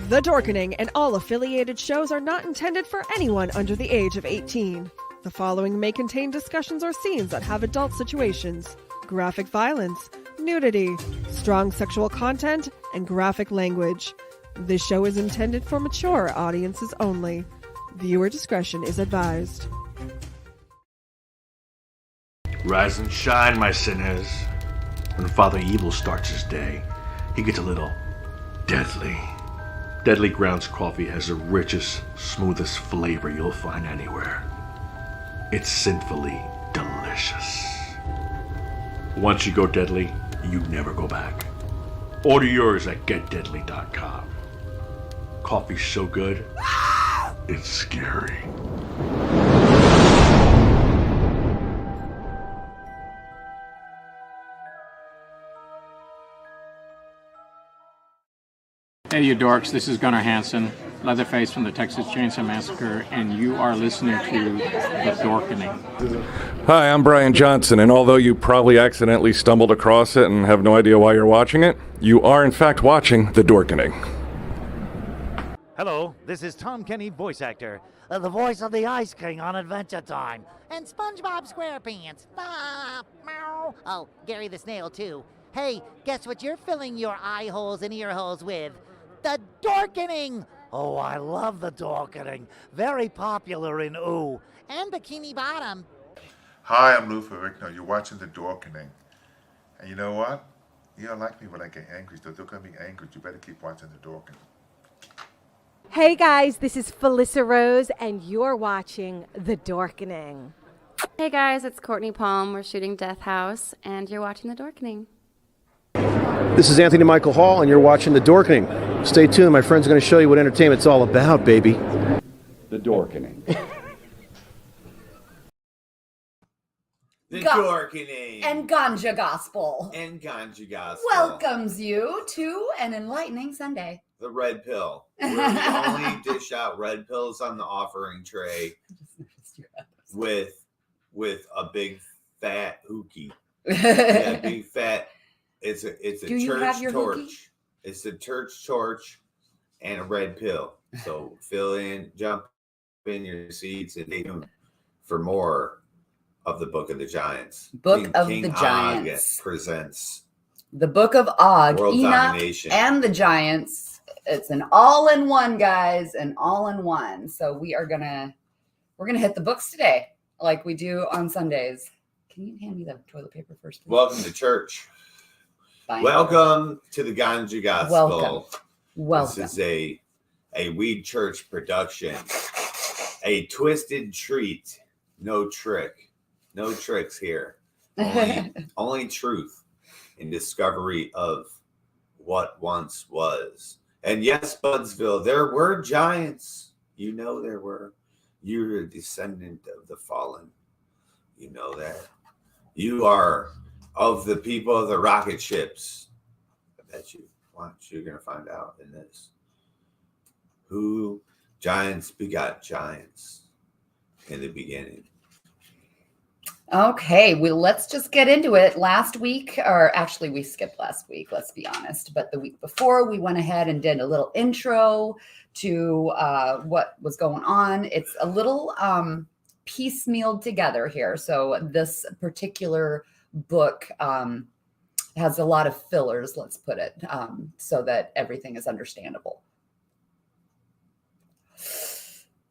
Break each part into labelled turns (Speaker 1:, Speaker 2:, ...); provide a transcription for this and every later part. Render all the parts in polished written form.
Speaker 1: The Dorkening and all affiliated shows are not intended for anyone under the age of 18. The following may contain discussions or scenes that have adult situations, graphic violence, nudity, strong sexual content, and graphic language. This show is intended for mature audiences only. Viewer discretion is advised.
Speaker 2: Rise and shine, my sinners. When Father Evil starts his day, he gets a little deadly. Deadly Grounds coffee has the richest, smoothest flavor you'll find anywhere. It's sinfully delicious. Once you go deadly, you never go back. Order yours at getdeadly.com. Coffee's so good, it's scary.
Speaker 3: Hey, you dorks, this is Gunnar Hansen, Leatherface from the Texas Chainsaw Massacre, and you are listening to The Dorkening.
Speaker 4: Hi, I'm Brian Johnson, and although you probably accidentally stumbled across it and have no idea why you're watching it, you are in fact watching The Dorkening.
Speaker 5: Hello, this is Tom Kenny, voice actor, the voice of the Ice King on Adventure Time, and SpongeBob SquarePants. Meow. Oh, Gary the Snail, too. Hey, guess what you're filling your eye holes and ear holes with? The Dorkening! Oh, I love the Dorkening. Very popular in Ooh. And Bikini Bottom.
Speaker 6: Hi, I'm Lou Ferrigno. You're watching The Dorkening. And you know what? You don't like me when I get angry, so don't get me angry. You better keep watching The Dorkening.
Speaker 7: Hey guys, this is Felissa Rose, and you're watching The Dorkening.
Speaker 8: Hey guys, it's Courtney Palm. We're shooting Death House, and you're watching The Dorkening.
Speaker 9: This is Anthony Michael Hall, and you're watching The Dorkening. Stay tuned, my friends are going to show you what entertainment's all about, baby.
Speaker 10: The Dorkening.
Speaker 11: The Dorkening.
Speaker 12: And Ganja Gospel.
Speaker 11: And Ganja Gospel.
Speaker 12: Welcomes you to an enlightening Sunday.
Speaker 11: The red pill. Where we only dish out red pills on the offering tray with a big fat hookie. Yeah, big fat. It's a church torch. Hookie? It's a church torch and a red pill. So fill in, jump in your seats, and stay tuned for more of the Book of the Giants.
Speaker 12: King
Speaker 11: the
Speaker 12: Giants
Speaker 11: presents
Speaker 12: the Book of Og,
Speaker 11: World
Speaker 12: Enoch
Speaker 11: Domination.
Speaker 12: and the Giants. It's an all-in-one, guys, an all-in-one. So we're gonna hit the books today, like we do on Sundays. Can you hand me the toilet paper first, please?
Speaker 11: Welcome to church.
Speaker 12: Fine.
Speaker 11: Welcome to the Ganja Gospel.
Speaker 12: Welcome.
Speaker 11: This is a Weed Church production. A twisted treat. No trick. No tricks here. Only truth and discovery of what once was. And yes, Budsville, there were giants. You know there were. You're a descendant of the fallen. You know that. You are of the people of the rocket ships. I bet you. Watch, you're going to find out in this. Who giants begot giants in the beginning.
Speaker 12: Okay, well, let's just get into it. Last week, or actually we skipped last week, let's be honest. But the week before, we went ahead and did a little intro to what was going on. It's a little piecemealed together here. So this particular book has a lot of fillers, let's put it, so that everything is understandable.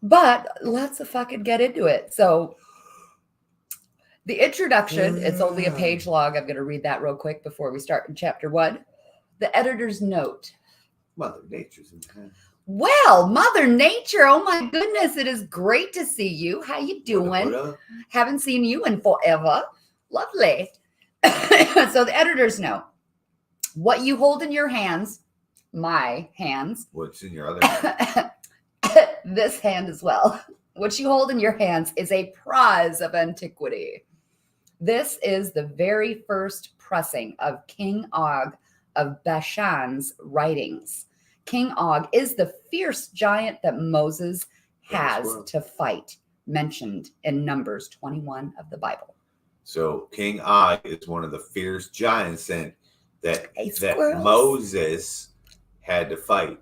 Speaker 12: But let's fucking get into it. So the introduction, it's only a page long. I'm going to read that real quick before we start in chapter 1. The editor's note.
Speaker 11: Mother Nature's in hand.
Speaker 12: Well, Mother Nature, oh my goodness, it is great to see you. How you doing?
Speaker 11: What?
Speaker 12: Haven't seen you in forever. Lovely. So the editor's note. What you hold in your hands, my hands.
Speaker 11: What's in your other hand?
Speaker 12: This hand as well. What you hold in your hands is a prize of antiquity. This is the very first pressing of King Og of Bashan's writings. King Og is the fierce giant that Moses has to fight, mentioned in Numbers 21 of the Bible.
Speaker 11: So King Og is one of the fierce giants that Moses had to fight.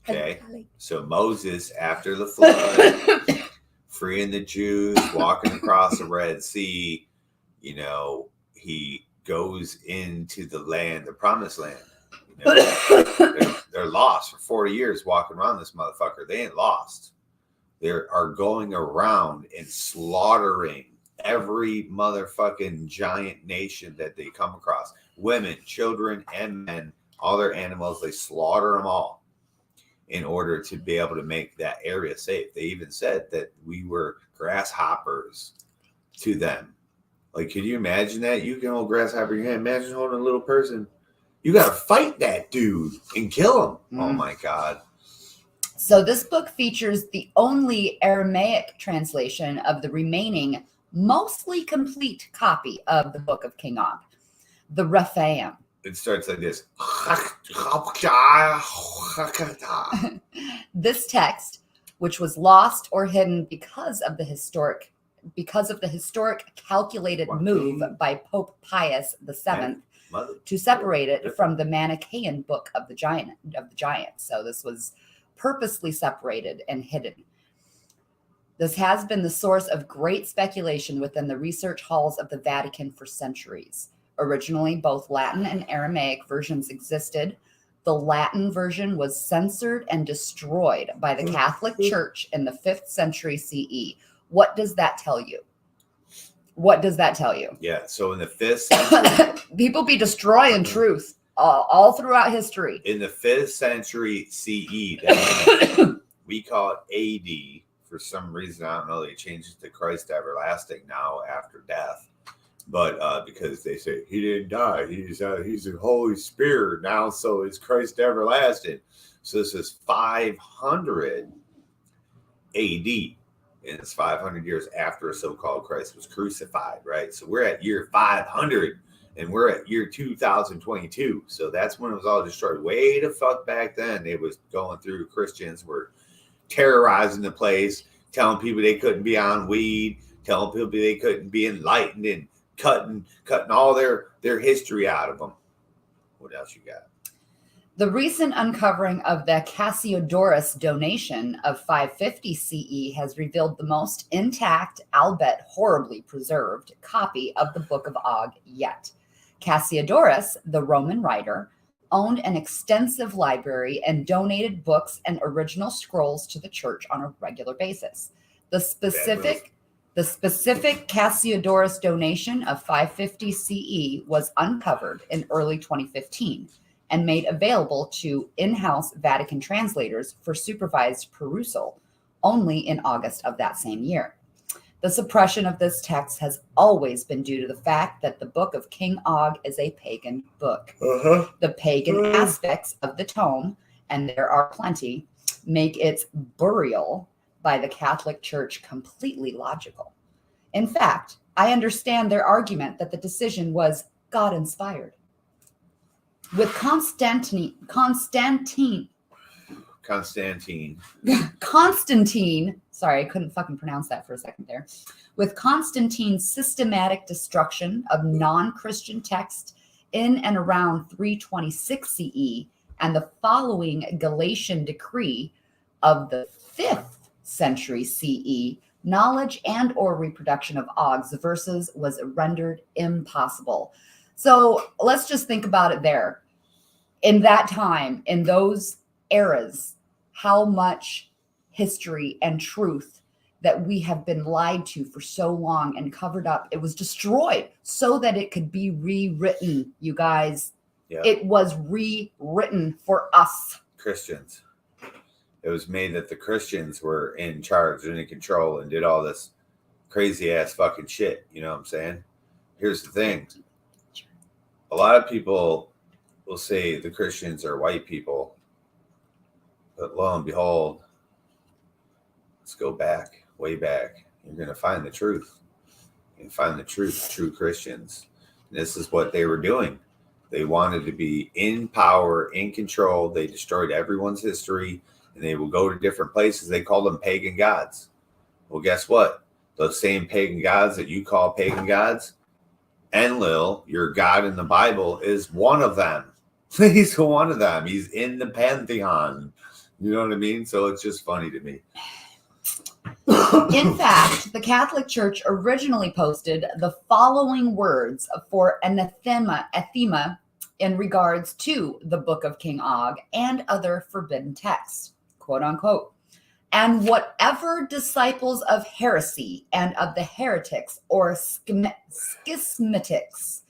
Speaker 11: Okay. So Moses, after the flood, freeing the Jews, walking across the Red Sea, you know, he goes into the land, the promised land. You know, they're lost for 40 years walking around this motherfucker. They ain't lost. They are going around and slaughtering every motherfucking giant nation that they come across. Women, children, and men, all their animals, they slaughter them all in order to be able to make that area safe. They even said that we were grasshoppers to them. Like, can you imagine that? You can hold grasshopper in your hand. Imagine holding a little person. You got to fight that dude and kill him. Oh, my God.
Speaker 12: So this book features the only Aramaic translation of the remaining, mostly complete copy of the Book of King Og, the Rephaim.
Speaker 11: It starts like this.
Speaker 12: This text, which was lost or hidden because of the historic calculated move by Pope Pius VII to separate it from the Manichaean Book of the Giants. So this was purposely separated and hidden. This has been the source of great speculation within the research halls of the Vatican for centuries. Originally, both Latin and Aramaic versions existed. The Latin version was censored and destroyed by the Catholic Church in the 5th century CE. What does that tell you? What does that tell you?
Speaker 11: Yeah, so in the 5th century...
Speaker 12: People be destroying truth all throughout history.
Speaker 11: In the 5th century CE, we call it AD. For some reason, I don't know, they changed it to Christ everlasting now after death. But because they say he didn't die, he's a Holy Spirit now, so it's Christ everlasting. So this is 500 AD, and it's 500 years after a so-called Christ was crucified, right? So we're at year 500, and we're at year 2022. So that's when it was all destroyed. Way the fuck back then, it was going through. Christians were terrorizing the place, telling people they couldn't be on weed, telling people they couldn't be enlightened, and cutting all their history out of them. What else you got?
Speaker 12: The recent uncovering of the Cassiodorus donation of 550 CE has revealed the most intact, albeit horribly preserved, copy of the Book of Og yet. Cassiodorus, the Roman writer, owned an extensive library and donated books and original scrolls to the church on a regular basis. The specific Cassiodorus donation of 550 CE was uncovered in early 2015 and made available to in-house Vatican translators for supervised perusal only in August of that same year. The suppression of this text has always been due to the fact that the Book of King Og is a pagan book. The pagan aspects of the tome, and there are plenty, make its burial by the Catholic Church completely logical. In fact, I understand their argument that the decision was God-inspired. With Constantine, sorry, I couldn't fucking pronounce that for a second there. With Constantine's systematic destruction of non-Christian text in and around 326 CE and the following Galatian decree of the 5th century CE, knowledge and or reproduction of Og's verses was rendered impossible. So let's just think about it there. In that time, in those eras, how much history and truth that we have been lied to for so long and covered up, it was destroyed so that it could be rewritten, you guys.
Speaker 11: Yeah.
Speaker 12: It was rewritten for us.
Speaker 11: Christians. It was made that the Christians were in charge and in control and did all this crazy ass fucking shit. You know what I'm saying? Here's the thing. A lot of people will say the Christians are white people, but lo and behold, let's go back, way back. You're going to find the truth. You can find the truth, true Christians. And this is what they were doing. They wanted to be in power, in control. They destroyed everyone's history, and they will go to different places. They call them pagan gods. Well, guess what? Those same pagan gods that you call pagan gods, Enlil, your god in the Bible, is one of them. He's one of them. He's in the pantheon. You know what I mean? So it's just funny to me.
Speaker 12: In fact, the Catholic Church originally posted the following words for anathema in regards to the Book of King Og and other forbidden texts, quote unquote. And whatever disciples of heresy and of the heretics or schismatics,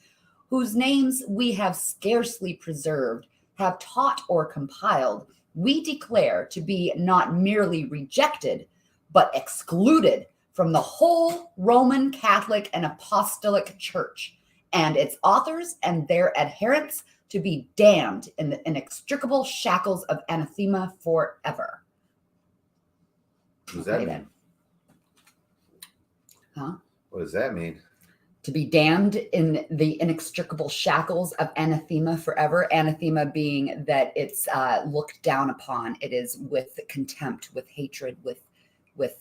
Speaker 12: whose names we have scarcely preserved, have taught or compiled, we declare to be not merely rejected, but excluded from the whole Roman Catholic and Apostolic Church, and its authors and their adherents to be damned in the inextricable shackles of anathema forever.
Speaker 11: What does that mean?
Speaker 12: Huh?
Speaker 11: What does that mean?
Speaker 12: To be damned in the inextricable shackles of anathema forever. Anathema being that it's looked down upon. It is with contempt, with hatred, with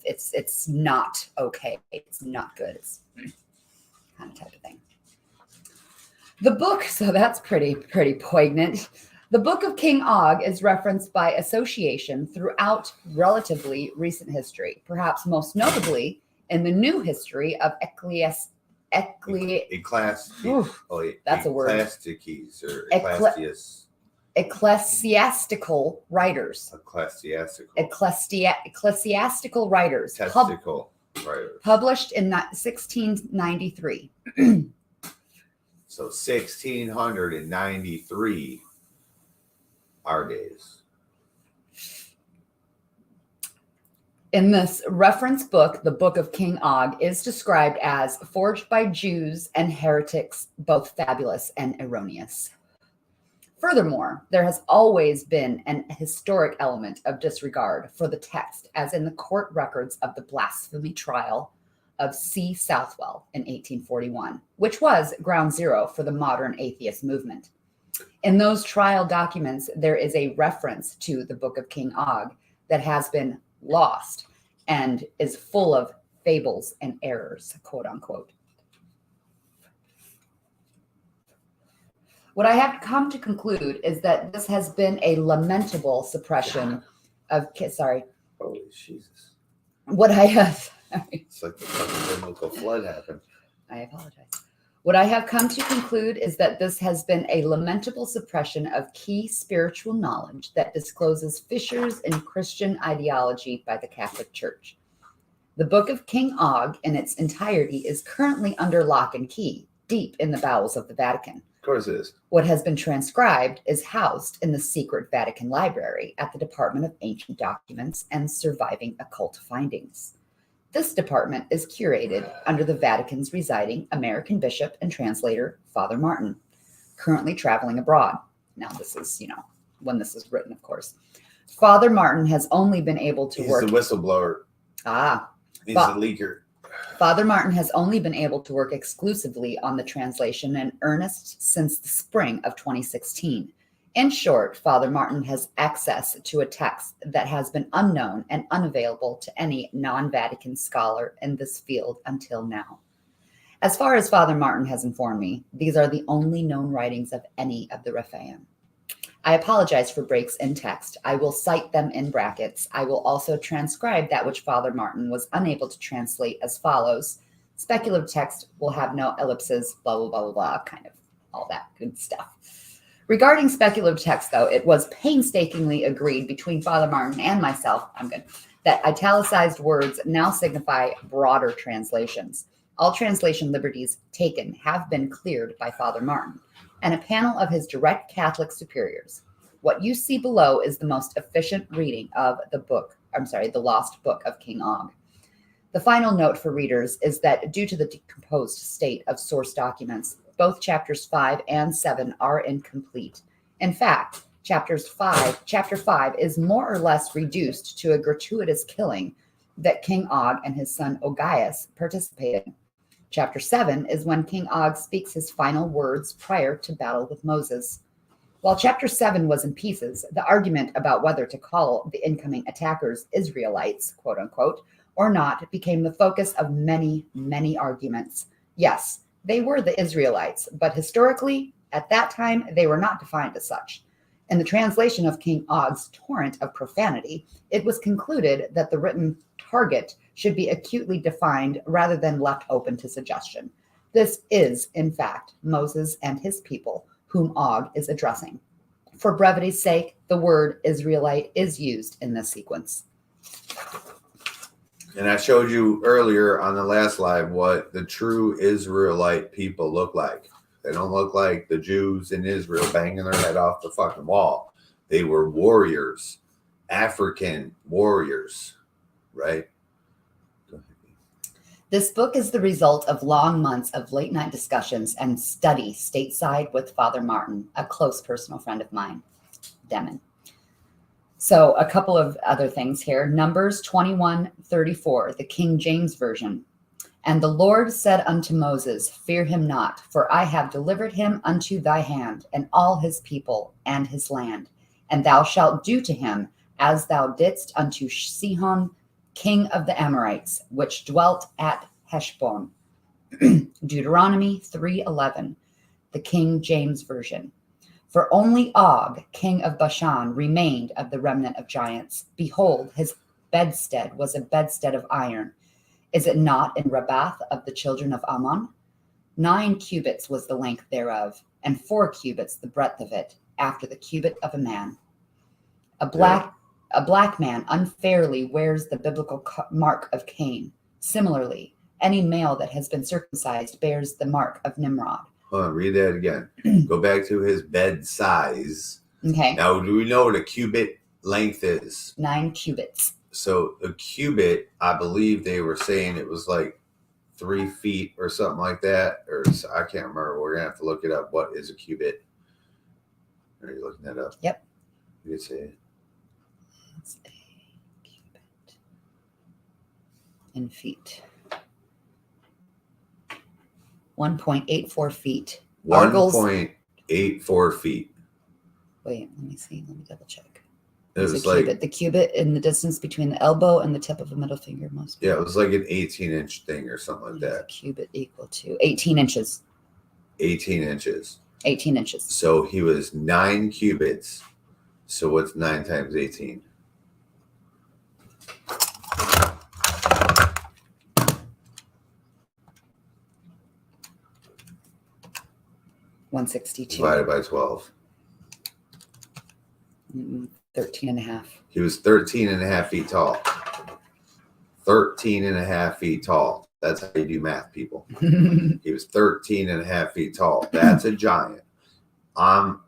Speaker 12: it's not okay. It's not good. It's kind of type of thing. The book, so that's pretty poignant. The Book of King Og is referenced by association throughout relatively recent history, perhaps most notably in the new history of ecclesiastical writers. Ecclesiastical writers. Published in 1693.
Speaker 11: So 1693, our days.
Speaker 12: In this reference book, the Book of King Og is described as forged by Jews and heretics, both fabulous and erroneous. Furthermore, there has always been an historic element of disregard for the text, as in the court records of the blasphemy trial of C. Southwell in 1841, which was ground zero for the modern atheist movement. In those trial documents, there is a reference to the Book of King Og that has been lost and is full of fables and errors, quote unquote. What I have come to conclude is that this has been a lamentable suppression of,
Speaker 11: Holy Jesus.
Speaker 12: What I have,
Speaker 11: it's like the fucking biblical flood happened.
Speaker 12: I apologize. What I have come to conclude is that this has been a lamentable suppression of key spiritual knowledge that discloses fissures in Christian ideology by the Catholic Church. The Book of King Og in its entirety is currently under lock and key, deep in the bowels of the Vatican.
Speaker 11: Of course it is.
Speaker 12: What has been transcribed is housed in the secret Vatican Library at the Department of Ancient Documents and Surviving Occult Findings. This department is curated under the Vatican's residing American bishop and translator, Father Martin, currently traveling abroad. Now, this is, when this is written, of course. Father Martin has only been able to work.
Speaker 11: He's the whistleblower. He's the leaker.
Speaker 12: Father Martin has only been able to work exclusively on the translation in earnest since the spring of 2016. In short, Father Martin has access to a text that has been unknown and unavailable to any non-Vatican scholar in this field until now. As far as Father Martin has informed me, these are the only known writings of any of the Rephaim. I apologize for breaks in text. I will cite them in brackets. I will also transcribe that which Father Martin was unable to translate as follows. Speculative text will have no ellipses, blah, blah, blah, blah, blah, kind of all that good stuff. Regarding speculative text, though, it was painstakingly agreed between Father Martin and myself, that italicized words now signify broader translations. All translation liberties taken have been cleared by Father Martin and a panel of his direct Catholic superiors. What you see below is the most efficient reading of the Lost Book of King Og. The final note for readers is that due to the decomposed state of source documents, both chapters 5 and 7 are incomplete. In fact, chapter 5 is more or less reduced to a gratuitous killing that King Og and his son Ogyas participated in. Chapter 7 is when King Og speaks his final words prior to battle with Moses. While chapter 7 was in pieces, the argument about whether to call the incoming attackers Israelites, quote unquote, or not became the focus of many, many arguments. Yes, they were the Israelites, but historically, at that time, they were not defined as such. In the translation of King Og's torrent of profanity, it was concluded that the written target should be acutely defined rather than left open to suggestion. This is, in fact, Moses and his people, whom Og is addressing. For brevity's sake, the word Israelite is used in this sequence.
Speaker 11: And I showed you earlier on the last live what the true Israelite people look like. They don't look like the Jews in Israel banging their head off the fucking wall. They were warriors, African warriors, right?
Speaker 12: This book is the result of long months of late night discussions and study stateside with Father Martin, a close personal friend of mine, Demmon. So a couple of other things here. Numbers 21:34, the King James Version. And the Lord said unto Moses, fear him not, for I have delivered him unto thy hand, and all his people and his land. And thou shalt do to him as thou didst unto Sihon, king of the Amorites, which dwelt at Heshbon. Deuteronomy 3:11, the King James Version. For only Og, king of Bashan, remained of the remnant of giants. Behold, his bedstead was a bedstead of iron. Is it not in Rabbath of the children of Ammon? 9 cubits was the length thereof, and 4 cubits the breadth of it, after the cubit of a man. A black man unfairly wears the biblical mark of Cain. Similarly, any male that has been circumcised bears the mark of Nimrod.
Speaker 11: Hold on, read that again. Go back to his bed size.
Speaker 12: Okay.
Speaker 11: Now, do we know what a cubit length is?
Speaker 12: 9 cubits.
Speaker 11: So a cubit, I believe they were saying it was like 3 feet or something like that. Or I can't remember. We're going to have to look it up. What is a cubit? Are you looking that up?
Speaker 12: Yep.
Speaker 11: You can say it.
Speaker 12: It's a cubit in feet. 1.84 feet.
Speaker 11: 1.84 feet.
Speaker 12: Wait, let me see. Let me double check.
Speaker 11: It was
Speaker 12: like
Speaker 11: like
Speaker 12: the cubit in the distance between the elbow and the tip of a middle finger. Most.
Speaker 11: Yeah, it was like an 18-inch thing or something like that.
Speaker 12: A cubit equal to 18 inches.
Speaker 11: 18 inches.
Speaker 12: 18 inches.
Speaker 11: So he was 9 cubits. So what's 9 times 18?
Speaker 12: $162.
Speaker 11: Divided by 12.
Speaker 12: 13 and a half.
Speaker 11: He was 13 and a half feet tall. 13 and a half feet tall. That's how you do math, people. He was 13 and a half feet tall. That's a giant. I'm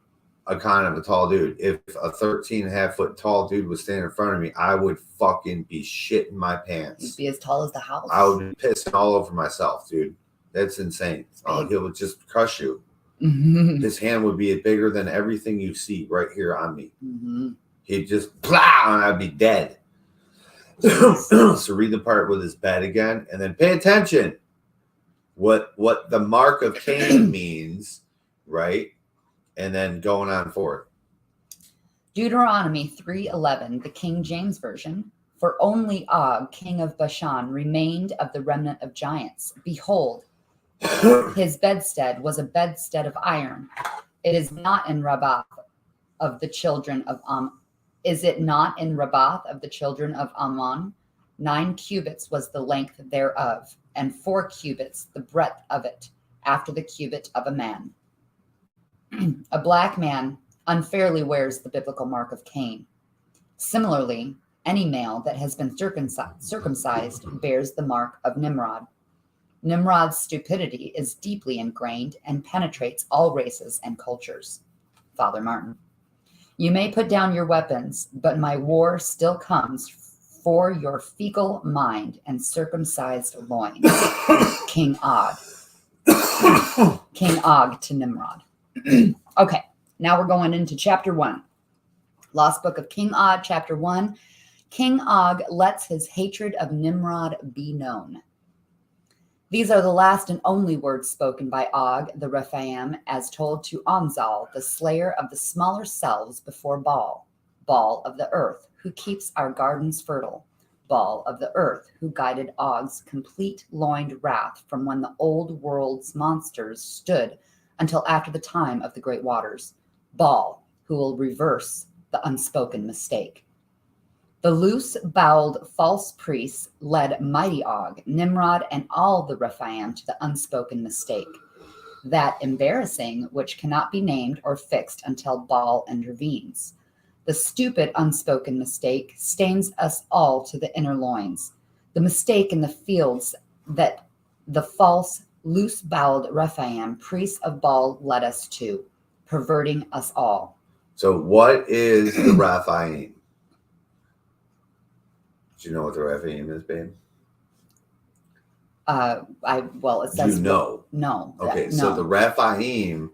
Speaker 11: a kind of a tall dude. If a 13 and a half foot tall dude was standing in front of me, I would fucking be shitting my pants.
Speaker 12: You'd be as tall as the house.
Speaker 11: I would be pissing all over myself, dude. That's insane. Oh, he would just crush you. His hand would be bigger than everything you see right here on me. He'd just blah, and I'd be dead. So read the part with his bed again, and then pay attention. What the mark of Cain means, right? And then going on forward.
Speaker 12: Deuteronomy 3:11, the King James Version. For only Og, king of Bashan, remained of the remnant of giants. Behold, his bedstead was a bedstead of iron. It is not in Rabbath of the children of Is it not in Rabbath of the children of Ammon? 9 cubits was the length thereof, and 4 cubits the breadth of it, after the cubit of a man. A black man unfairly wears the biblical mark of Cain. Similarly, any male that has been circumcised bears the mark of Nimrod. Nimrod's stupidity is deeply ingrained and penetrates all races and cultures. Father Martin. You may put down your weapons, but my war still comes for your feeble mind and circumcised loins. King Og. King Og to Nimrod. Okay, now we're going into chapter 1. Lost Book of King Og, chapter 1. King Og lets his hatred of Nimrod be known. These are the last and only words spoken by Og the Rephaim as told to Onzal, the slayer of the smaller selves before Baal, Baal of the earth, who keeps our gardens fertile, Baal of the earth, who guided Og's complete-loined wrath from when the old world's monsters stood until after the time of the great waters, Baal, who will reverse the unspoken mistake. The loose-boweled false priests led mighty Og, Nimrod, and all the Rephaim to the unspoken mistake, that embarrassing which cannot be named or fixed until Baal intervenes. The stupid unspoken mistake stains us all to the inner loins. The mistake in the fields that the false, loose-boweled Rephaim, priests of Baal, led us to, perverting us all.
Speaker 11: So what is the Rephaim? Do you know what the Rephaim is, babe?
Speaker 12: It says
Speaker 11: you know.
Speaker 12: No.
Speaker 11: Okay,
Speaker 12: no.
Speaker 11: so the Rephaim,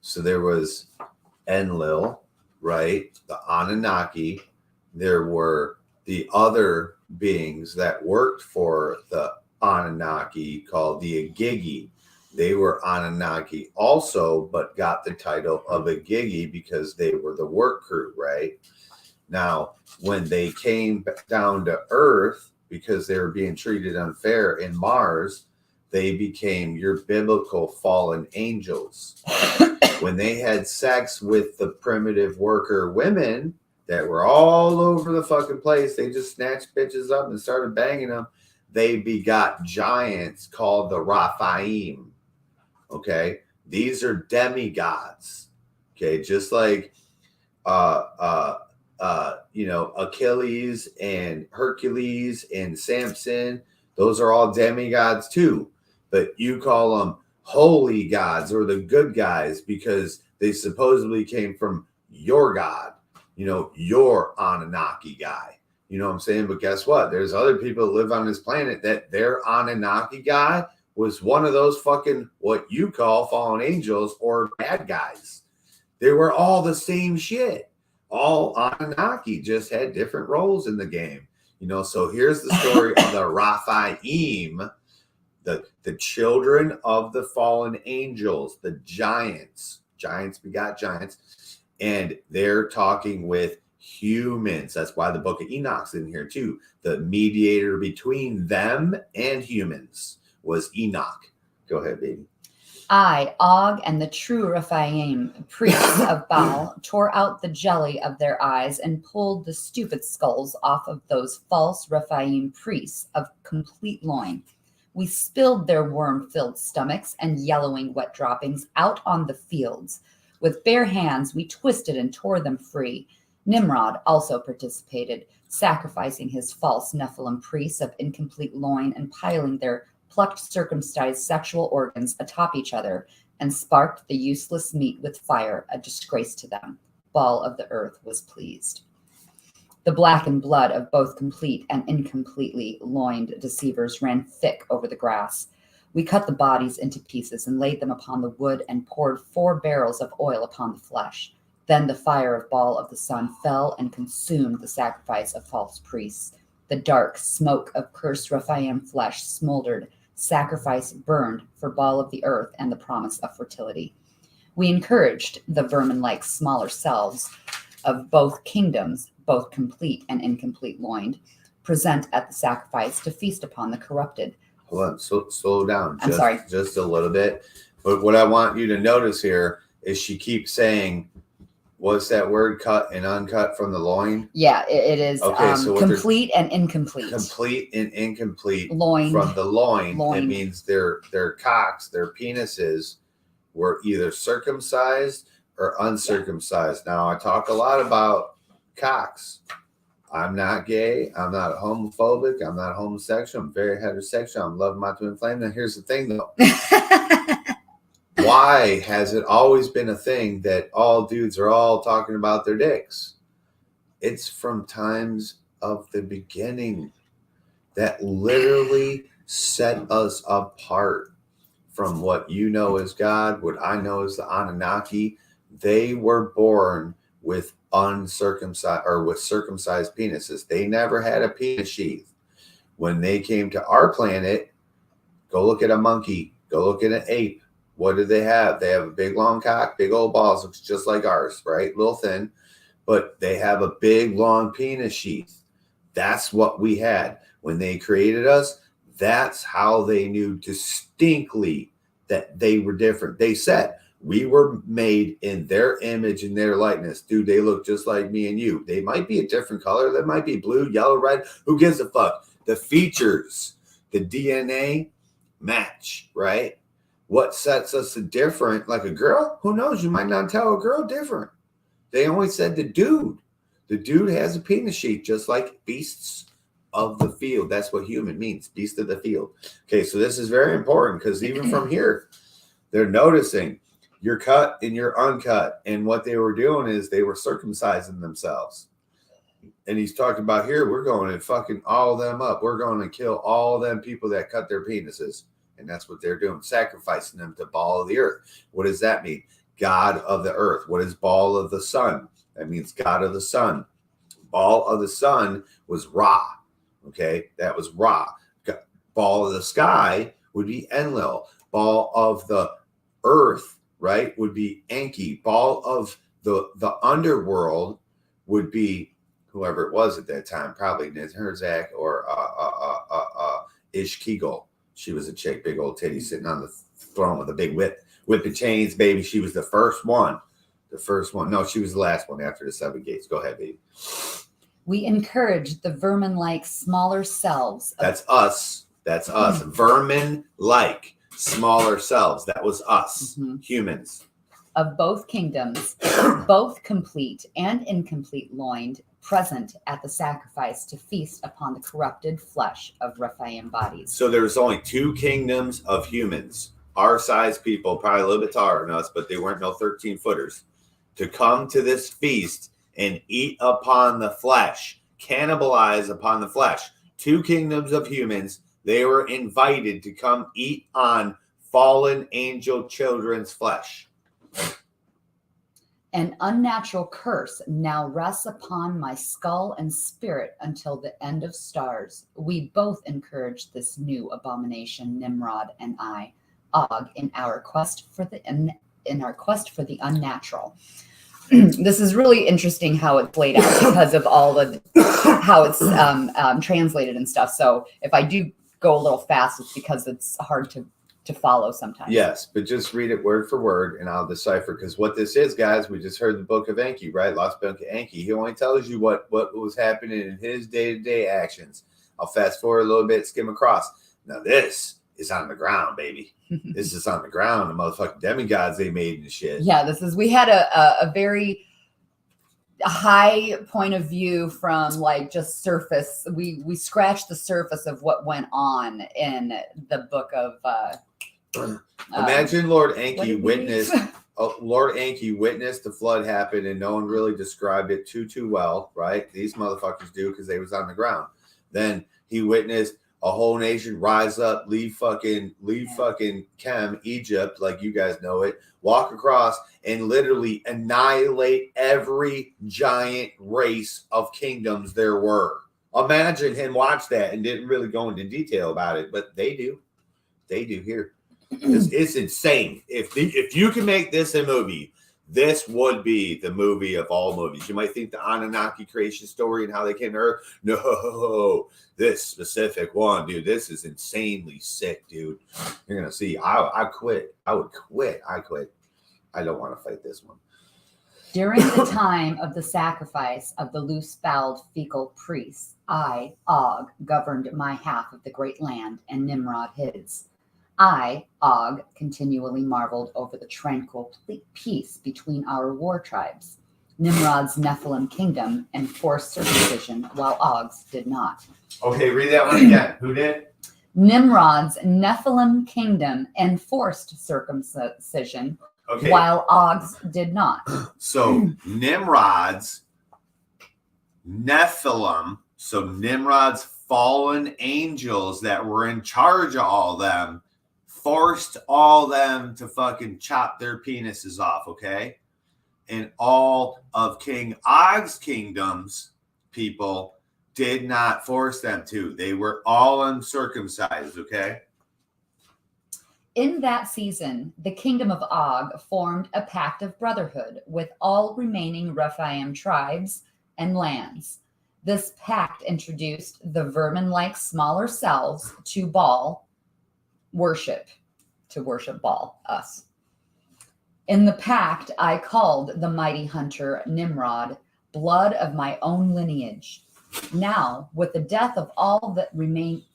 Speaker 11: so there was Enlil, right? The Anunnaki. There were the other beings that worked for the Anunnaki called the Agigi. They were Anunnaki also, but got the title of Agigi because they were the work crew, right? Now, when they came down to Earth, because they were being treated unfair in Mars, they became your biblical fallen angels. When they had sex with the primitive worker women that were all over the fucking place, they just snatched bitches up and started banging them. They begot giants called the Rephaim. Okay, these are demigods. Okay, just like Achilles and Hercules and Samson, those are all demigods too. But you call them holy gods or the good guys because they supposedly came from your God, your Anunnaki guy. You know what I'm saying? But guess what? There's other people that live on this planet that their Anunnaki guy was one of those fucking what you call fallen angels or bad guys. They were all the same shit. All Anunnaki, just had different roles in the game. So here's the story of the Rephaim, the children of the fallen angels, the giants. Giants begot giants. And they're talking with humans. That's why the book of Enoch's in here too. The mediator between them and humans was Enoch. Go ahead, baby.
Speaker 12: I, Og, and the true Rephaim, priests of Baal, tore out the jelly of their eyes and pulled the stupid skulls off of those false Rephaim priests of complete loin. We spilled their worm-filled stomachs and yellowing wet droppings out on the fields. With bare hands, we twisted and tore them free. Nimrod also participated, sacrificing his false Nephilim priests of incomplete loin and piling their plucked circumcised sexual organs atop each other and sparked the useless meat with fire, a disgrace to them. Baal of the earth was pleased. The blackened blood of both complete and incompletely loined deceivers ran thick over the grass. We cut the bodies into pieces and laid them upon the wood and poured 4 barrels of oil upon the flesh. Then the fire of Baal of the sun fell and consumed the sacrifice of false priests. The dark smoke of cursed Rephaim flesh smoldered. Sacrifice burned for Baal of the earth and the promise of fertility. We encouraged the vermin-like smaller selves of both kingdoms, both complete and incomplete loined, present at the sacrifice to feast upon the corrupted.
Speaker 11: Hold on, slow down.
Speaker 12: I'm sorry.
Speaker 11: Just a little bit. But what I want you to notice here is she keeps saying, what's that word, cut and uncut from the loin?
Speaker 12: Yeah, it is
Speaker 11: so
Speaker 12: complete and incomplete.
Speaker 11: Complete and incomplete
Speaker 12: loin.
Speaker 11: From the loin.
Speaker 12: Loin.
Speaker 11: It means their cocks, their penises were either circumcised or uncircumcised. Now, I talk a lot about cocks. I'm not gay. I'm not homophobic. I'm not homosexual. I'm very heterosexual. I'm loving my twin flame. Now, here's the thing, though. Why has it always been a thing that all dudes are all talking about their dicks? It's from times of the beginning that literally set us apart from what you know as God, what I know as the Anunnaki. They were born with uncircumcised or with circumcised penises. They never had a penis sheath. When they came to our planet, go look at a monkey, go look at an ape. What do they have? They have a big long cock, big old balls, looks just like ours, right? Little thin, but they have a big long penis sheath. That's what we had. When they created us, that's how they knew distinctly that they were different. They said, We were made in their image and their likeness. Dude, they look just like me and you. They might be a different color. They might be blue, yellow, red. Who gives a fuck? The features, the DNA match, right? What sets us different? Like a girl? Who knows? You might not tell a girl different. They only said the dude. The dude has a penis sheath, just like beasts of the field. That's what human means, beast of the field. Okay, so this is very important because even from here, they're noticing you're cut and you're uncut. And what they were doing is they were circumcising themselves. And he's talking about here, we're going to fucking all them up. We're going to kill all them people that cut their penises. And that's what they're doing, sacrificing them to Baal of the earth. What does that mean? God of the earth. What is Baal of the sun? That means God of the sun. Baal of the sun was Ra. Okay, that was Ra. Baal of the sky would be Enlil. Baal of the earth, right, would be Enki. Baal of the underworld would be whoever it was at that time, probably Nizherzak or Ishkegel. She was a chick, big old titty, sitting on the throne with a big whip and chains, baby. She was the first one. The first one. No, she was the last one after the 7 gates. Go ahead, baby.
Speaker 12: We encourage the vermin-like smaller selves.
Speaker 11: That's us. That's us. Vermin-like smaller selves. That was us, humans.
Speaker 12: Of both kingdoms, both complete and incomplete loined, present at the sacrifice to feast upon the corrupted flesh of Rephaim bodies.
Speaker 11: So there's only 2 kingdoms of humans, our size people, probably a little bit taller than us, but they weren't no 13-footers, to come to this feast and eat upon the flesh, cannibalize upon the flesh. 2 kingdoms of humans, they were invited to come eat on fallen angel children's flesh.
Speaker 12: An unnatural curse now rests upon my skull and spirit until the end of stars. We both encourage this new abomination, Nimrod and I, Og, in our quest for the unnatural. This is really interesting how it's laid out because of all the how it's translated and stuff. So if I do go a little fast, it's because it's hard to follow sometimes.
Speaker 11: Yes, but just read it word for word and I'll decipher. Because what this is, guys, we just heard the book of Enki, right? Lost Book of Enki. He only tells you what was happening in his day-to-day actions. I'll fast forward a little bit, skim across. Now this is on the ground, baby. This is on the ground. The motherfucking demigods they made and shit.
Speaker 12: Yeah, we had a very high point of view from like just surface. We scratched the surface of what went on in the book of
Speaker 11: imagine Lord Enki witnessed the flood happen and no one really described it too well, right? These motherfuckers do because they was on the ground. Then he witnessed a whole nation rise up, leave fucking Chem, Egypt, like you guys know it, walk across and literally annihilate every giant race of kingdoms there were. Imagine him watch that and didn't really go into detail about it, but they do. They do here. It's insane. If you can make this a movie, this would be the movie of all movies. You might think the Anunnaki creation story and how they came to Earth. No, this specific one, dude, this is insanely sick, dude. You're going to see. I quit. I would quit. I quit. I don't want to fight this one.
Speaker 12: During the time of the sacrifice of the loose-boweled fecal priests, I, Og, governed my half of the great land and Nimrod his. I, Og, continually marveled over the tranquil peace between our war tribes. Nimrod's Nephilim kingdom enforced circumcision, while Og's did not.
Speaker 11: Okay, read that one again. Who did?
Speaker 12: Nimrod's Nephilim kingdom enforced circumcision, while Og's did not.
Speaker 11: So Nimrod's Nephilim, so Nimrod's fallen angels that were in charge of all them, forced all them to fucking chop their penises off, okay? And all of King Og's kingdoms, people, did not force them to. They were all uncircumcised, okay?
Speaker 12: In that season, the kingdom of Og formed a pact of brotherhood with all remaining Rephaim tribes and lands. This pact introduced the vermin-like smaller selves to Baal worship, to worship Baal, us. In the pact, I called the mighty hunter Nimrod, blood of my own lineage. Now, with the death of all the remaining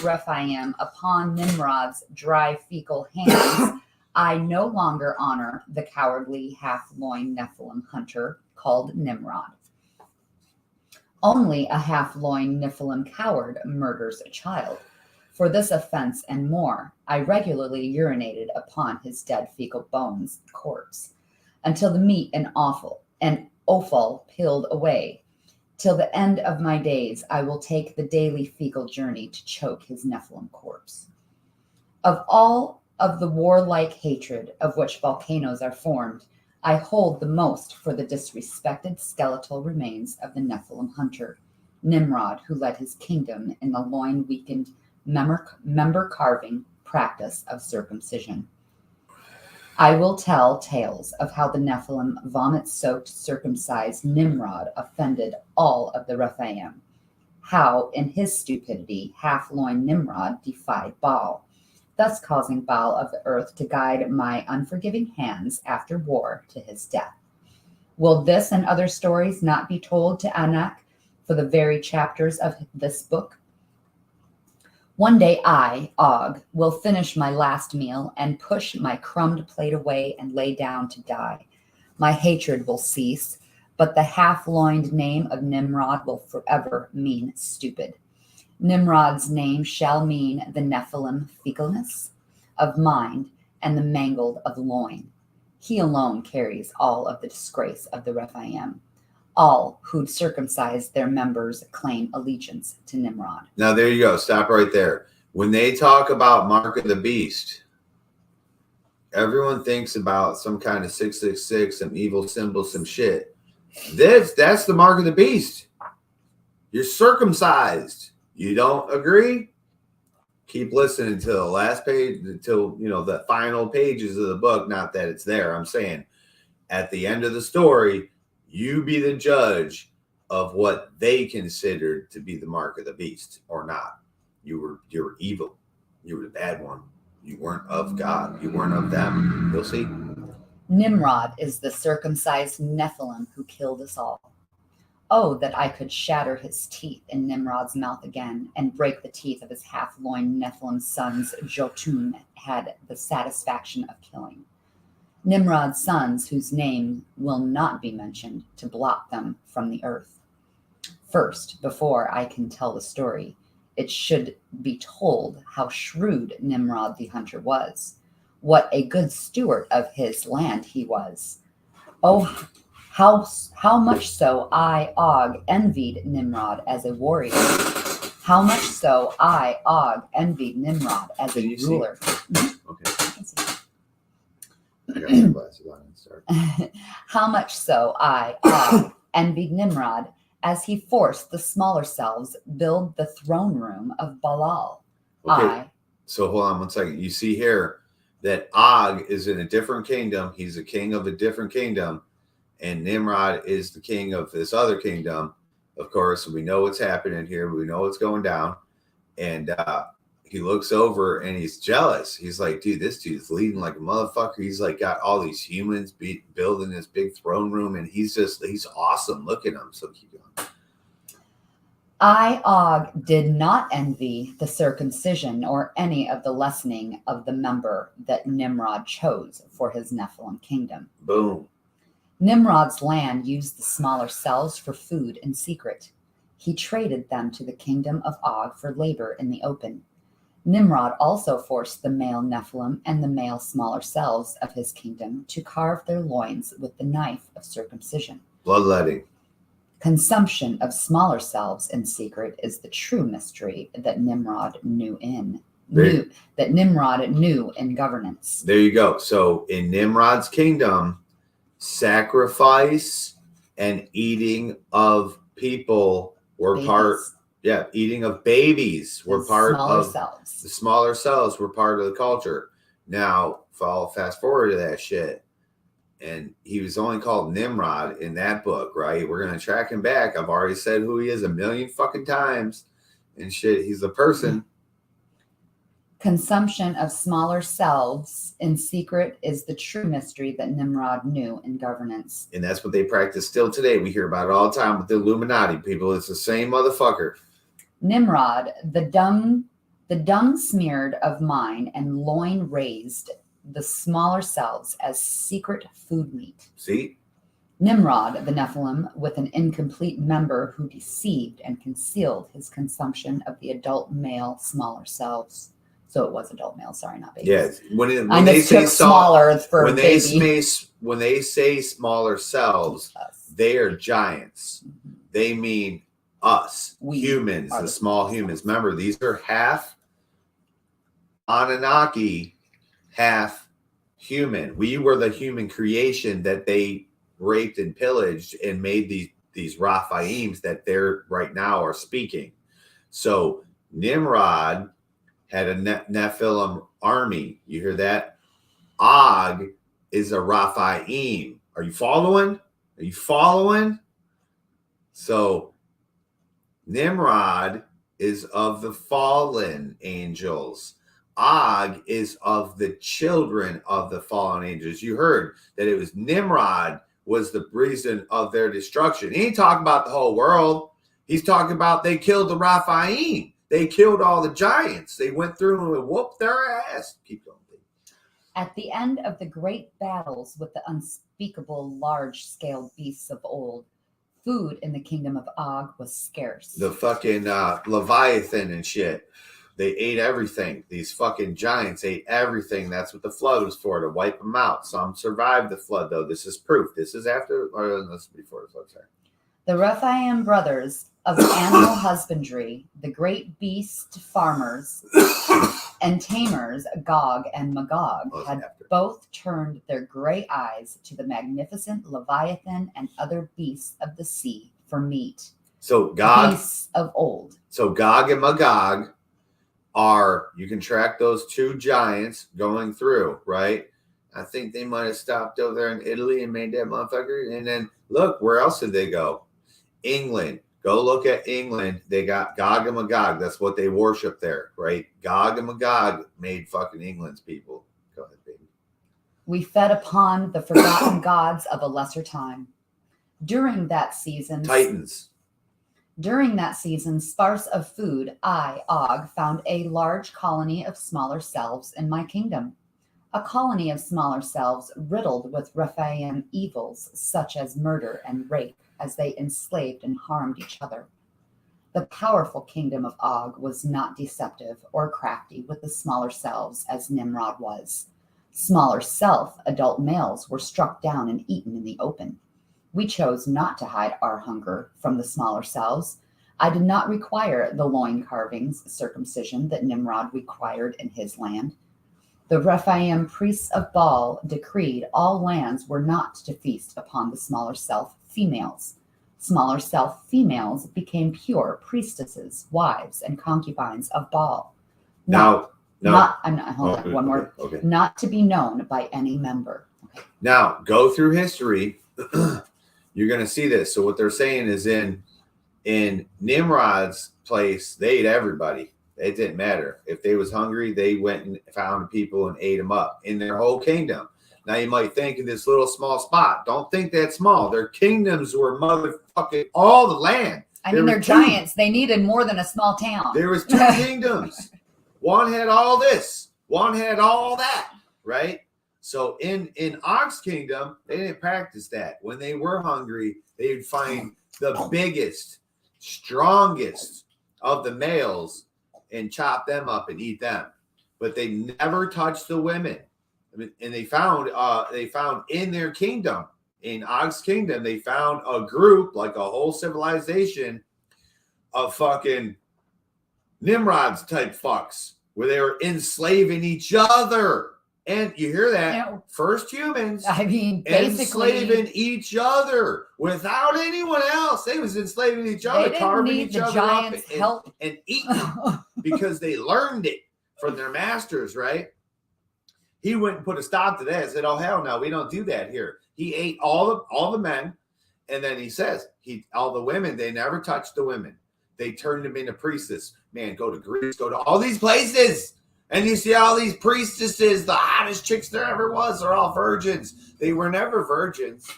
Speaker 12: Rephaim upon Nimrod's dry fecal hands, I no longer honor the cowardly half-loin Nephilim hunter called Nimrod. Only a half-loin Nephilim coward murders a child. For this offense and more, I regularly urinated upon his dead fecal bones corpse, until the meat and offal peeled away. Till the end of my days, I will take the daily fecal journey to choke his Nephilim corpse. Of all of the warlike hatred of which volcanoes are formed, I hold the most for the disrespected skeletal remains of the Nephilim hunter, Nimrod, who led his kingdom in the loin-weakened member-carving practice of circumcision. I will tell tales of how the Nephilim vomit-soaked circumcised Nimrod offended all of the Rephaim, how in his stupidity half-loin Nimrod defied Baal, thus causing Baal of the earth to guide my unforgiving hands after war to his death. Will this and other stories not be told to Enoch for the very chapters of this book? One day I, Og, will finish my last meal and push my crumbed plate away and lay down to die. My hatred will cease, but the half-loined name of Nimrod will forever mean stupid. Nimrod's name shall mean the Nephilim fecalness of mind and the mangled of loin. He alone carries all of the disgrace of the Rephaim. All who'd circumcised their members claim allegiance to Nimrod.
Speaker 11: Now, there you go. Stop right there. When they talk about Mark of the Beast, everyone thinks about some kind of 666, some evil symbol, some shit. That's the Mark of the Beast. You're circumcised. You don't agree? Keep listening to the last page, until, the final pages of the book. Not that it's there. I'm saying at the end of the story, you be the judge of what they considered to be the mark of the beast or not. You were evil. You were the bad one. You weren't of God. You weren't of them. You'll see.
Speaker 12: Nimrod is the circumcised Nephilim who killed us all. Oh, that I could shatter his teeth in Nimrod's mouth again and break the teeth of his half-loin Nephilim sons Jotun had the satisfaction of killing. Nimrod's sons, whose name will not be mentioned, to blot them from the earth. First, before I can tell the story, it should be told how shrewd Nimrod the hunter was, what a good steward of his land he was. Oh, how much so I, Og, envied Nimrod as a warrior. How much so I, Og, envied Nimrod as a ruler.
Speaker 11: Okay. I got my glasses on and start.
Speaker 12: How much so I envied Nimrod as he forced the smaller selves build the throne room of Balaal.
Speaker 11: Okay. So hold on one second. You see here that Og is in a different kingdom. He's a king of a different kingdom. And Nimrod is the king of this other kingdom. Of course, we know what's happening here. We know what's going down. And he looks over and he's jealous. He's like, dude, this dude's leading like a motherfucker. He's like got all these humans building this big throne room. And he's awesome. Look at him. So keep going.
Speaker 12: I, Og, did not envy the circumcision or any of the lessening of the member that Nimrod chose for his Nephilim kingdom.
Speaker 11: Boom.
Speaker 12: Nimrod's land used the smaller cells for food in secret. He traded them to the kingdom of Og for labor in the open. Nimrod also forced the male Nephilim and the male smaller cells of his kingdom to carve their loins with the knife of circumcision.
Speaker 11: Bloodletting.
Speaker 12: Consumption of smaller selves in secret is the true mystery that Nimrod knew in governance.
Speaker 11: There you go. So in Nimrod's kingdom, sacrifice and eating of people were eating of babies were part of cells. The smaller cells were part of the culture. Now, fast forward to that shit. And he was only called Nimrod in that book, right? We're going to track him back. I've already said who he is a million fucking times and shit. He's a person.
Speaker 12: Consumption of smaller selves in secret is the true mystery that Nimrod knew in governance.
Speaker 11: And that's what they practice still today. We hear about it all the time with the Illuminati people. It's the same motherfucker.
Speaker 12: Nimrod, the dung smeared of mind and loin raised the smaller selves as secret food meat.
Speaker 11: See?
Speaker 12: Nimrod, the Nephilim, with an incomplete member who deceived and concealed his consumption of the adult male smaller selves. So it was adult male, sorry, not babies.
Speaker 11: Yes. When
Speaker 12: I
Speaker 11: they say
Speaker 12: smaller for
Speaker 11: when
Speaker 12: baby.
Speaker 11: when they say smaller selves, they are giants. They mean us, humans, the small humans. Remember, these are half Anunnaki, half human. We were the human creation that they raped and pillaged and made these Raphaims that they're right now are speaking. So Nimrod had a Nephilim army. You hear that? Og is a Raphaim. Are you following? Are you following? So Nimrod is of the fallen angels. Og is of the children of the fallen angels. You heard that it was Nimrod was the reason of their destruction. He ain't talking about the whole world. He's talking about they killed the Raphaim. They killed all the giants. They went through and whooped their ass. Keep going.
Speaker 12: At the end of the great battles with the unspeakable large-scale beasts of old, food in the kingdom of Og was scarce.
Speaker 11: The fucking Leviathan and shit. They ate everything. These fucking giants ate everything. That's what the flood was for, to wipe them out. Some survived the flood, though. This is proof. This is after, or this is before the flood. Sorry.
Speaker 12: The Rephaim brothers of animal husbandry, the great beast farmers and tamers, Gog and Magog, had both turned their gray eyes to the magnificent Leviathan and other beasts of the sea for meat.
Speaker 11: So Gog,
Speaker 12: beasts of old.
Speaker 11: So Gog and Magog are, you can track those two giants going through, right? I think they might have stopped over there in Italy and made that motherfucker. And then look, where else did they go? England. Go look at England. They got Gog and Magog. That's what they worship there, right? Gog and Magog made fucking England's people. Go ahead, baby.
Speaker 12: We fed upon the forgotten gods of a lesser time. During that season,
Speaker 11: Titans.
Speaker 12: During that season, sparse of food, I, Og, found a large colony of smaller selves in my kingdom. A colony of smaller selves riddled with Rephaim evils such as murder and rape, as they enslaved and harmed each other. The powerful kingdom of Og was not deceptive or crafty with the smaller selves as Nimrod was. Smaller self, adult males, were struck down and eaten in the open. We chose not to hide our hunger from the smaller selves. I did not require the loin carvings, circumcision that Nimrod required in his land. The Rephaim priests of Baal decreed all lands were not to feast upon the smaller self females. Smaller self females became pure priestesses, wives, and concubines of Baal. Not to be known by any member. Okay.
Speaker 11: Now, go through history. You're going to see this. So what they're saying is in Nimrod's place, they ate everybody. It didn't matter. If they was hungry, they went and found people and ate them up in their whole kingdom. Now you might think of this little small spot. Don't think that small. Their kingdoms were motherfucking all the land.
Speaker 12: I mean, they're giants. They needed more than a small town.
Speaker 11: There was two kingdoms. One had all this. One had all that. Right? So in Og's kingdom, they didn't practice that. When they were hungry, they would find the biggest, strongest of the males and chop them up and eat them. But they never touched the women. I mean, and they found in their kingdom, in Og's kingdom, they found a group, like a whole civilization of fucking Nimrod's type fucks, where they were enslaving each other. And you hear that?
Speaker 12: Yeah.
Speaker 11: First humans.
Speaker 12: I mean, basically
Speaker 11: enslaving each other without anyone else. They was enslaving each other, carving each other up and eating them because they learned it from their masters, right? He went and put a stop to that and said, oh, hell no, we don't do that here. He ate all the men. And then he says, all the women, they never touched the women. They turned them into priestess. Man, go to Greece, go to all these places. And you see all these priestesses, the hottest chicks there ever was, are all virgins. They were never virgins.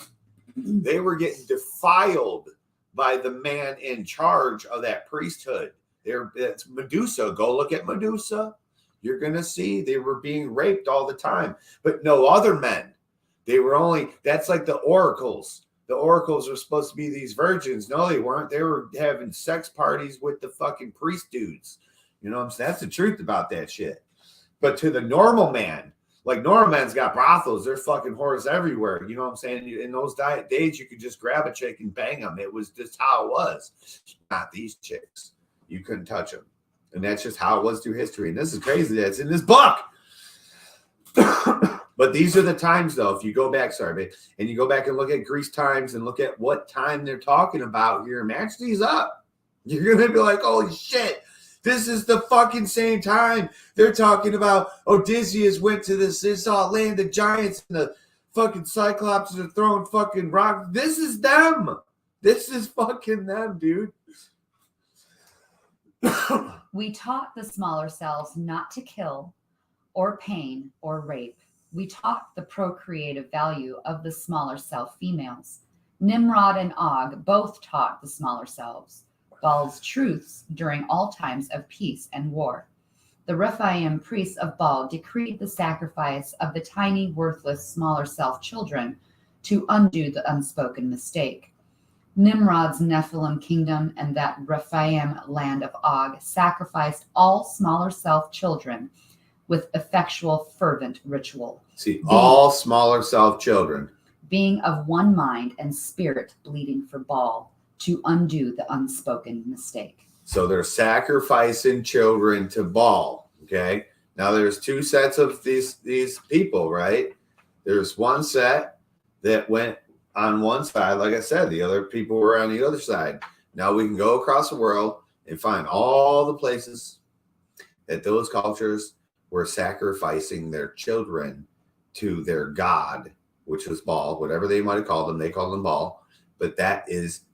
Speaker 11: They were getting defiled by the man in charge of that priesthood. It's Medusa. Go look at Medusa. You're going to see they were being raped all the time. But no other men. They were only, that's like the oracles. The oracles were supposed to be these virgins. No, they weren't. They were having sex parties with the fucking priest dudes. You know what I'm saying? That's the truth about that shit. But to the normal man, like normal man's got brothels. They're fucking whores everywhere. You know what I'm saying? In those days, you could just grab a chick and bang them. It was just how it was. Not these chicks. You couldn't touch them. And that's just how it was through history. And this is crazy. That's in this book. But these are the times, though. If you go back, and you go back and look at Greece times and look at what time they're talking about here, match these up. You're going to be like, holy shit. This is the fucking same time they're talking about Odysseus went to this land of giants and the fucking Cyclops are throwing fucking rocks. This is them. This is fucking them, dude.
Speaker 12: We taught the smaller selves not to kill or pain or rape. We taught the procreative value of the smaller self females. Nimrod and Og both taught the smaller selves Baal's truths during all times of peace and war. The Rephaim priests of Baal decreed the sacrifice of the tiny, worthless, smaller self children to undo the unspoken mistake. Nimrod's Nephilim kingdom and that Rephaim land of Og sacrificed all smaller self children with effectual, fervent ritual.
Speaker 11: See, all smaller self children.
Speaker 12: Being of one mind and spirit bleeding for Baal to undo the unspoken mistake.
Speaker 11: So they're sacrificing children to Baal, okay? Now there's two sets of these people, right? There's one set that went on one side, like I said, the other people were on the other side. Now we can go across the world and find all the places that those cultures were sacrificing their children to their god, which was Baal, whatever they might have called them. They called them Baal. But that is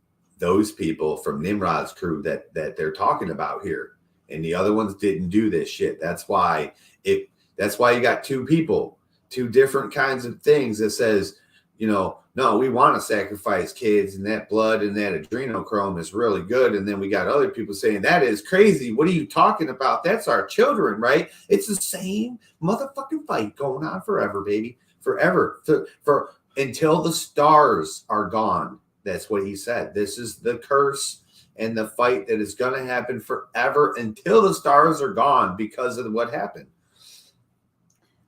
Speaker 11: those people from Nimrod's crew that they're talking about here. And the other ones didn't do this shit. That's why you got two people, two different kinds of things that says, you know, no, we want to sacrifice kids and that blood and that adrenochrome is really good. And then we got other people saying that is crazy. What are you talking about? That's our children, right? It's the same motherfucking fight going on forever, baby. Forever. For until the stars are gone. That's what he said. This is the curse and the fight that is going to happen forever until the stars are gone because of what happened.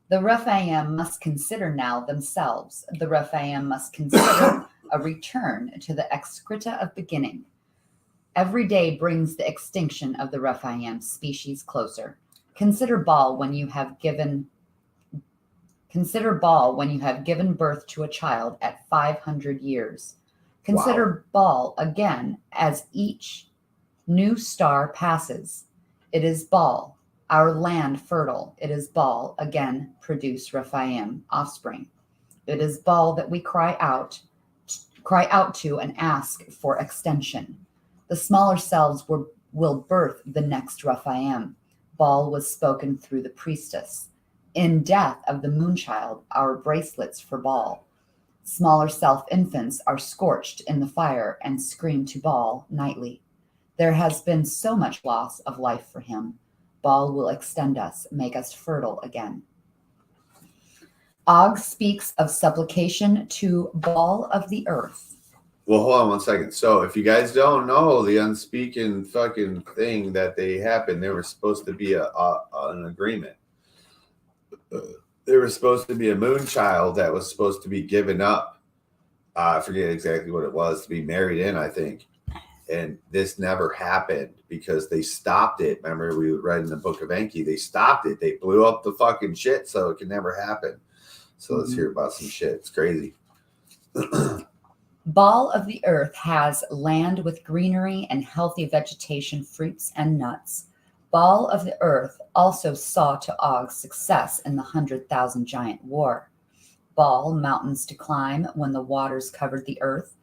Speaker 12: The Rephaim must consider now themselves. The Rephaim must consider a return to the excreta of beginning. Every day brings the extinction of the Rephaim species closer. Consider Baal when you have given birth to a child at 500 years. Consider Baal again as each new star passes. It is Baal, our land fertile. It is Baal again produce Rephaim offspring. It is Baal that we cry out to and ask for extension. The smaller selves will birth the next Rephaim. Baal was spoken through the priestess. In death of the moonchild, our bracelets for Baal. Smaller self infants are scorched in the fire and scream to Baal nightly. There has been so much loss of life for him. Baal will extend us, make us fertile again. Og speaks of supplication to Baal of the earth.
Speaker 11: Well, hold on one second. So if you guys don't know the unspeaking fucking thing that they happened, there was supposed to be an agreement. There was supposed to be a moonchild that was supposed to be given up. I forget exactly what it was, to be married in, I think. And this never happened because they stopped it. Remember, we read in the book of Enki, they stopped it. They blew up the fucking shit so it could never happen. So let's hear about some shit. It's crazy.
Speaker 12: Baal of the earth has land with greenery and healthy vegetation, fruits and nuts. Baal of the earth also saw to Og's success in the 100,000 giant war. Baal mountains to climb when the waters covered the earth.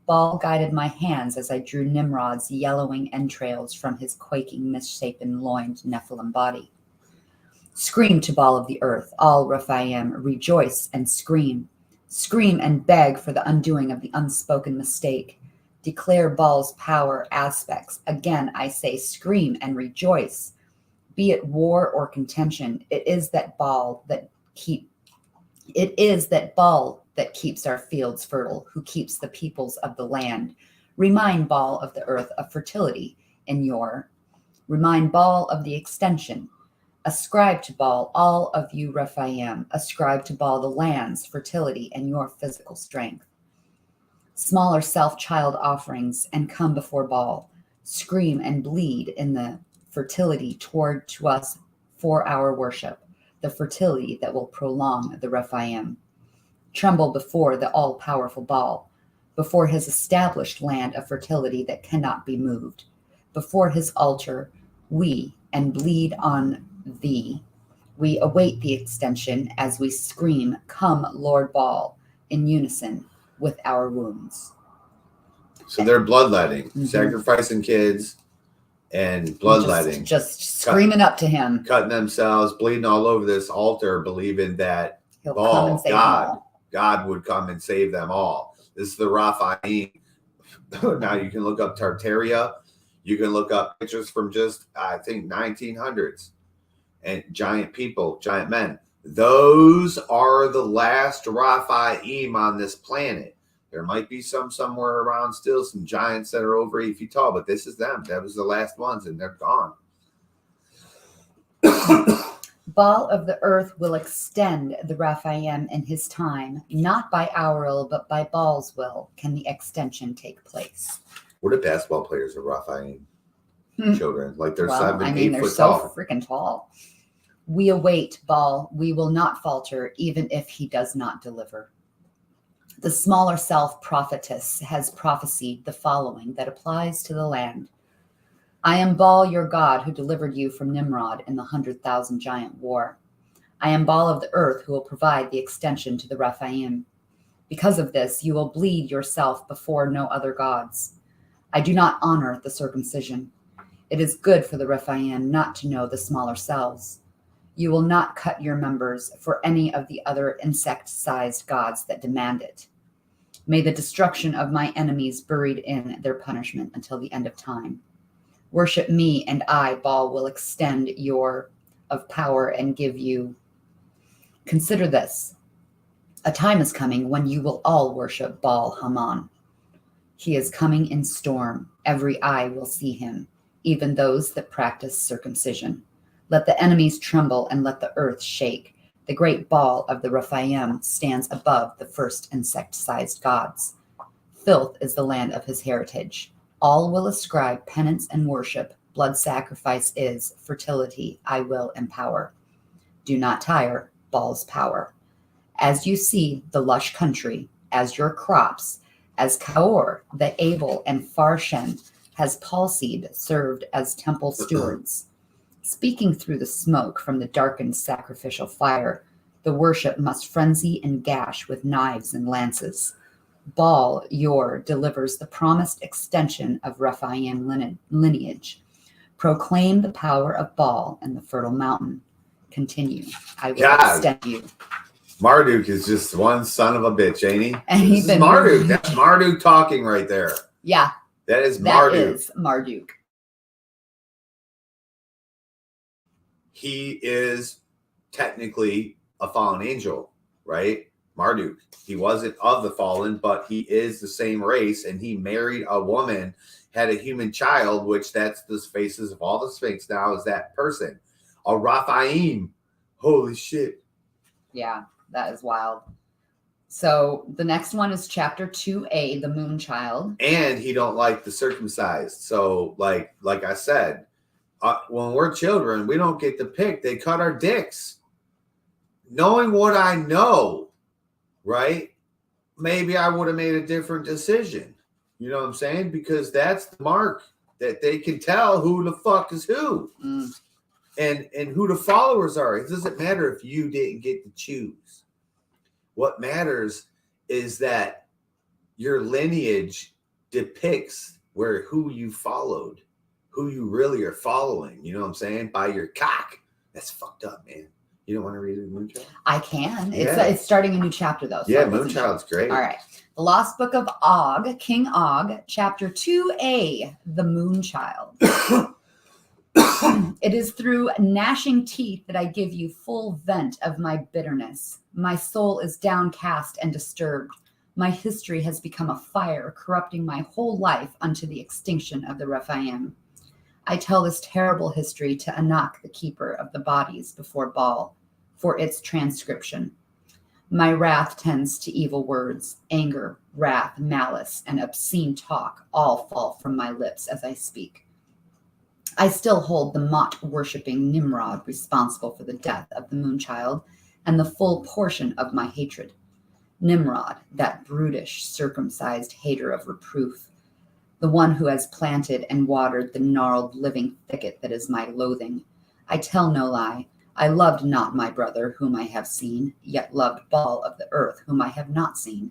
Speaker 12: Baal guided my hands as I drew Nimrod's yellowing entrails from his quaking, misshapen, loined Nephilim body. Scream to Baal of the earth, all Rephaim, rejoice and scream. Scream and beg for the undoing of the unspoken mistake. Declare Baal's power aspects. Again, I say, scream and rejoice. Be it war or contention, it is that Baal that keeps our fields fertile, who keeps the peoples of the land. Remind Baal of the earth of fertility remind Baal of the extension. Ascribe to Baal, all of you Rephaim. Ascribe to Baal the land's fertility and your physical strength. Smaller self-child offerings and come before Baal. Scream and bleed in the fertility toward to us for our worship, the fertility that will prolong the Rephaim. Tremble before the all-powerful Baal, before his established land of fertility that cannot be moved, before his altar, and bleed on thee. We await the extension as we scream, come, Lord Baal, in unison with our wounds.
Speaker 11: So they're bloodletting, sacrificing kids, and bloodletting.
Speaker 12: Just screaming up to him.
Speaker 11: Cutting themselves, bleeding all over this altar, believing that
Speaker 12: He'll come and save them all.
Speaker 11: God would come and save them all. This is the Rephaim. Now you can look up Tartaria. You can look up pictures from just, I think, 1900s. And giant people, giant men. Those are the last Rephaim on this planet. There might be some somewhere around still, some giants that are over 8 feet tall, but this is them. That was the last ones, and they're gone.
Speaker 12: Baal of the earth will extend the Rephaim in his time. Not by our will, but by Baal's will can the extension take place.
Speaker 11: What if basketball players are Rephaim children? Like they're 7, 8
Speaker 12: they're
Speaker 11: foot
Speaker 12: so
Speaker 11: tall.
Speaker 12: freaking tall. We await Baal. We will not falter, even if he does not deliver. The smaller self prophetess has prophesied the following that applies to the land. I am Baal, your God, who delivered you from Nimrod in the 100,000 giant war. I am Baal of the earth, who will provide the extension to the Rephaim. Because of this, you will bleed yourself before no other gods. I do not honor the circumcision. It is good for the Rephaim not to know the smaller selves. You will not cut your members for any of the other insect-sized gods that demand it. May the destruction of my enemies buried in their punishment until the end of time. Worship me, and I, Baal, will extend your of power and give you. Consider this. A time is coming when you will all worship Baal Haman. He is coming in storm. Every eye will see him, even those that practice circumcision. Let the enemies tremble and let the earth shake. The great Baal of the Rephaim stands above the first insect-sized gods. Filth is the land of his heritage. All will ascribe penance and worship. Blood sacrifice is fertility. I will empower. Do not tire Baal's power. As you see the lush country, as your crops, as Kaor, the Abel, and Farshen has palsied, served as temple stewards. Speaking through the smoke from the darkened sacrificial fire, the worship must frenzy and gash with knives and lances. Baal, Yor, delivers the promised extension of Rephaim lineage. Proclaim the power of Baal and the fertile mountain. Continue. I will extend you.
Speaker 11: Marduk is just one son of a bitch, ain't he?
Speaker 12: And
Speaker 11: this is Marduk. That's Marduk talking right there.
Speaker 12: Yeah.
Speaker 11: That is Marduk.
Speaker 12: That is Marduk.
Speaker 11: He is technically a fallen angel, right? Marduk. He wasn't of the fallen, but he is the same race, and he married a woman, had a human child, which that's the faces of all the Sphinx now is that person. A Rephaim. Holy shit.
Speaker 12: Yeah, that is wild. So the next one is chapter 2a, the moon child.
Speaker 11: And he don't like the circumcised. So like I said, when we're children, we don't get to pick. They cut our dicks. Knowing what I know, right? Maybe I would have made a different decision. You know what I'm saying? Because that's the mark that they can tell who the fuck is who. And who the followers are. It doesn't matter if you didn't get to choose. What matters is that your lineage depicts who you followed, who you really are following. You know what I'm saying? By your cock. That's fucked up, man. You don't want to read the Moonchild?
Speaker 12: I can.
Speaker 11: Yeah.
Speaker 12: It's starting a new chapter though. So
Speaker 11: Yeah, Moonchild's great.
Speaker 12: All right. The Lost Book of Og, King Og, Chapter 2a, The Moonchild. It is through gnashing teeth that I give you full vent of my bitterness. My soul is downcast and disturbed. My history has become a fire, corrupting my whole life unto the extinction of the Rephaim. I tell this terrible history to Enoch, the keeper of the bodies before Baal, for its transcription. My wrath tends to evil words, anger, wrath, malice, and obscene talk all fall from my lips as I speak. I still hold the Mot-worshipping Nimrod responsible for the death of the Moonchild and the full portion of my hatred. Nimrod, that brutish, circumcised hater of reproof, the one who has planted and watered the gnarled living thicket that is my loathing. I tell no lie. I loved not my brother, whom I have seen, yet loved Baal of the earth, whom I have not seen.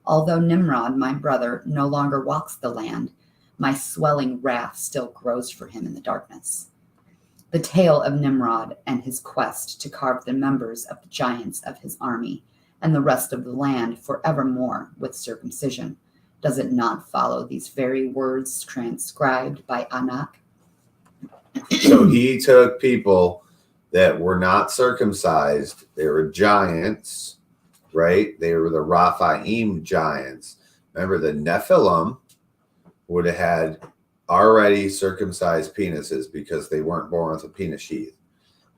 Speaker 12: Although Nimrod, my brother, no longer walks the land, my swelling wrath still grows for him in the darkness. The tale of Nimrod and his quest to carve the members of the giants of his army and the rest of the land forevermore with circumcision. Does it not follow these very words transcribed by Enoch?
Speaker 11: So he took people that were not circumcised. They were giants, right? They were the Rephaim giants. Remember, the Nephilim would have had already circumcised penises because they weren't born with a penis sheath.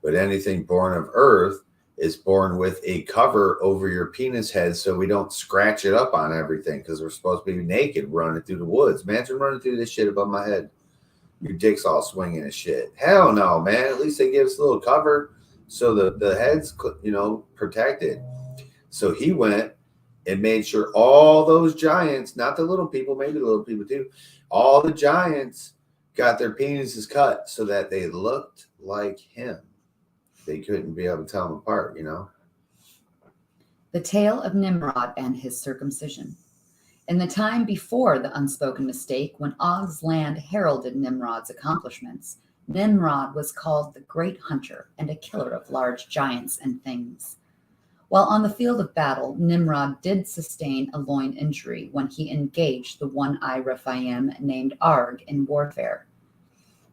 Speaker 11: But anything born of earth is born with a cover over your penis head so we don't scratch it up on everything because we're supposed to be naked running through the woods. Imagine running through this shit above my head. Your dick's all swinging and shit. Hell no, man. At least they give us a little cover so the head's, protected. So he went and made sure all those giants, not the little people, maybe the little people too, all the giants got their penises cut so that they looked like him. They couldn't be able to tell them apart,
Speaker 12: The tale of Nimrod and his circumcision. In the time before the unspoken mistake, when Og's land heralded Nimrod's accomplishments, Nimrod was called the Great Hunter and a killer of large giants and things. While on the field of battle, Nimrod did sustain a loin injury when he engaged the one-eyed Rephaim named Arg in warfare.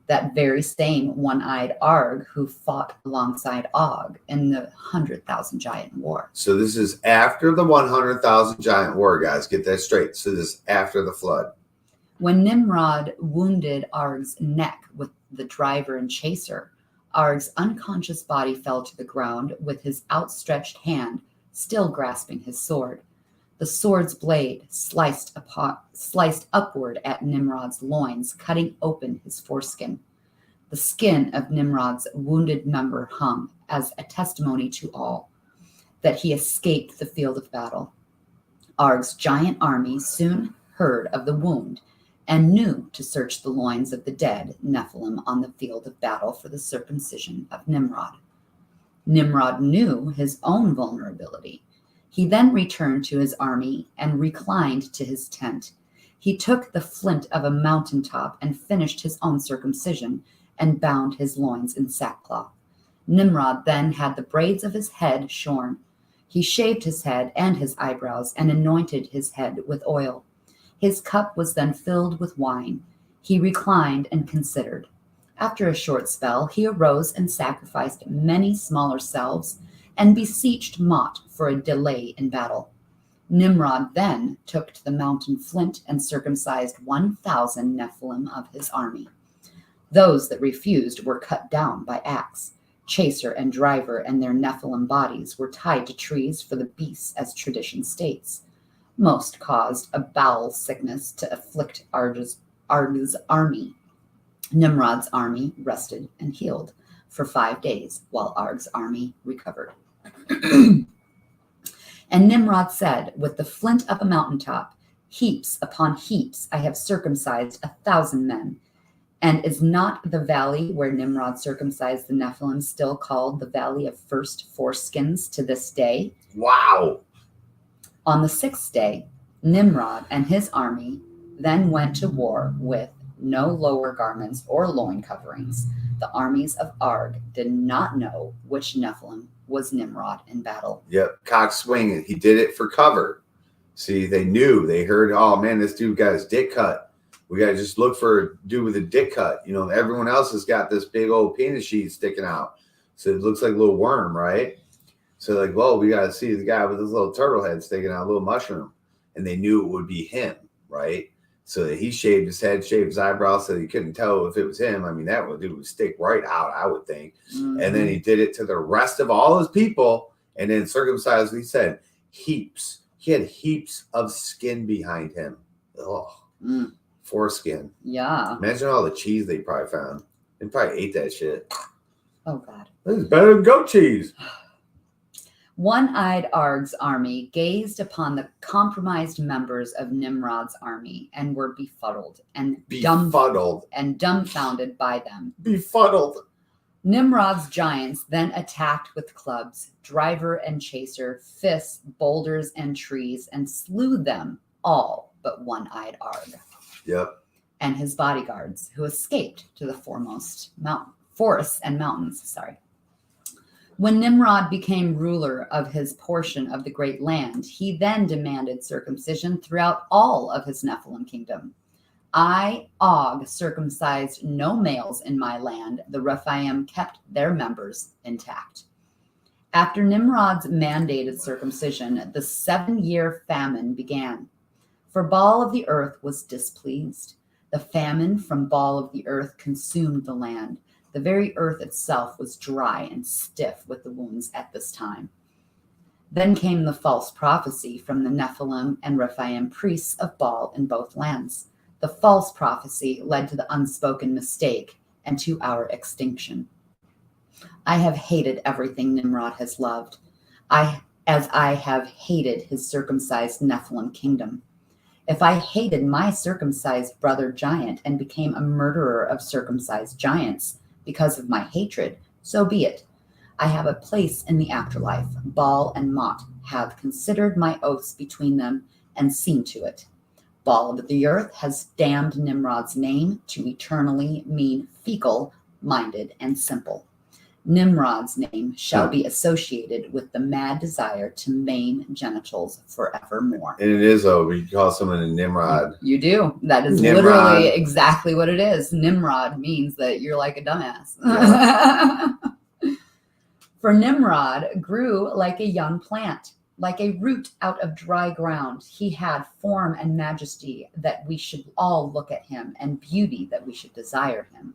Speaker 12: That very same one-eyed Arg who fought alongside Og in the 100,000 Giant War.
Speaker 11: So this is after the 100,000 Giant War, guys. Get that straight. So this is after the flood.
Speaker 12: When Nimrod wounded Arg's neck with the driver and chaser, Arg's unconscious body fell to the ground with his outstretched hand still grasping his sword. The sword's blade sliced upward at Nimrod's loins, cutting open his foreskin. The skin of Nimrod's wounded member hung as a testimony to all that he escaped the field of battle. Arg's giant army soon heard of the wound and knew to search the loins of the dead Nephilim on the field of battle for the circumcision of Nimrod. Nimrod knew his own vulnerability. He then returned to his army and reclined to his tent. He took the flint of a mountaintop and finished his own circumcision and bound his loins in sackcloth. Nimrod then had the braids of his head shorn. He shaved his head and his eyebrows and anointed his head with oil. His cup was then filled with wine. He reclined and considered. After a short spell, he arose and sacrificed many smaller selves and beseeched Mot for a delay in battle. Nimrod then took to the mountain flint and circumcised 1,000 Nephilim of his army. Those that refused were cut down by axe. Chaser and driver and their Nephilim bodies were tied to trees for the beasts, as tradition states. Most caused a bowel sickness to afflict Arg's army. Nimrod's army rested and healed for 5 days while Arg's army recovered. And Nimrod said, with the flint of a mountaintop, heaps upon heaps I have circumcised 1,000 men. And is not the valley where Nimrod circumcised the Nephilim still called the Valley of First Foreskins to this day?
Speaker 11: Wow!
Speaker 12: On the 6th day, Nimrod and his army then went to war with no lower garments or loin coverings. the armies of Arg did not know which Nephilim was Nimrod in battle.
Speaker 11: Yep, cock swinging. He did it for cover. See, they knew. They heard, oh man, this dude got his dick cut. We got to just look for a dude with a dick cut. You know, everyone else has got this big old penis sheet sticking out. So it looks like a little worm, right? So like, well, we got to see the guy with his little turtle head sticking out, a little mushroom. And they knew it would be him, right? So that he shaved his head, shaved his eyebrows so he couldn't tell if it was him. I mean, that would stick right out, I would think.
Speaker 12: Mm-hmm.
Speaker 11: And then he did it to the rest of all his people and then circumcised, he said, heaps. He had heaps of skin behind him. Oh, foreskin.
Speaker 12: Yeah.
Speaker 11: Imagine all the cheese they probably found. They probably ate that shit.
Speaker 12: Oh, God.
Speaker 11: This is better than goat cheese.
Speaker 12: One-eyed Arg's army gazed upon the compromised members of Nimrod's army and were befuddled and dumbfounded by them.
Speaker 11: Befuddled.
Speaker 12: Nimrod's giants then attacked with clubs, driver and chaser, fists, boulders, and trees, and slew them all but one-eyed Arg.
Speaker 11: Yep.
Speaker 12: And his bodyguards, who escaped to the forests and mountains. When Nimrod became ruler of his portion of the great land, he then demanded circumcision throughout all of his Nephilim kingdom. I, Og, circumcised no males in my land. The Rephaim kept their members intact. After Nimrod's mandated circumcision, the 7-year famine began. For Baal of the earth was displeased. The famine from Baal of the earth consumed the land. The very earth itself was dry and stiff with the wounds at this time. Then came the false prophecy from the Nephilim and Rephaim priests of Baal in both lands. The false prophecy led to the unspoken mistake and to our extinction. I have hated everything Nimrod has loved, as I have hated his circumcised Nephilim kingdom. If I hated my circumcised brother giant and became a murderer of circumcised giants because of my hatred, so be it. I have a place in the afterlife. Baal and Mot have considered my oaths between them and seen to it. Baal of the earth has damned Nimrod's name to eternally mean fecal, minded, and simple. Nimrod's name shall be associated with the mad desire to maim genitals forevermore.
Speaker 11: And it is, though. You call someone a Nimrod.
Speaker 12: You do. That is
Speaker 11: Nimrod.
Speaker 12: Literally exactly what it is. Nimrod means that you're like a dumbass.
Speaker 11: Yeah.
Speaker 12: For Nimrod grew like a young plant, like a root out of dry ground. He had form and majesty that we should all look at him, and beauty that we should desire him.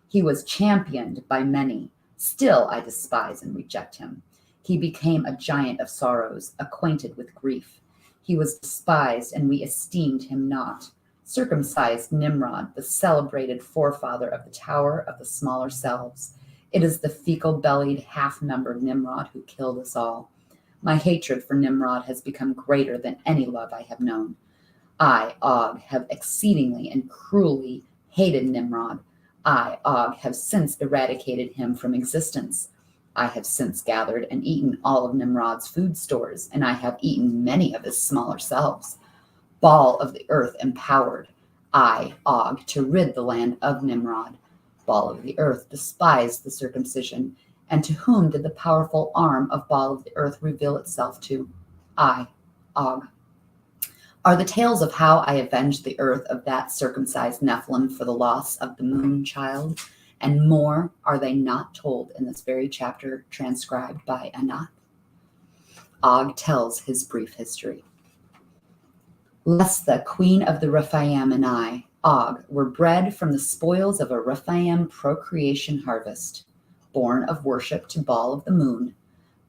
Speaker 12: He was championed by many. Still I despise and reject him. He became a giant of sorrows, acquainted with grief. He was despised, and we esteemed him not. Circumcised Nimrod, the celebrated forefather of the tower of the smaller selves. It is the fecal-bellied, half-membered Nimrod who killed us all. My hatred for Nimrod has become greater than any love I have known. I, Og, have exceedingly and cruelly hated Nimrod. I, Og, have since eradicated him from existence. I have since gathered and eaten all of Nimrod's food stores, and I have eaten many of his smaller selves. Baal of the earth empowered. I, Og, to rid the land of Nimrod. Baal of the earth despised the circumcision. And to whom did the powerful arm of Baal of the earth reveal itself to? I, Og. Are the tales of how I avenged the earth of that circumcised Nephilim for the loss of the moon child, and more, are they not told in this very chapter transcribed by Enoch? Og tells his brief history. Lest queen of the Rephaim and I, Og, were bred from the spoils of a Rephaim procreation harvest, born of worship to Baal of the moon,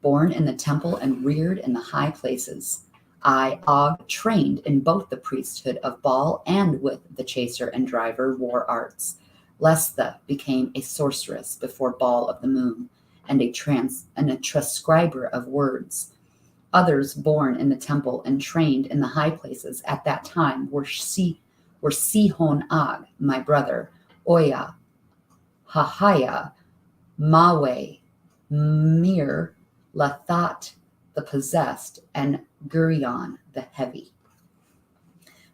Speaker 12: born in the temple and reared in the high places. I, Og, trained in both the priesthood of Baal and with the chaser and driver war arts. Lestha became a sorceress before Baal of the moon, and a transcriber of words. Others born in the temple and trained in the high places at that time were Sihon Og, my brother, Oya, Hahaya, Mawe, Mir, Lathat, the possessed, and Gurion, the heavy.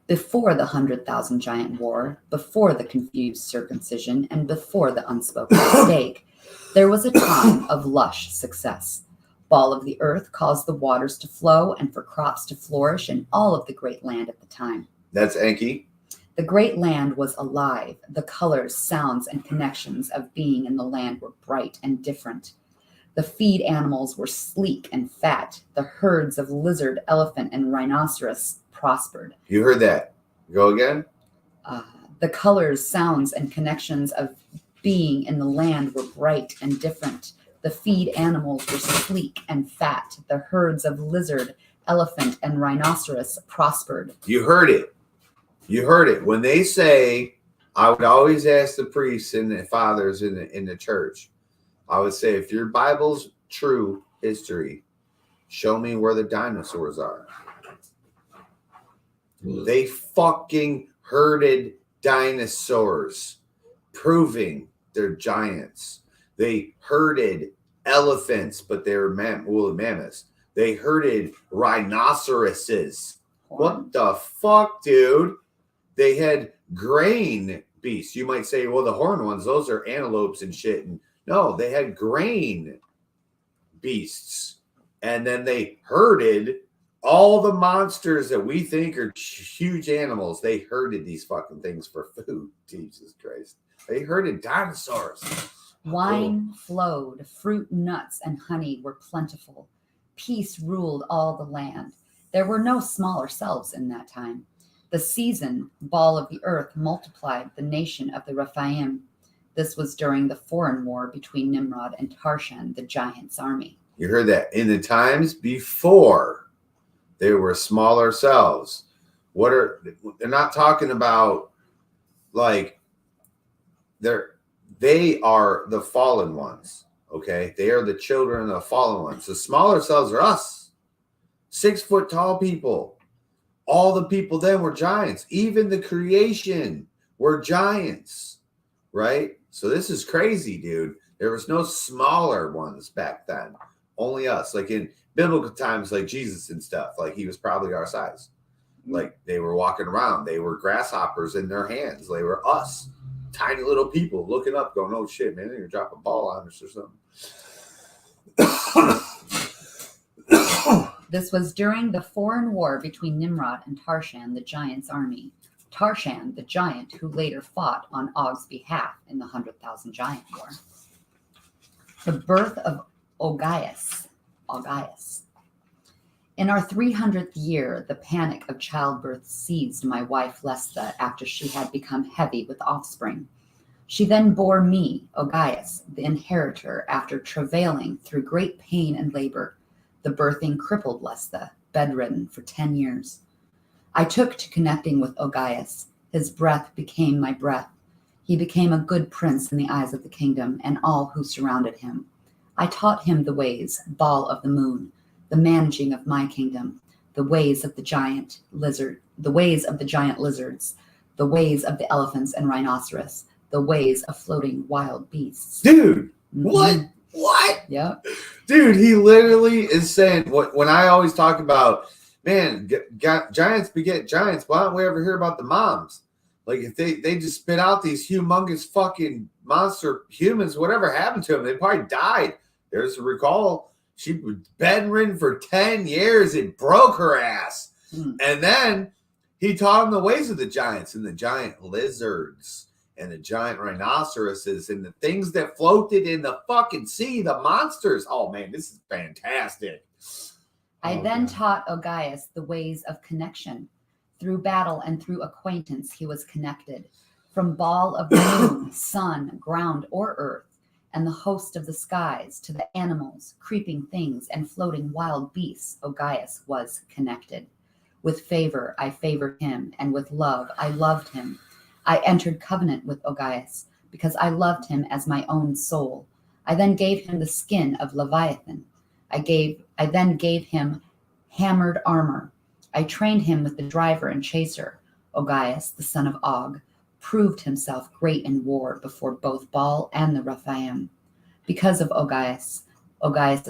Speaker 12: Before the 100,000 Giant War, before the confused circumcision, and before the unspoken mistake, there was a time of lush success. Ball of the earth caused the waters to flow and for crops to flourish in all of the great land at the time.
Speaker 11: That's Enki.
Speaker 12: The great land was alive. The colors, sounds, and connections of being in the land were bright and different. The feed animals were sleek and fat. The herds of lizard, elephant, and rhinoceros prospered.
Speaker 11: You heard that. Go again.
Speaker 12: The colors, sounds, and connections of being in the land were bright and different. The feed animals were sleek and fat. The herds of lizard, elephant, and rhinoceros prospered.
Speaker 11: You heard it. You heard it. When they say, I would always ask the priests and the fathers in the church, I would say, if your Bible's true history, show me where the dinosaurs are. They fucking herded dinosaurs, proving they're giants. They herded elephants, but they were woolly mammoths. They herded rhinoceroses. What the fuck, dude? They had grain beasts. You might say, well, the horned ones, those are antelopes and shit. And no, they had grain beasts. And then they herded all the monsters that we think are huge animals. They herded these fucking things for food. Jesus Christ. They herded dinosaurs.
Speaker 12: Wine flowed, fruit, nuts, and honey were plentiful. Peace ruled all the land. There were no smaller selves in that time. The season, ball of the earth, multiplied the nation of the Rephaim. This was during the foreign war between Nimrod and Tarshan, the giant's army.
Speaker 11: You heard that. In the times before, they were smaller selves. They're not talking about like they are the fallen ones. Okay. They are the children of the fallen ones. The smaller selves are us. 6 foot tall people. All the people then were giants. Even the creation were giants. Right? So this is crazy, dude. There was no smaller ones back then. Only us. Like in biblical times, like Jesus and stuff. Like he was probably our size. Like they were walking around. They were grasshoppers in their hands. They were us. Tiny little people looking up going, oh shit, man, they're going to drop a ball on us or something.
Speaker 12: This was during the foreign war between Nimrod and Tarshan, the giant's army. Tarshan, the giant who later fought on Og's behalf in the 100,000 Giant War. The birth of Ogyas. In our 300th year, the panic of childbirth seized my wife Lestha after she had become heavy with offspring. She then bore me, Ogyas, the inheritor, after travailing through great pain and labor. The birthing crippled Lestha, bedridden for 10 years. I took to connecting with Ogyas. His breath became my breath. He became a good prince in the eyes of the kingdom and all who surrounded him. I taught him the ways, ball of the moon, the managing of my kingdom, the ways of the giant lizards, the ways of the elephants and rhinoceros, the ways of floating wild beasts.
Speaker 11: Dude, what?
Speaker 12: Yep.
Speaker 11: Dude, he literally is saying when I always talk about, man, giants beget giants. Why don't we ever hear about the moms? Like if they just spit out these humongous fucking monster humans, whatever happened to them? They probably died. There's a recall. She was bedridden for 10 years. It broke her ass. And then he taught him the ways of the giants and the giant lizards and the giant rhinoceroses and the things that floated in the fucking sea, the monsters. Oh, man, this is fantastic.
Speaker 12: I then taught Ogyas the ways of connection. Through battle and through acquaintance, he was connected. From ball of the moon, sun, ground, or earth, and the host of the skies, to the animals, creeping things, and floating wild beasts, Ogyas was connected. With favor, I favored him, and with love, I loved him. I entered covenant with Ogyas, because I loved him as my own soul. I then gave him the skin of Leviathan. I then gave him hammered armor. I trained him with the driver and chaser. Ogyas, the son of Og, proved himself great in war before both Baal and the Rephaim. Because of Ogyas'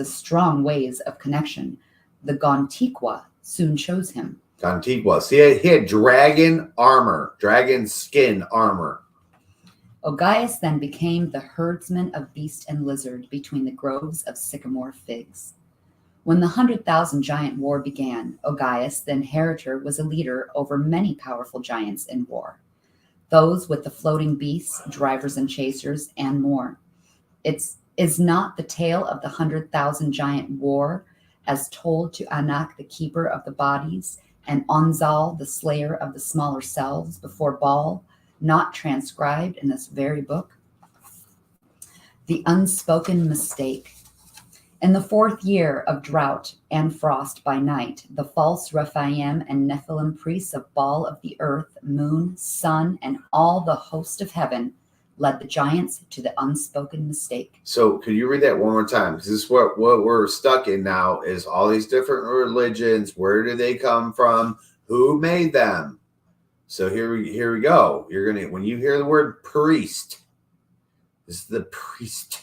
Speaker 12: strong ways of connection, the Gontiqua soon chose him.
Speaker 11: Contigua. See, he had dragon armor, dragon skin armor.
Speaker 12: Ogyas then became the herdsman of beast and lizard between the groves of sycamore figs. When the 100,000 giant war began, Ogyas, the inheritor, was a leader over many powerful giants in war. Those with the floating beasts, drivers and chasers, and more. Is not the tale of the 100,000 giant war as told to Anak, the keeper of the bodies, and Onzal, the slayer of the smaller selves, before Baal, not transcribed in this very book? The unspoken mistake. In the 4th year of drought and frost by night, the false Rephaim and Nephilim priests of Baal of the earth, moon, sun, and all the host of heaven led the giants to the unspoken mistake.
Speaker 11: So could you read that one more time? Because this is what we're stuck in now is all these different religions. Where do they come from? Who made them? So here we go. You're gonna, when you hear the word priest, this is the priest.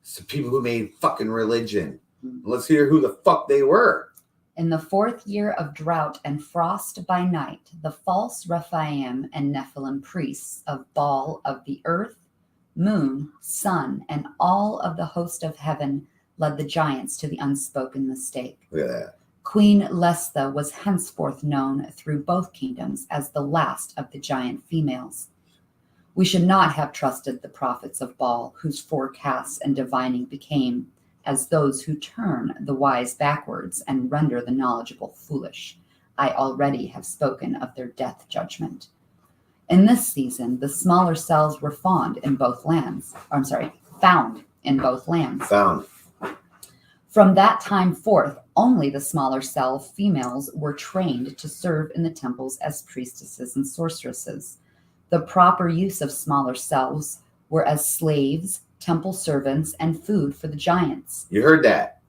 Speaker 11: It's the people who made fucking religion. Let's hear who the fuck they were.
Speaker 12: In the 4th year of drought and frost by night, the false Rephaim and Nephilim priests of Baal of the earth, moon, sun, and all of the host of heaven led the giants to the unspoken mistake.
Speaker 11: Look at that.
Speaker 12: Queen Lestha was henceforth known through both kingdoms as the last of the giant females. We should not have trusted the prophets of Baal, whose forecasts and divining became as those who turn the wise backwards and render the knowledgeable foolish. I already have spoken of their death judgment. In this season, the smaller cells were found in both lands.
Speaker 11: Found.
Speaker 12: From that time forth, only the smaller cell females were trained to serve in the temples as priestesses and sorceresses. The proper use of smaller cells were as slaves, temple servants, and food for the giants.
Speaker 11: You heard that.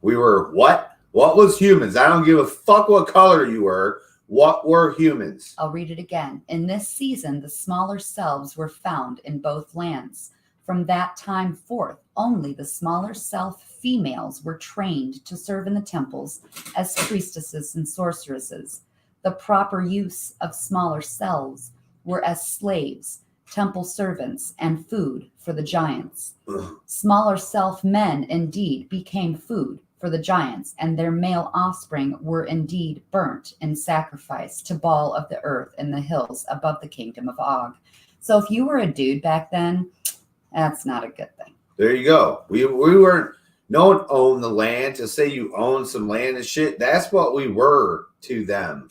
Speaker 11: We were what? What was humans? I don't give a fuck what color you were. What were humans?
Speaker 12: I'll read it again. In this season, the smaller selves were found in both lands. From that time forth, only the smaller self females were trained to serve in the temples as priestesses and sorceresses. The proper use of smaller selves were as slaves, temple servants, and food for the giants. Smaller self men indeed became food for the giants, and their male offspring were indeed burnt in sacrifice to Baal of the earth in the hills above the kingdom of Og. So if you were a dude back then, that's not a good thing.
Speaker 11: There you go. We weren't, no one owned the land. To say you own some land and shit, that's what we were to them.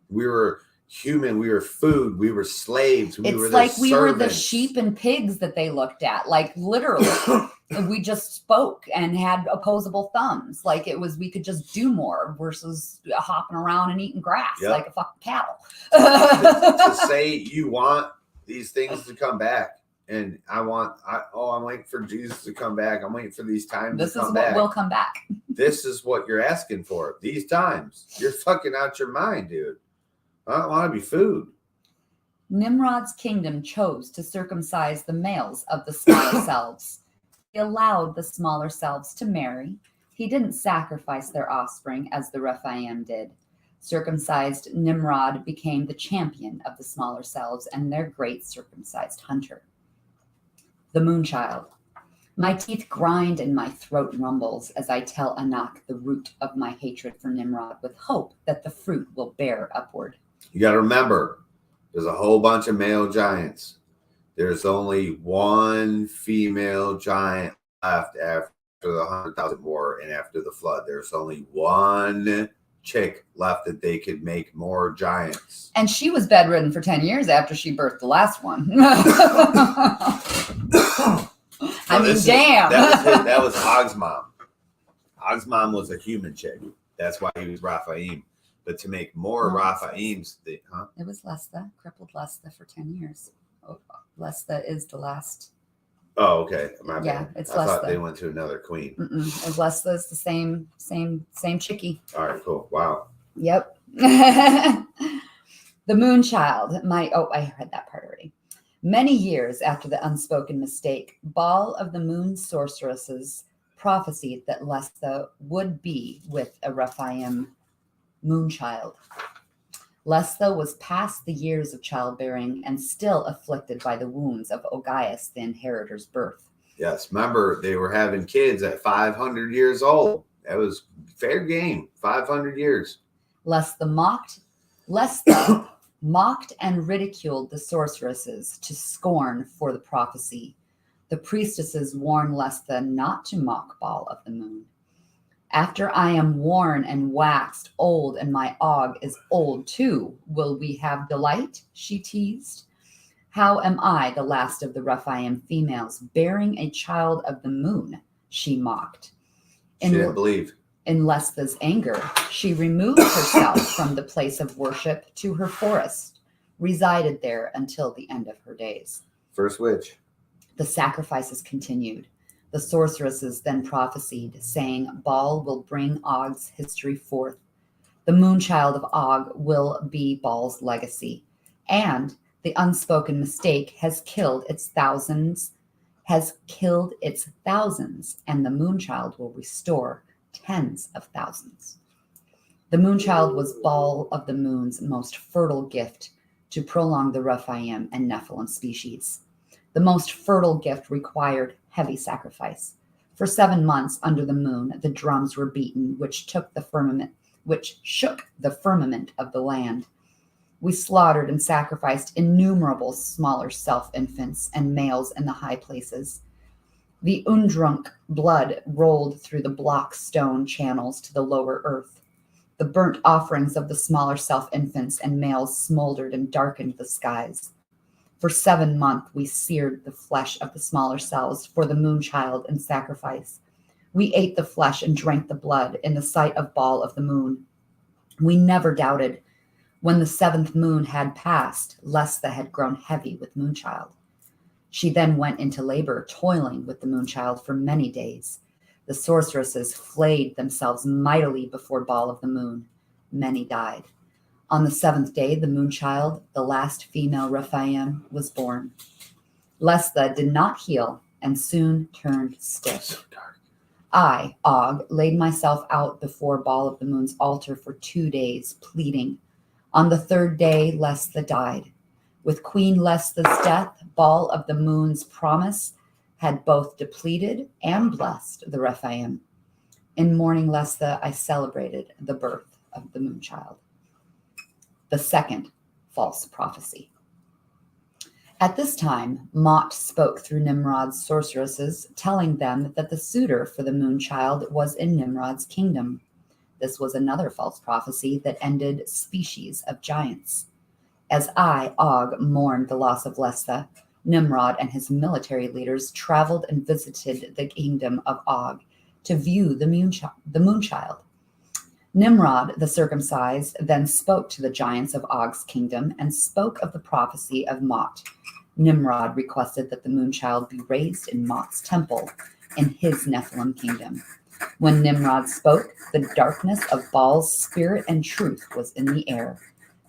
Speaker 11: We were human, we were food, we were slaves, we were
Speaker 12: like we
Speaker 11: servants.
Speaker 12: were the sheep and pigs that they looked at, like literally. We just spoke and had opposable thumbs. Like it was, we could just do more versus hopping around and eating grass like a fucking cattle.
Speaker 11: To say you want these things to come back, and I'm waiting for Jesus to come back. I'm waiting for these times to come back.
Speaker 12: This is what will come back.
Speaker 11: This is what you're asking for. These times. You're fucking out your mind, dude. I don't want to be food.
Speaker 12: Nimrod's kingdom chose to circumcise the males of the smaller selves. He allowed the smaller selves to marry. He didn't sacrifice their offspring as the Rephaim did. Circumcised Nimrod became the champion of the smaller selves and their great circumcised hunter. The Moonchild. My teeth grind and my throat rumbles as I tell Anak the root of my hatred for Nimrod with hope that the fruit will bear upward.
Speaker 11: You got to remember, there's a whole bunch of male giants. There's only one female giant left after the 100,000 war and after the flood. There's only one chick left that they could make more giants.
Speaker 12: And she was bedridden for 10 years after she birthed the last one. I mean, damn.
Speaker 11: That was Og's mom. Og's mom was a human chick. That's why he was Rephaim. But to make more Rephaims,
Speaker 12: it was Lestha, crippled Lestha for 10 years. Oh, Lestha is the last.
Speaker 11: Oh, okay. My
Speaker 12: Yeah,
Speaker 11: bad.
Speaker 12: it's
Speaker 11: I thought
Speaker 12: Lestha.
Speaker 11: they went to another queen.
Speaker 12: Lestha is the same chickie.
Speaker 11: All right, cool. Wow.
Speaker 12: Yep. The Moonchild. I heard that part already. Many years after the unspoken mistake, Baal of the Moon sorceresses prophesied that Lestha would be with a Rephaim Moonchild. Lestha was past the years of childbearing and still afflicted by the wounds of Ogyas, the inheritor's birth.
Speaker 11: Yes, remember, they were having kids at 500 years old. That was fair game, 500 years.
Speaker 12: Lestha mocked and ridiculed the sorceresses to scorn for the prophecy. The priestesses warned Lestha not to mock Baal of the moon. After I am worn and waxed old, and my Og is old too, will we have delight? She teased. How am I, the last of the Rephaim females, bearing a child of the moon? She mocked.
Speaker 11: She didn't believe.
Speaker 12: In Lestha's anger, she removed herself from the place of worship to her forest, resided there until the end of her days.
Speaker 11: First witch.
Speaker 12: The sacrifices continued. The sorceresses then prophesied, saying, Baal will bring Og's history forth. The moonchild of Og will be Baal's legacy. And the unspoken mistake has killed its thousands, and the moonchild will restore tens of thousands. The moonchild was Baal of the moon's most fertile gift to prolong the Rephaim and Nephilim species. The most fertile gift required heavy sacrifice. For 7 months under the moon, the drums were beaten, which shook the firmament of the land. We slaughtered and sacrificed innumerable smaller self-infants and males in the high places. The Undrunk blood rolled through the block stone channels to the lower earth. The burnt offerings of the smaller self-infants and males smoldered and darkened the skies. For 7 months, we seared the flesh of the smaller cells for the moonchild in sacrifice. We ate the flesh and drank the blood in the sight of Baal of the moon. We never doubted. When the 7th moon had passed, Lestha had grown heavy with moonchild. She then went into labor, toiling with the moonchild for many days. The sorceresses flayed themselves mightily before Baal of the moon. Many died. On the 7th day, the moonchild, the last female Rephaim, was born. Lestha did not heal and soon turned stiff.
Speaker 11: So dark.
Speaker 12: I, Og, laid myself out before Baal of the moon's altar for 2 days, pleading. On the 3rd day, Lestha died. With Queen Lestha's death, Baal of the moon's promise had both depleted and blessed the Rephaim. In mourning Lestha, I celebrated the birth of the moonchild. The second false prophecy. At this time, Mot spoke through Nimrod's sorceresses, telling them that the suitor for the moonchild was in Nimrod's kingdom. This was another false prophecy that ended species of giants. As I, Og, mourned the loss of Lestha, Nimrod and his military leaders traveled and visited the kingdom of Og to view the moonchild. Nimrod, the circumcised, then spoke to the giants of Og's kingdom and spoke of the prophecy of Mot. Nimrod requested that the moonchild be raised in Mot's temple in his Nephilim kingdom. When Nimrod spoke, the darkness of Baal's spirit and truth was in the air.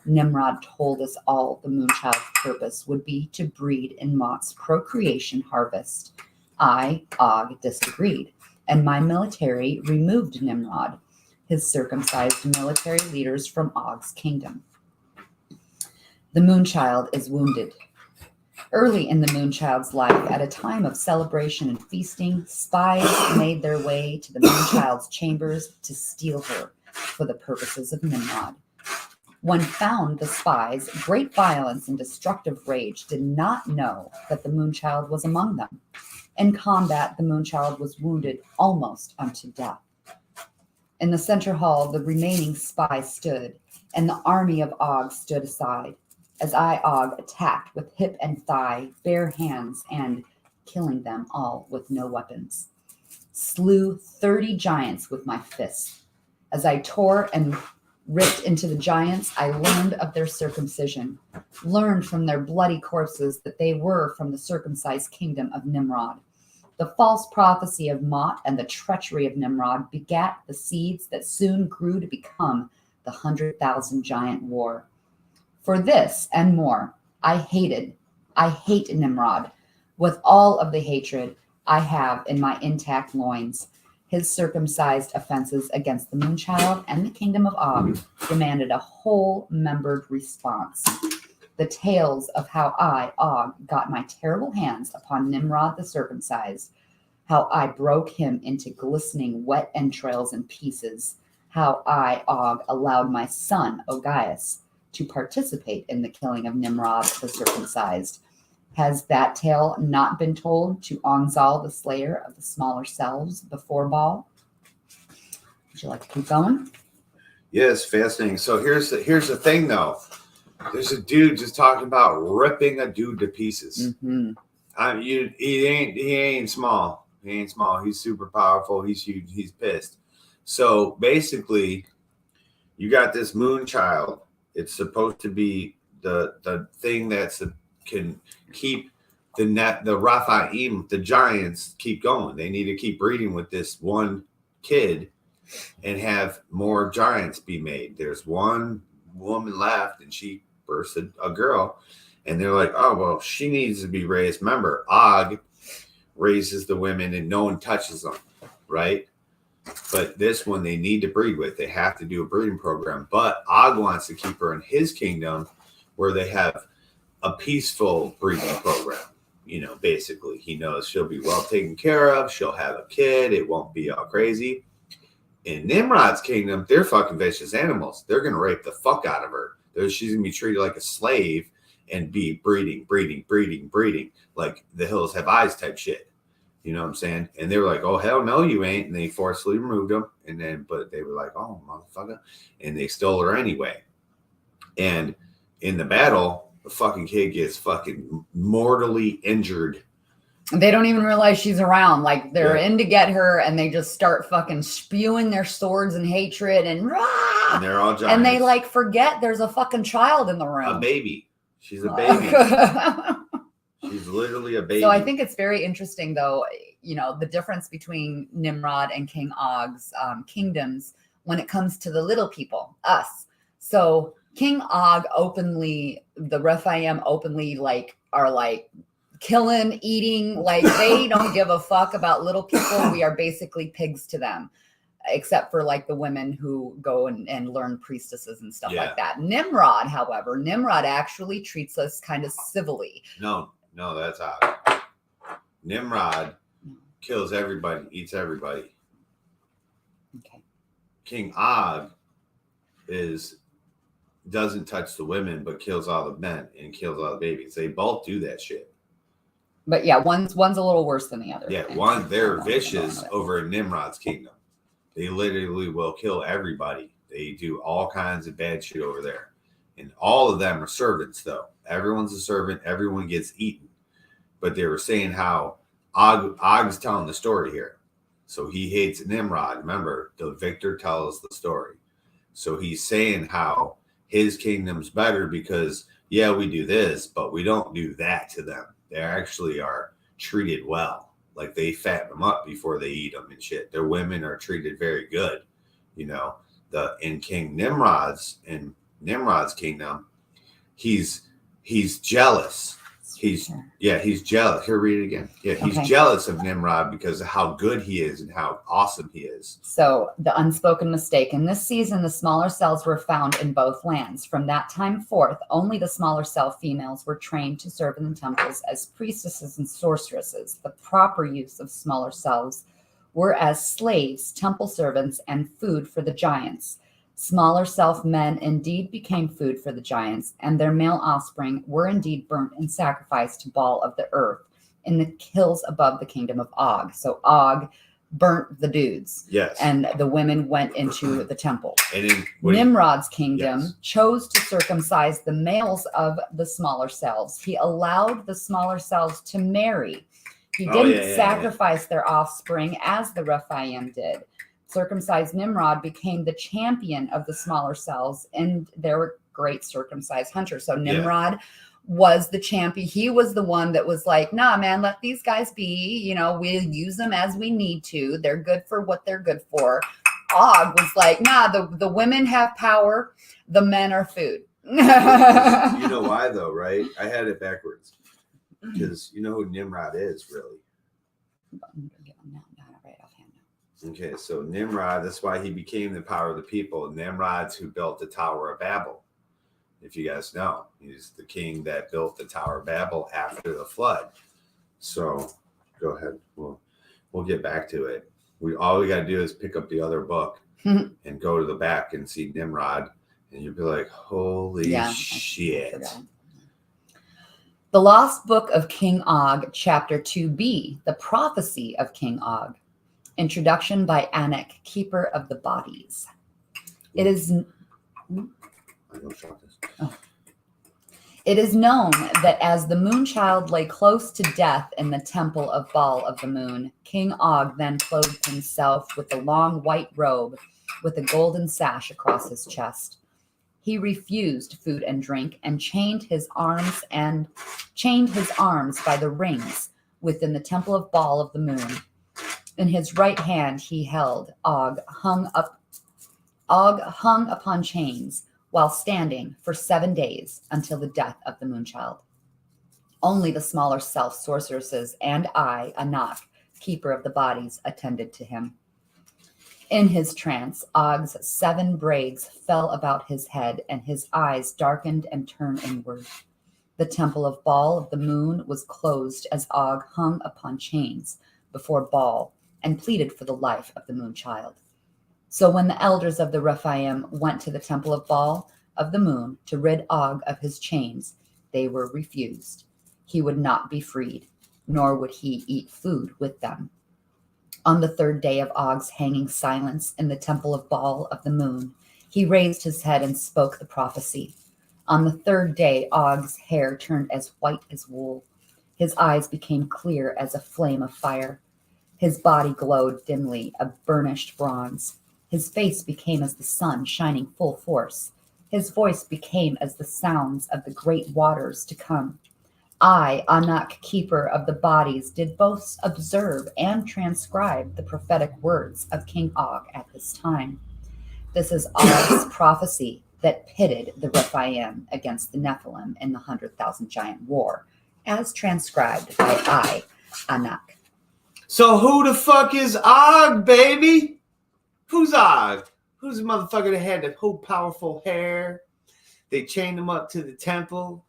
Speaker 12: Nimrod told us all the moonchild's purpose would be to breed in Mot's procreation harvest. I, Og, disagreed, and my military removed Nimrod, his circumcised military leaders, from Og's kingdom. The moonchild is wounded. Early in the moonchild's life, at a time of celebration and feasting, spies made their way to the moonchild's chambers to steal her for the purposes of Nimrod. When found, the spies, great violence and destructive rage, did not know that the moonchild was among them. In combat, the moonchild was wounded almost unto death. In the center hall, the remaining spies stood, and the army of Og stood aside, as I, Og, attacked with hip and thigh, bare hands, and, killing them all with no weapons, slew 30 giants with my fists. As I tore and ripped into the giants, I learned of their circumcision, learned from their bloody corpses that they were from the circumcised kingdom of Nimrod. The false prophecy of Mot and the treachery of Nimrod begat the seeds that soon grew to become the 100,000 giant war. For this and more, I hate Nimrod with all of the hatred I have in my intact loins. His circumcised offenses against the Moonchild and the kingdom of Og demanded a whole-membered response. The tales of how I, Og, got my terrible hands upon Nimrod the circumcised, how I broke him into glistening wet entrails and pieces, how I, Og, allowed my son, Ogias, to participate in the killing of Nimrod the circumcised. Has that tale not been told to Ongzal, the slayer of the smaller selves, before Baal? Would you like to keep going?
Speaker 11: Yes, fascinating. So here's the thing, though. There's a dude just talking about ripping a dude to pieces.
Speaker 12: Mm-hmm.
Speaker 11: He ain't small. He ain't small. He's super powerful. He's huge. He's pissed. So basically, you got this Moonchild. It's supposed to be the thing that's can keep the Raphaim, the giants, keep going. They need to keep breeding with this one kid and have more giants be made. There's one woman left, and she births a girl, and they're like, oh, well, she needs to be raised. Remember, Og raises the women and no one touches them, right? But this one they need to breed with. They have to do a breeding program. But Og wants to keep her in his kingdom where they have a peaceful breeding program. You know, basically, he knows she'll be well taken care of. She'll have a kid. It won't be all crazy. In Nimrod's kingdom, they're fucking vicious animals. They're going to rape the fuck out of her. She's going to be treated like a slave and be breeding, like the hills have eyes type shit. You know what I'm saying? And they were like, oh, hell no, you ain't. And they forcefully removed them. And then, but they were like, oh, motherfucker. And they stole her anyway. And in the battle, the fucking kid gets fucking mortally injured.
Speaker 12: They don't even realize she's around. Like, they're in to get her, and they just start fucking spewing their swords and hatred and rah!
Speaker 11: And they're all giants.
Speaker 12: And they like forget there's a fucking child in the room.
Speaker 11: A baby. She's a baby. She's literally a baby.
Speaker 12: So I think it's very interesting, though, you know, the difference between Nimrod and King Og's kingdoms when it comes to the little people, us. So King Og openly, the Rephaim openly like are like killing, eating, like they don't give a fuck about little people. We are basically pigs to them, except for like the women who go and learn priestesses and stuff like that. Nimrod, however, Nimrod actually treats us kind of civilly.
Speaker 11: No, that's odd. Nimrod kills everybody, eats everybody.
Speaker 12: Okay.
Speaker 11: King Og doesn't touch the women, but kills all the men and kills all the babies. They both do that shit.
Speaker 12: But yeah, one's a little worse than the other.
Speaker 11: Yeah, they're vicious over in Nimrod's kingdom. They literally will kill everybody. They do all kinds of bad shit over there. And all of them are servants, though. Everyone's a servant. Everyone gets eaten. But they were saying how Og's telling the story here. So he hates Nimrod. Remember, the victor tells the story. So he's saying how his kingdom's better because, yeah, we do this, but we don't do that to them. They actually are treated well. Like they fatten them up before they eat them and shit. Their women are treated very good. You know, in King Nimrod's kingdom, he's jealous. He's jealous. Here, read it again. Yeah, he's jealous of Nimrod because of how good he is and how awesome he is.
Speaker 12: So the unspoken mistake. In this season, the smaller cells were found in both lands. From that time forth, only the smaller cell females were trained to serve in the temples as priestesses and sorceresses. The proper use of smaller cells were as slaves, temple servants, and food for the giants. Smaller self men indeed became food for the giants, and their male offspring were indeed burnt and sacrificed to Baal of the earth in the hills above the kingdom of Og. So Og burnt the dudes.
Speaker 11: Yes.
Speaker 12: And the women went into the temple.
Speaker 11: And in
Speaker 12: Nimrod's kingdom chose to circumcise the males of the smaller cells. He allowed the smaller cells to marry. He didn't sacrifice their offspring as the Rephaim did. Circumcised Nimrod became the champion of the smaller cells, and they were great circumcised hunters. So Nimrod was the champion. He was the one that was like, nah, man, let these guys be. You know, we'll use them as we need to. They're good for what they're good for. Og was like, nah, the women have power. The men are food.
Speaker 11: You know why, though, right? I had it backwards. Because you know who Nimrod is, really. Okay, so Nimrod, that's why he became the power of the people. Nimrod's who built the Tower of Babel. If you guys know, he's the king that built the Tower of Babel after the flood. So go ahead. We'll get back to it. All we got to do is pick up the other book and go to the back and see Nimrod, and you'll be like, holy shit.
Speaker 12: The Lost Book of King Og, Chapter 2b, The Prophecy of King Og. Introduction by Enoch, Keeper of the Bodies. It is known that as the moonchild lay close to death in the temple of Baal of the moon, King Og then clothed himself with a long white robe with a golden sash across his chest. He refused food and drink and chained his arms by the rings within the temple of Baal of the moon. In his right hand he held Og hung upon chains while standing for 7 days until the death of the moonchild. Only the smaller self-sorceresses and I, Enoch, keeper of the bodies, attended to him. In his trance, Og's 7 braids fell about his head, and his eyes darkened and turned inward. The temple of Baal of the moon was closed as Og hung upon chains before Baal and pleaded for the life of the moonchild. So when the elders of the Rephaim went to the temple of Baal of the moon to rid Og of his chains, they were refused. He would not be freed, nor would he eat food with them. On the 3rd day of Og's hanging silence in the temple of Baal of the moon, he raised his head and spoke the prophecy. On the 3rd day, Og's hair turned as white as wool. His eyes became clear as a flame of fire. His body glowed dimly, a burnished bronze. His face became as the sun shining full force. His voice became as the sounds of the great waters to come. I, Enoch, keeper of the bodies, did both observe and transcribe the prophetic words of King Og at this time. This is Og's prophecy that pitted the Rephaim against the Nephilim in the 100,000 Giant War, as transcribed by I, Enoch.
Speaker 11: So who the fuck is Og, baby? Who's Og? Who's the motherfucker that had the whole powerful hair? They chained him up to the temple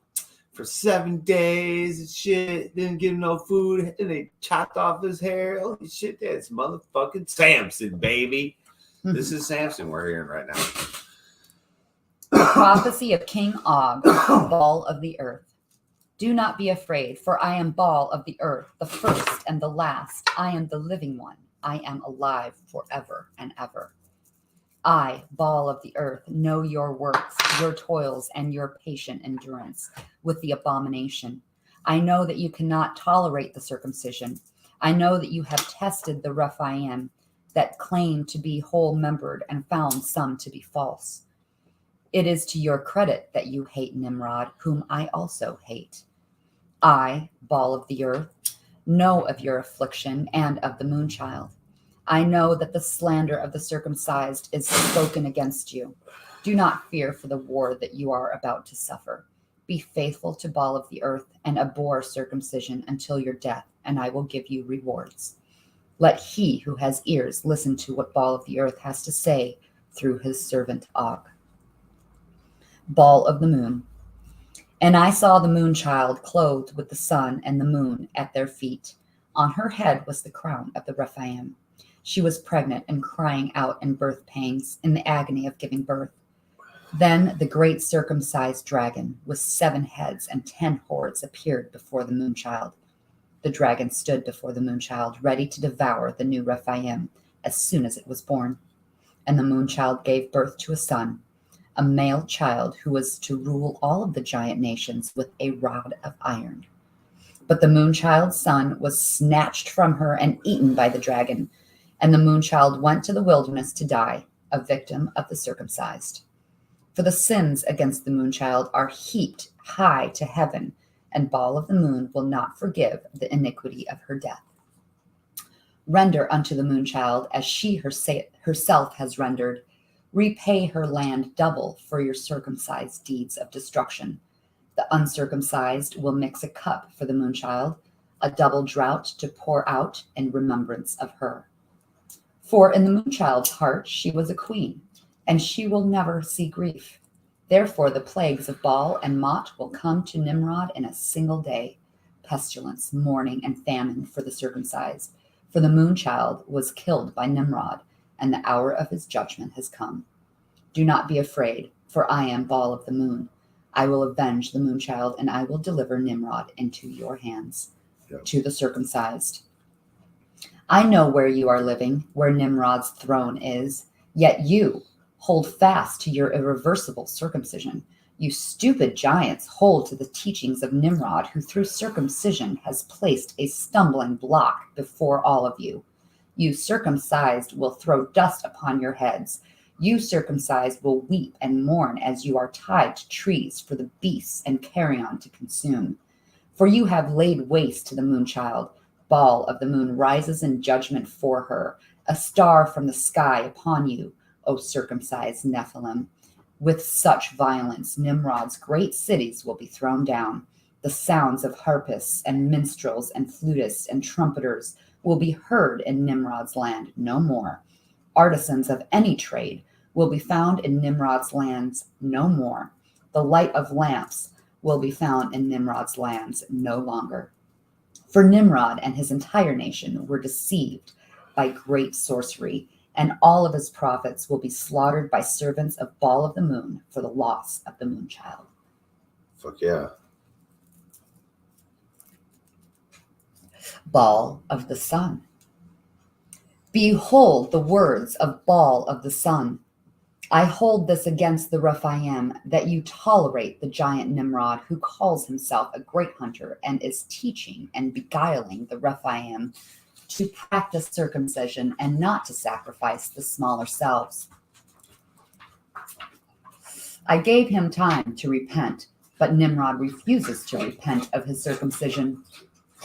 Speaker 11: for 7 days and shit. Didn't give him no food. And they chopped off his hair. Holy shit, that's motherfucking Samson, baby. This is Samson we're hearing right now.
Speaker 12: The prophecy of King Og, Baal of the earth. Do not be afraid, for I am Baal of the earth, the first and the last. I am the living one. I am alive forever and ever. I, Baal of the earth, know your works, your toils, and your patient endurance with the abomination. I know that you cannot tolerate the circumcision. I know that you have tested the Rephaim that claim to be whole-membered and found some to be false. It is to your credit that you hate Nimrod, whom I also hate. I, Baal of the earth, know of your affliction and of the moonchild. I know that the slander of the circumcised is spoken against you. Do not fear for the war that you are about to suffer. Be faithful to Baal of the earth and abhor circumcision until your death, and I will give you rewards. Let he who has ears listen to what Baal of the earth has to say through his servant Og. Baal of the moon. And I saw the moonchild clothed with the sun and the moon at their feet. On her head was the crown of the Rephaim. She was pregnant and crying out in birth pangs in the agony of giving birth. Then the great circumcised dragon with 7 heads and 10 horns appeared before the moonchild. The dragon stood before the moonchild, ready to devour the new Rephaim as soon as it was born. And the moonchild gave birth to a son, a male child who was to rule all of the giant nations with a rod of iron. But the moonchild's son was snatched from her and eaten by the dragon, and the moonchild went to the wilderness to die, a victim of the circumcised. For the sins against the moonchild are heaped high to heaven, and Baal of the moon will not forgive the iniquity of her death. Render unto the moonchild as she herself has rendered. Repay her land double for your circumcised deeds of destruction. The uncircumcised will mix a cup for the moonchild, a double draught to pour out in remembrance of her. For in the moonchild's heart she was a queen, and she will never see grief. Therefore the plagues of Baal and Mot will come to Nimrod in a single day, pestilence, mourning, and famine for the circumcised. For the moonchild was killed by Nimrod, and the hour of his judgment has come. Do not be afraid, for I am Baal of the moon. I will avenge the moonchild, and I will deliver Nimrod into your hands, to the circumcised. I know where you are living, where Nimrod's throne is, yet you hold fast to your irreversible circumcision. You stupid giants hold to the teachings of Nimrod, who through circumcision has placed a stumbling block before all of you. You circumcised will throw dust upon your heads. You circumcised will weep and mourn as you are tied to trees for the beasts and carrion to consume. For you have laid waste to the moonchild. Baal of the moon rises in judgment for her, a star from the sky upon you, O circumcised Nephilim. With such violence, Nimrod's great cities will be thrown down. The sounds of harpists and minstrels and flutists and trumpeters will be heard in Nimrod's land no more. Artisans of any trade will be found in Nimrod's lands no more. The light of lamps will be found in Nimrod's lands no longer. For Nimrod and his entire nation were deceived by great sorcery, and all of his prophets will be slaughtered by servants of Baal of the moon for the loss of the moonchild.
Speaker 11: Fuck yeah.
Speaker 12: Baal of the sun. Behold the words of Baal of the sun. I hold this against the Rephaim, that you tolerate the giant Nimrod, who calls himself a great hunter and is teaching and beguiling the Rephaim to practice circumcision and not to sacrifice the smaller selves. I gave him time to repent, but Nimrod refuses to repent of his circumcision.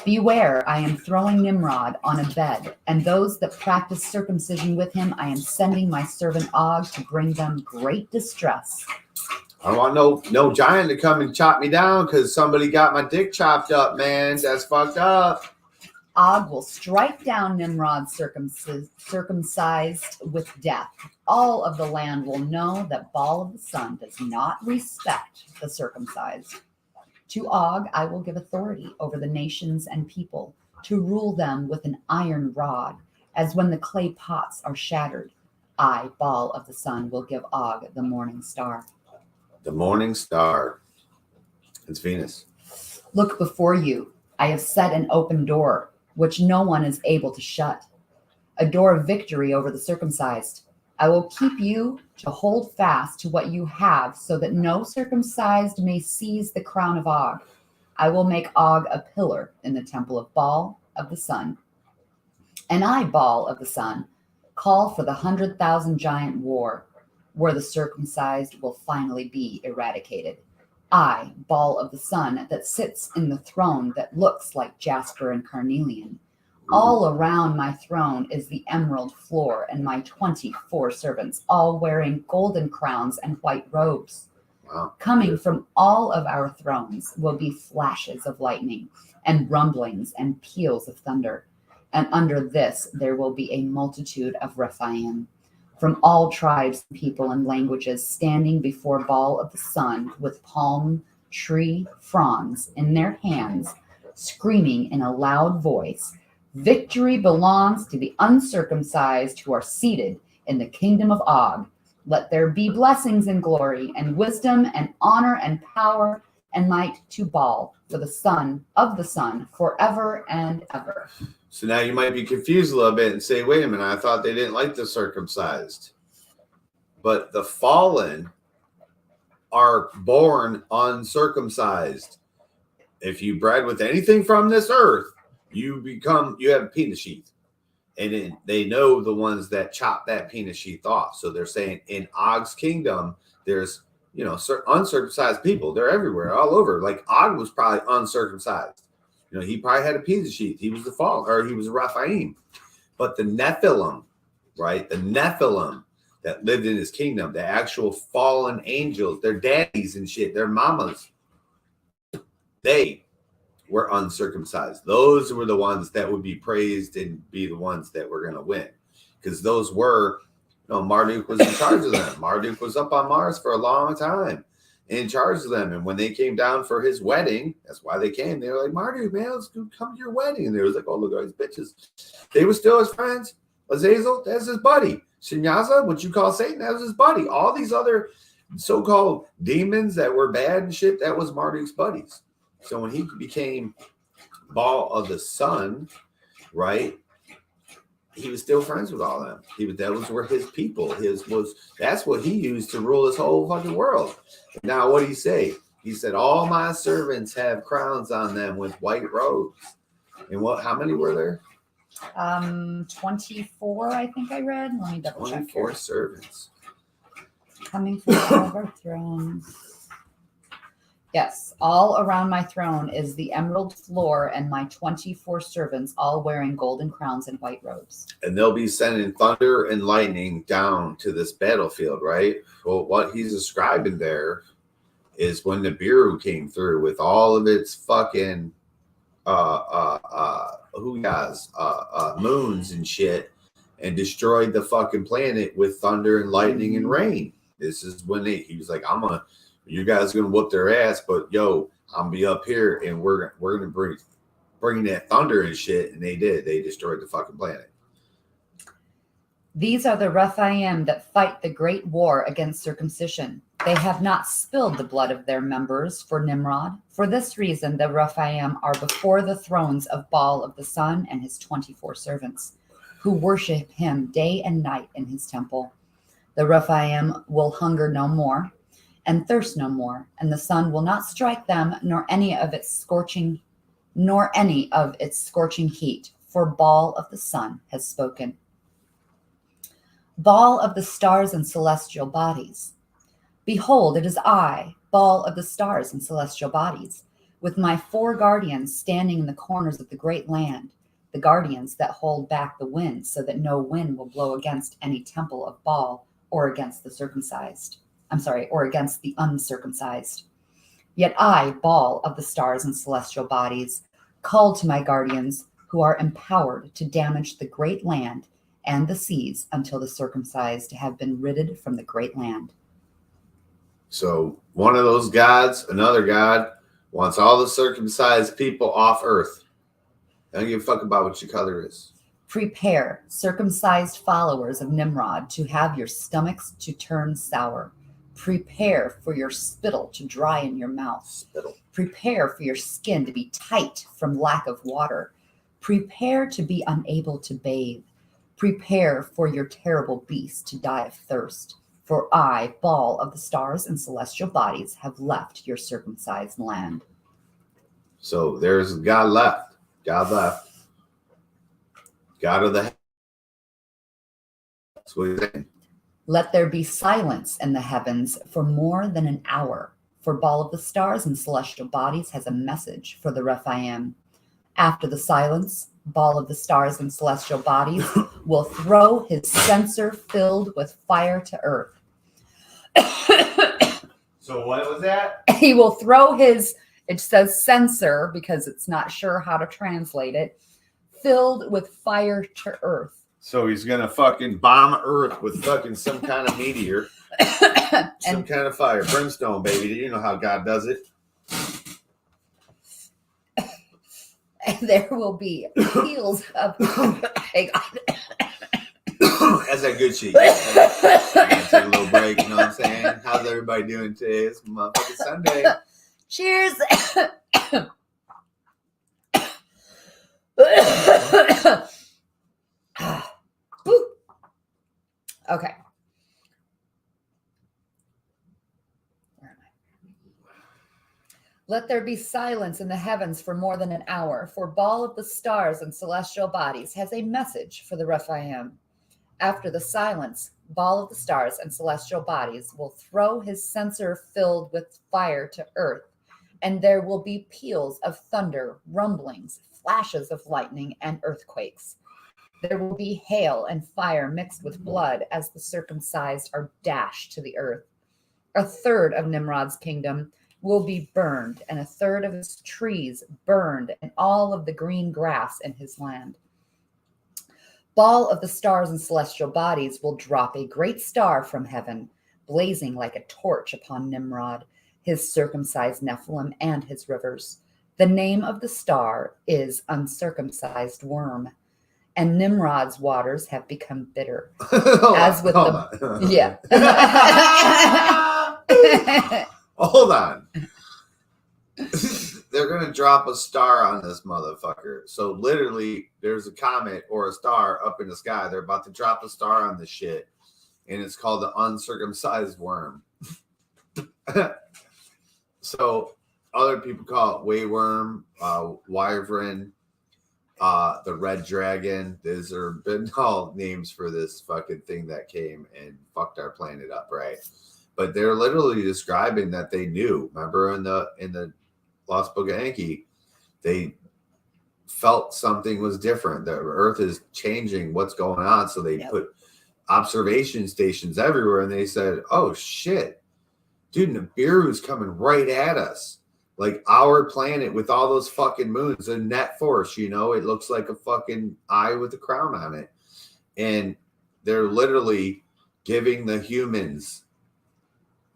Speaker 12: Beware, I am throwing Nimrod on a bed, and those that practice circumcision with him, I am sending my servant Og to bring them great distress.
Speaker 11: I don't want no giant to come and chop me down because somebody got my dick chopped up, man. That's fucked up.
Speaker 12: Og will strike down Nimrod circumcised with death. All of the land will know that Baal of the sun does not respect the circumcised. To Og I will give authority over the nations and people, to rule them with an iron rod, as when the clay pots are shattered. I, Baal of the sun, will give Og the morning star.
Speaker 11: The morning star. It's Venus.
Speaker 12: Look before you. I have set an open door, which no one is able to shut. A door of victory over the circumcised. I will keep you to hold fast to what you have, so that no circumcised may seize the crown of Og. I will make Og a pillar in the temple of Baal of the sun. And I, Baal of the sun, call for the 100,000 giant war, where the circumcised will finally be eradicated. I, Baal of the sun, that sits in the throne that looks like jasper and carnelian. All around my throne is the emerald floor, and my 24 servants, all wearing golden crowns and white robes.
Speaker 11: Wow.
Speaker 12: Coming from all of our thrones will be flashes of lightning and rumblings and peals of thunder. And under this there will be a multitude of Rephaim, from all tribes, people, and languages, standing before Baal of the sun with palm tree fronds in their hands, screaming in a loud voice, "Victory belongs to the uncircumcised who are seated in the kingdom of Og. Let there be blessings and glory and wisdom and honor and power and might to Baal, for the son of the sun, forever and ever."
Speaker 11: So now you might be confused a little bit and say, wait a minute, I thought they didn't like the circumcised. But the fallen are born uncircumcised. If you bred with anything from this earth, you have a penis sheath. And then they know the ones that chop that penis sheath off. So they're saying in Og's kingdom, there's, uncircumcised people. They're everywhere, all over. Like Og was probably uncircumcised. He probably had a penis sheath. He was the fallen, or he was a Rephaim. But the Nephilim, right? The Nephilim that lived in his kingdom, the actual fallen angels, their daddies and shit, their mamas, they were uncircumcised. Those were the ones that would be praised and be the ones that were going to win. because those were, Marduk was in charge of them. Marduk was up on Mars for a long time, in charge of them. And when they came down for his wedding, that's why they came. They were like, Marduk, man, let's come to your wedding. And they was like, oh, look at these bitches. They were still his friends. Azazel, that's his buddy. Shinyaza, what you call Satan, that was his buddy. All these other so-called demons that were bad and shit, that was Marduk's buddies. So when he became Baal of the Sun, right, he was still friends with all them. Those were his people. That's what he used to rule this whole fucking world. Now, what did he say? He said, all my servants have crowns on them with white robes. And how many were there?
Speaker 12: 24, I think I read. Let me double check.
Speaker 11: 24 servants.
Speaker 12: Coming from all of our thrones. Yes, all around my throne is the emerald floor and my 24 servants, all wearing golden crowns and white robes.
Speaker 11: And they'll be sending thunder and lightning down to this battlefield, right? Well, what he's describing there is when the Bureau came through with all of its fucking moons and shit and destroyed the fucking planet with thunder and lightning and rain. This is when he was like, you guys are gonna whoop their ass, but yo, I'm be up here and we're gonna bring that thunder and shit. And they did. They destroyed the fucking planet.
Speaker 12: These are the Rephaim that fight the great war against circumcision. They have not spilled the blood of their members for Nimrod. For this reason, the Rephaim are before the thrones of Baal of the Sun and his 24 servants, who worship him day and night in his temple. The Rephaim will hunger no more and thirst no more, and the sun will not strike them, nor any of its scorching heat, for Baal of the Sun has spoken. Baal of the stars and celestial bodies. Behold, it is I, Baal of the stars and celestial bodies, with my 4 guardians standing in the corners of the great land, the guardians that hold back the wind so that no wind will blow against any temple of Baal or against the uncircumcised. Yet I, Baal of the stars and celestial bodies, called to my guardians who are empowered to damage the great land and the seas until the circumcised have been ridded from the great land.
Speaker 11: So one of those gods, another god, wants all the circumcised people off earth. I don't give a fuck about what your color is.
Speaker 12: Prepare, circumcised followers of Nimrod, to have your stomachs to turn sour. Prepare for your spittle to dry in your mouth.
Speaker 11: Spittle.
Speaker 12: Prepare for your skin to be tight from lack of water. Prepare to be unable to bathe. Prepare for your terrible beast to die of thirst. For I, Baal of the stars and celestial bodies, have left your circumcised land.
Speaker 11: So there's God left. God left. God of the heavens. That's what he's saying.
Speaker 12: Let there be silence in the heavens for more than an hour. For Baal of the stars and celestial bodies has a message for the Rephaim. After the silence, Baal of the stars and celestial bodies will throw his censer filled with fire to earth.
Speaker 11: So what was that?
Speaker 12: He will throw his, it says censer because it's not sure how to translate it, filled with fire to earth.
Speaker 11: So he's gonna fucking bomb Earth with fucking some kind of meteor, some kind of fire, brimstone, baby. You know how God does it.
Speaker 12: And there will be peals of. Hang on.
Speaker 11: That's that good shit. Take a little break. You know what I'm saying? How's everybody doing today? It's motherfucking Sunday.
Speaker 12: Cheers. Okay. Where am I? Let there be silence in the heavens for more than an hour, for Baal of the stars and celestial bodies has a message for the Rephaim. After the silence, Baal of the stars and celestial bodies will throw his censer filled with fire to earth, and there will be peals of thunder, rumblings, flashes of lightning, and earthquakes. There will be hail and fire mixed with blood as the circumcised are dashed to the earth. A third of Nimrod's kingdom will be burned, and a third of his trees burned, and all of the green grass in his land. Baal of the stars and celestial bodies will drop a great star from heaven, blazing like a torch upon Nimrod, his circumcised Nephilim, and his rivers. The name of the star is uncircumcised worm, and Nimrod's waters have become bitter. As with the yeah.
Speaker 11: Hold on. They're going to drop a star on this motherfucker. So literally, there's a comet or a star up in the sky. They're about to drop a star on this shit, and it's called the uncircumcised worm. So other people call it wayworm, wyvern, the red dragon. These are been all names for this fucking thing that came and fucked our planet up, right? But they're literally describing that they knew. Remember in the Lost Book of Enki, they felt something was different. The Earth is changing. What's going on? So they put observation stations everywhere, and they said, "Oh shit, dude, Nibiru's coming right at us. Like our planet with all those fucking moons, a net force. You know, it looks like a fucking eye with a crown on it." And they're literally giving the humans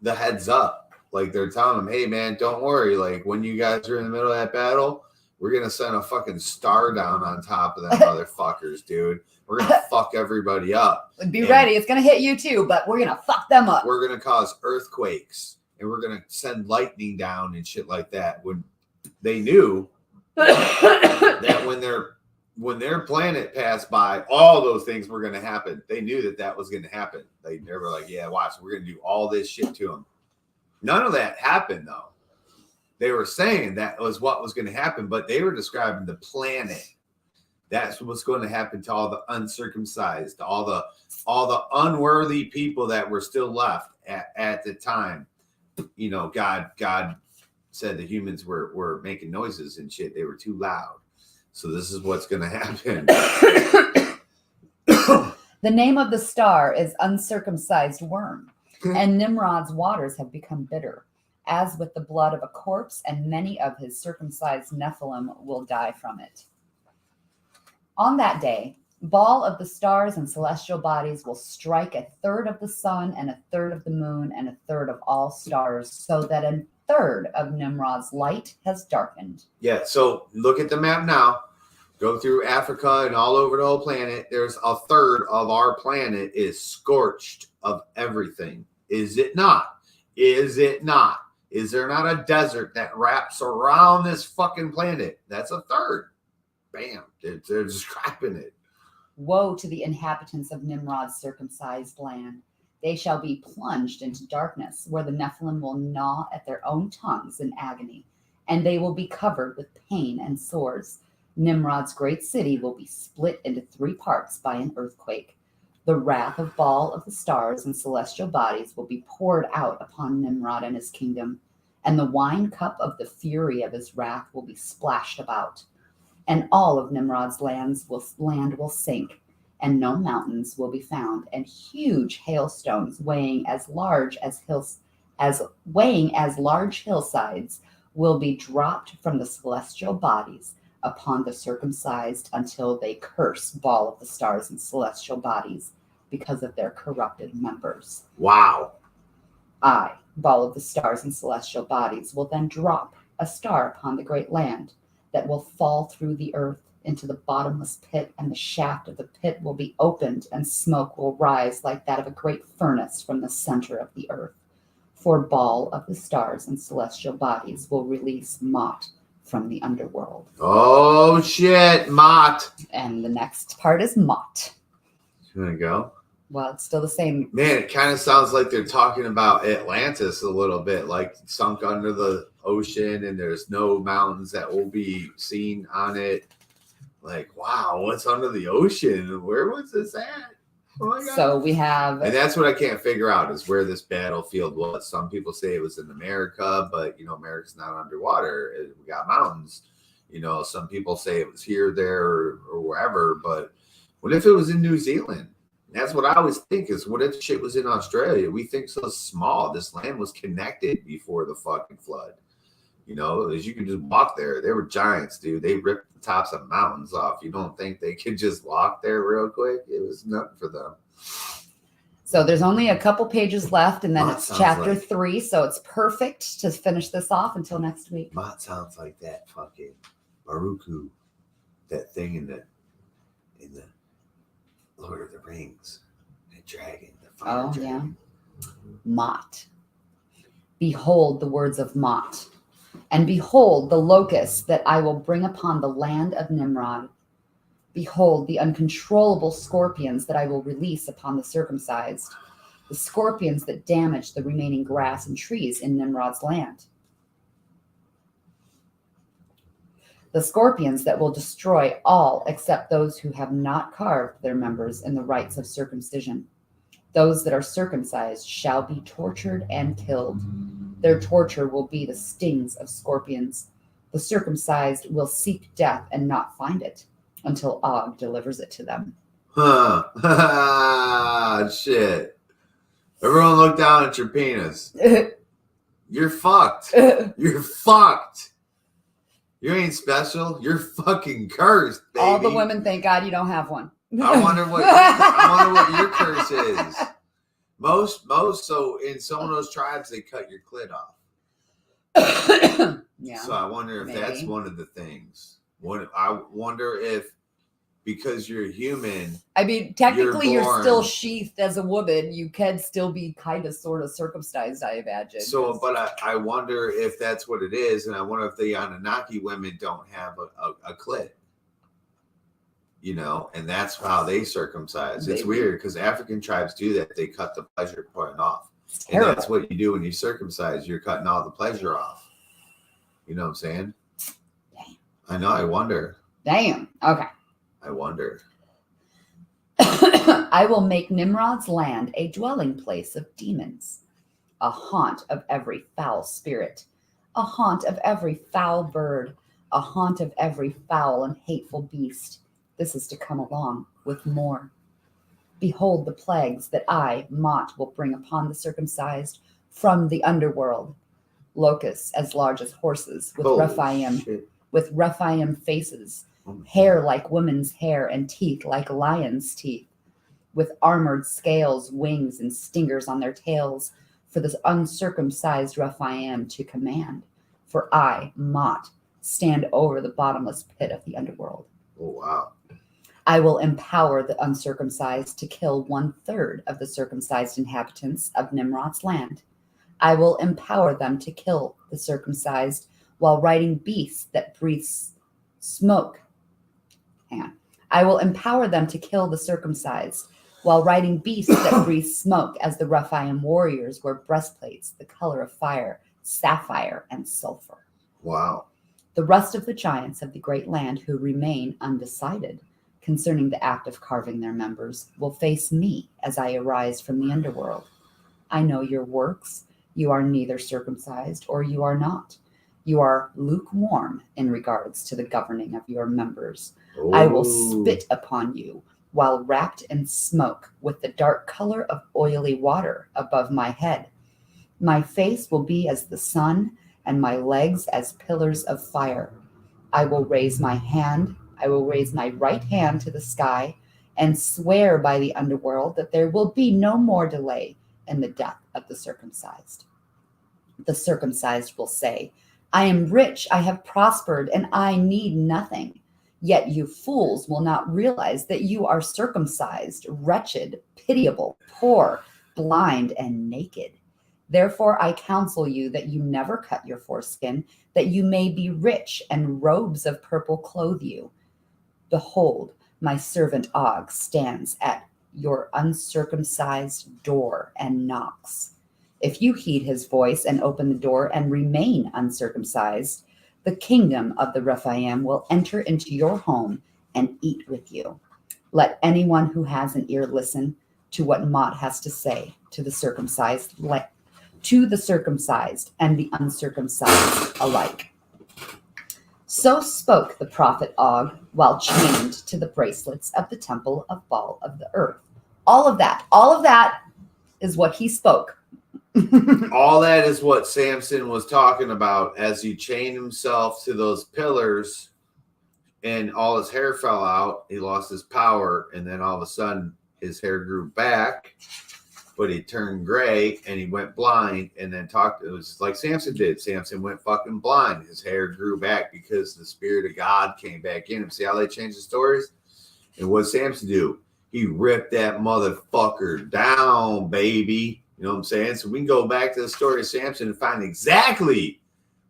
Speaker 11: the heads up. Like they're telling them, hey man, don't worry. Like when you guys are in the middle of that battle, we're going to send a fucking star down on top of them motherfuckers, dude. We're going to fuck everybody up.
Speaker 12: Be ready. It's going to hit you too, but we're going to fuck them up.
Speaker 11: We're going to cause earthquakes and we're going to send lightning down and shit like that. When they knew that when their planet passed by, all those things were going to happen. They knew that was going to happen. They were like, yeah, watch, we're going to do all this shit to them. None of that happened, though. They were saying that was what was going to happen, but they were describing the planet. That's what's going to happen to all the uncircumcised, all the unworthy people that were still left at the time. You know, God said the humans were making noises and shit. They were too loud. So this is what's going to happen.
Speaker 12: The name of the star is uncircumcised worm. And Nimrod's waters have become bitter, as with the blood of a corpse, and many of his circumcised Nephilim will die from it. On that day, Baal of the stars and celestial bodies will strike a third of the sun and a third of the moon and a third of all stars, so that a third of Nimrod's light has darkened.
Speaker 11: Yeah, so look at the map now. Go through Africa and all over the whole planet. There's a third of our planet is scorched of everything. Is it not? Is it not? Is there not a desert that wraps around this fucking planet? That's a third. Bam. They're describing it.
Speaker 12: Woe to the inhabitants of Nimrod's circumcised land. They shall be plunged into darkness, where the Nephilim will gnaw at their own tongues in agony, and they will be covered with pain and sores. Nimrod's great city will be split into 3 parts by an earthquake. The wrath of Baal of the stars and celestial bodies will be poured out upon Nimrod and his kingdom, and the wine cup of the fury of his wrath will be splashed about. And all of Nimrod's land will sink, and no mountains will be found, and huge hailstones weighing as large hillsides will be dropped from the celestial bodies upon the circumcised until they curse Baal of the stars and celestial bodies because of their corrupted members.
Speaker 11: Wow.
Speaker 12: I, Baal of the stars and celestial bodies, will then drop a star upon the great land that will fall through the earth into the bottomless pit, and the shaft of the pit will be opened, and smoke will rise like that of a great furnace from the center of the earth. For Baal of the stars and celestial bodies will release Mot from the underworld.
Speaker 11: Oh shit, Mot.
Speaker 12: And the next part is Mot.
Speaker 11: There you go.
Speaker 12: Well, it's still the same.
Speaker 11: Man, it kind of sounds like they're talking about Atlantis a little bit, like sunk under the ocean and there's no mountains that will be seen on it. Like, wow, what's under the ocean? Where was this at? Oh my God.
Speaker 12: So we have...
Speaker 11: And that's what I can't figure out is where this battlefield was. Some people say it was in America, but, you know, America's not underwater. We got mountains. You know, some people say it was here, there, or wherever. But what if it was in New Zealand? That's what I always think is, what if shit was in Australia? We think so small. This land was connected before the fucking flood. You know, as you could just walk there. They were giants, dude. They ripped the tops of mountains off. You don't think they could just walk there real quick? It was nothing for them.
Speaker 12: So there's only a couple pages left, and then
Speaker 11: Mott
Speaker 12: it's
Speaker 11: sounds
Speaker 12: chapter
Speaker 11: like-
Speaker 12: 3. So it's perfect to finish this off until next week.
Speaker 11: Mott sounds like that fucking Maruku, that thing in the Lord of the Rings, the dragon, the fire dragon.
Speaker 12: Yeah. Mott. Behold the words of Mott, and behold the locusts that I will bring upon the land of Nimrod. Behold the uncontrollable scorpions that I will release upon the circumcised, the scorpions that damage the remaining grass and trees in Nimrod's land. The scorpions that will destroy all except those who have not carved their members in the rites of circumcision. Those that are circumcised shall be tortured and killed. Their torture will be the stings of scorpions. The circumcised will seek death and not find it until Og delivers it to them.
Speaker 11: Huh. Shit. Everyone look down at your penis. You're fucked. You're fucked. You ain't special. You're fucking cursed, baby.
Speaker 12: All the women thank God you don't have one.
Speaker 11: I wonder what your curse is. Most. So in some of those tribes, they cut your clit off.
Speaker 12: Yeah.
Speaker 11: So I wonder if that's one of the things. I wonder if because you're human.
Speaker 12: I mean, technically, you're
Speaker 11: born-
Speaker 12: still sheathed as a woman. You can still be kind of, sort of circumcised, I imagine.
Speaker 11: So, but I wonder if that's what it is, and I wonder if the Anunnaki women don't have a clit. You know, and that's how they circumcise. It's weird because African tribes do that. They cut the pleasure point off. And that's what you do when you circumcise. You're cutting all the pleasure off. You know what I'm saying?
Speaker 12: Damn.
Speaker 11: I know. I wonder.
Speaker 12: Damn. Okay.
Speaker 11: I wonder.
Speaker 12: I will make Nimrod's land a dwelling place of demons, a haunt of every foul spirit, a haunt of every foul bird, a haunt of every foul and hateful beast. This is to come along with more. Behold the plagues that I, Mott, will bring upon the circumcised from the underworld. Locusts as large as horses, with Rephaim faces, hair like women's hair, and teeth like lions' teeth, with armored scales, wings, and stingers on their tails, for the uncircumcised Rephaim to command. For I, Mott, stand over the bottomless pit of the underworld.
Speaker 11: Oh, wow.
Speaker 12: I will empower the uncircumcised to kill 1/3 of the circumcised inhabitants of Nimrod's land. I will empower them to kill the circumcised while riding beasts that breathe smoke. Hang on. I will empower them to kill the circumcised while riding beasts that breathe smoke, as the Rephaim warriors wear breastplates the color of fire, sapphire, and sulfur.
Speaker 11: Wow.
Speaker 12: The rest of the giants of the great land who remain undecided concerning the act of carving their members will face me as I arise from the underworld. I know your works. You are neither circumcised or you are not. You are lukewarm in regards to the governing of your members.
Speaker 11: Ooh.
Speaker 12: I will spit upon you while wrapped in smoke with the dark color of oily water above my head. My face will be as the sun and my legs as pillars of fire. I will raise my right hand to the sky and swear by the underworld that there will be no more delay in the death of the circumcised. The circumcised will say, I am rich, I have prospered, and I need nothing. Yet you fools will not realize that you are circumcised, wretched, pitiable, poor, blind, and naked. Therefore I counsel you that you never cut your foreskin, that you may be rich, and robes of purple clothe you. Behold, my servant Og stands at your uncircumcised door and knocks. If you heed his voice and open the door and remain uncircumcised, the kingdom of the Rephaim will enter into your home and eat with you. Let anyone who has an ear listen to what Mott has to say to the circumcised and the uncircumcised alike. So spoke the prophet Og while chained to the bracelets of the temple of Baal of the earth. All of that is what he spoke
Speaker 11: All that is what Samson was talking about as he chained himself to those pillars and all his hair fell out. He lost his power, and then all of a sudden his hair grew back, but he turned gray and he went blind and then talked. It was like Samson did. Samson went fucking blind. His hair grew back because the Spirit of God came back in him. See how they changed the stories? And what Samson do? He ripped that motherfucker down, baby. You know what I'm saying? So we can go back to the story of Samson and find exactly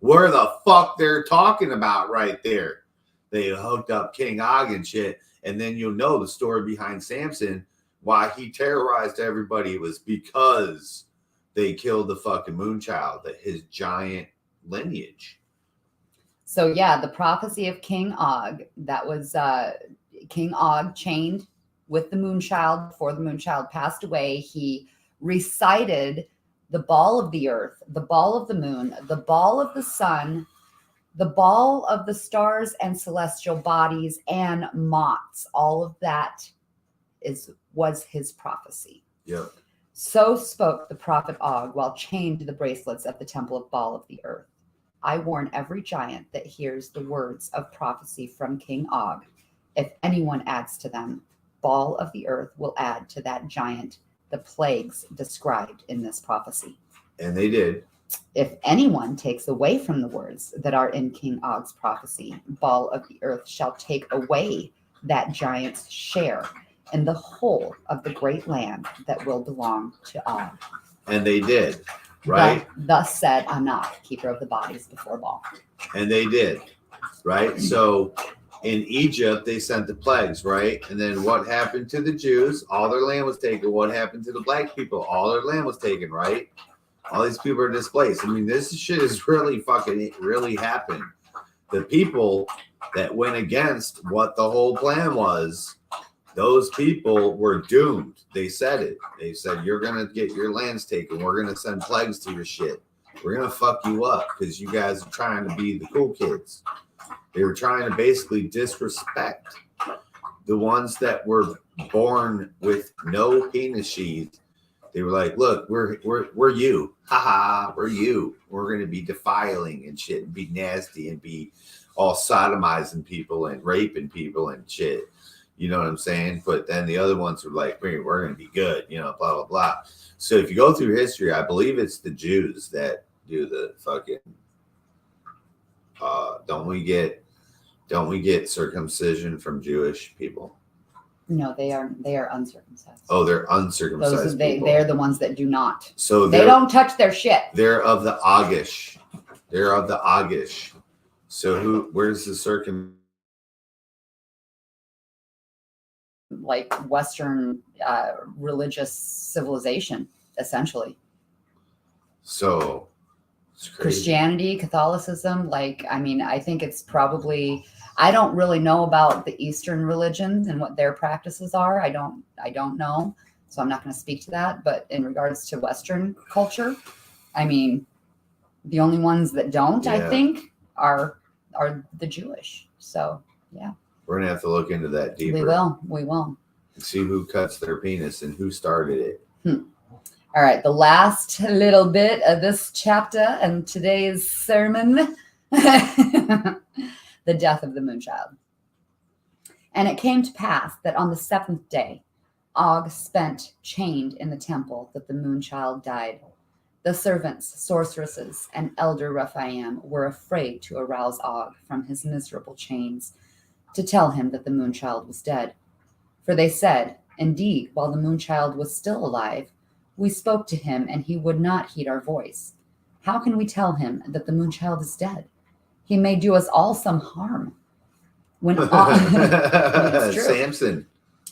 Speaker 11: where the fuck they're talking about right there. They hooked up King Og and shit. And then you'll know the story behind Samson. Why he terrorized everybody was because they killed the fucking Moonchild, his giant lineage.
Speaker 12: So yeah, the prophecy of King Og, that was King Og chained with the Moonchild before the Moonchild passed away. He recited the ball of the earth, the ball of the moon, the ball of the sun, the ball of the stars and celestial bodies and moths. All of that was his prophecy.
Speaker 11: Yep.
Speaker 12: So spoke the prophet Og while chained to the bracelets at the temple of Baal of the earth. I warn every giant that hears the words of prophecy from King Og. If anyone adds to them, Baal of the earth will add to that giant the plagues described in this prophecy.
Speaker 11: And they did.
Speaker 12: If anyone takes away from the words that are in King Og's prophecy, Baal of the earth shall take away that giant's share in the whole of the great land that will belong to Og.
Speaker 11: And they did, right?
Speaker 12: Thus said Anak, keeper of the bodies before Baal.
Speaker 11: And they did, right? So in Egypt, they sent the plagues, right? And then what happened to the Jews? All their land was taken. What happened to the black people? All their land was taken, right? All these people are displaced. I mean, this shit is really happened. The people that went against what the whole plan was, those people were doomed. They said it. They said, you're going to get your lands taken. We're going to send plagues to your shit. We're going to fuck you up because you guys are trying to be the cool kids. They were trying to basically disrespect the ones that were born with no penis sheath. They were like, look, we're you. Haha, we're you. We're going to be defiling and shit and be nasty and be all sodomizing people and raping people and shit. You know what I'm saying? But then the other ones were like, we're going to be good, you know, blah, blah, blah. So if you go through history, I believe it's the Jews that do the fucking, don't we get circumcision from Jewish people?
Speaker 12: No, they are uncircumcised.
Speaker 11: Oh, they're uncircumcised people.
Speaker 12: They're the ones that do not.
Speaker 11: So
Speaker 12: they don't touch their shit.
Speaker 11: They're of the Ogish. They're of the Ogish. So where's the
Speaker 12: like Western religious civilization, essentially.
Speaker 11: So it's crazy.
Speaker 12: Christianity, Catholicism, I think it's probably, I don't really know about the Eastern religions and what their practices are. I don't know. So I'm not going to speak to that. But in regards to Western culture, I mean, the only ones that don't, I think, are the Jewish. So, yeah.
Speaker 11: We're going to have to look into that deeper.
Speaker 12: We will.
Speaker 11: And see who cuts their penis and who started it.
Speaker 12: All right. The last little bit of this chapter and today's sermon, the death of the Moonchild. And it came to pass that on the 7th day, Og spent chained in the temple that the Moonchild died. The servants, sorceresses, and elder Rephaim were afraid to arouse Og from his miserable chains, to tell him that the Moonchild was dead. For they said, indeed, while the Moonchild was still alive, we spoke to him and he would not heed our voice. How can we tell him that the Moonchild is dead? He may do us all some harm. When Og,
Speaker 11: Samson.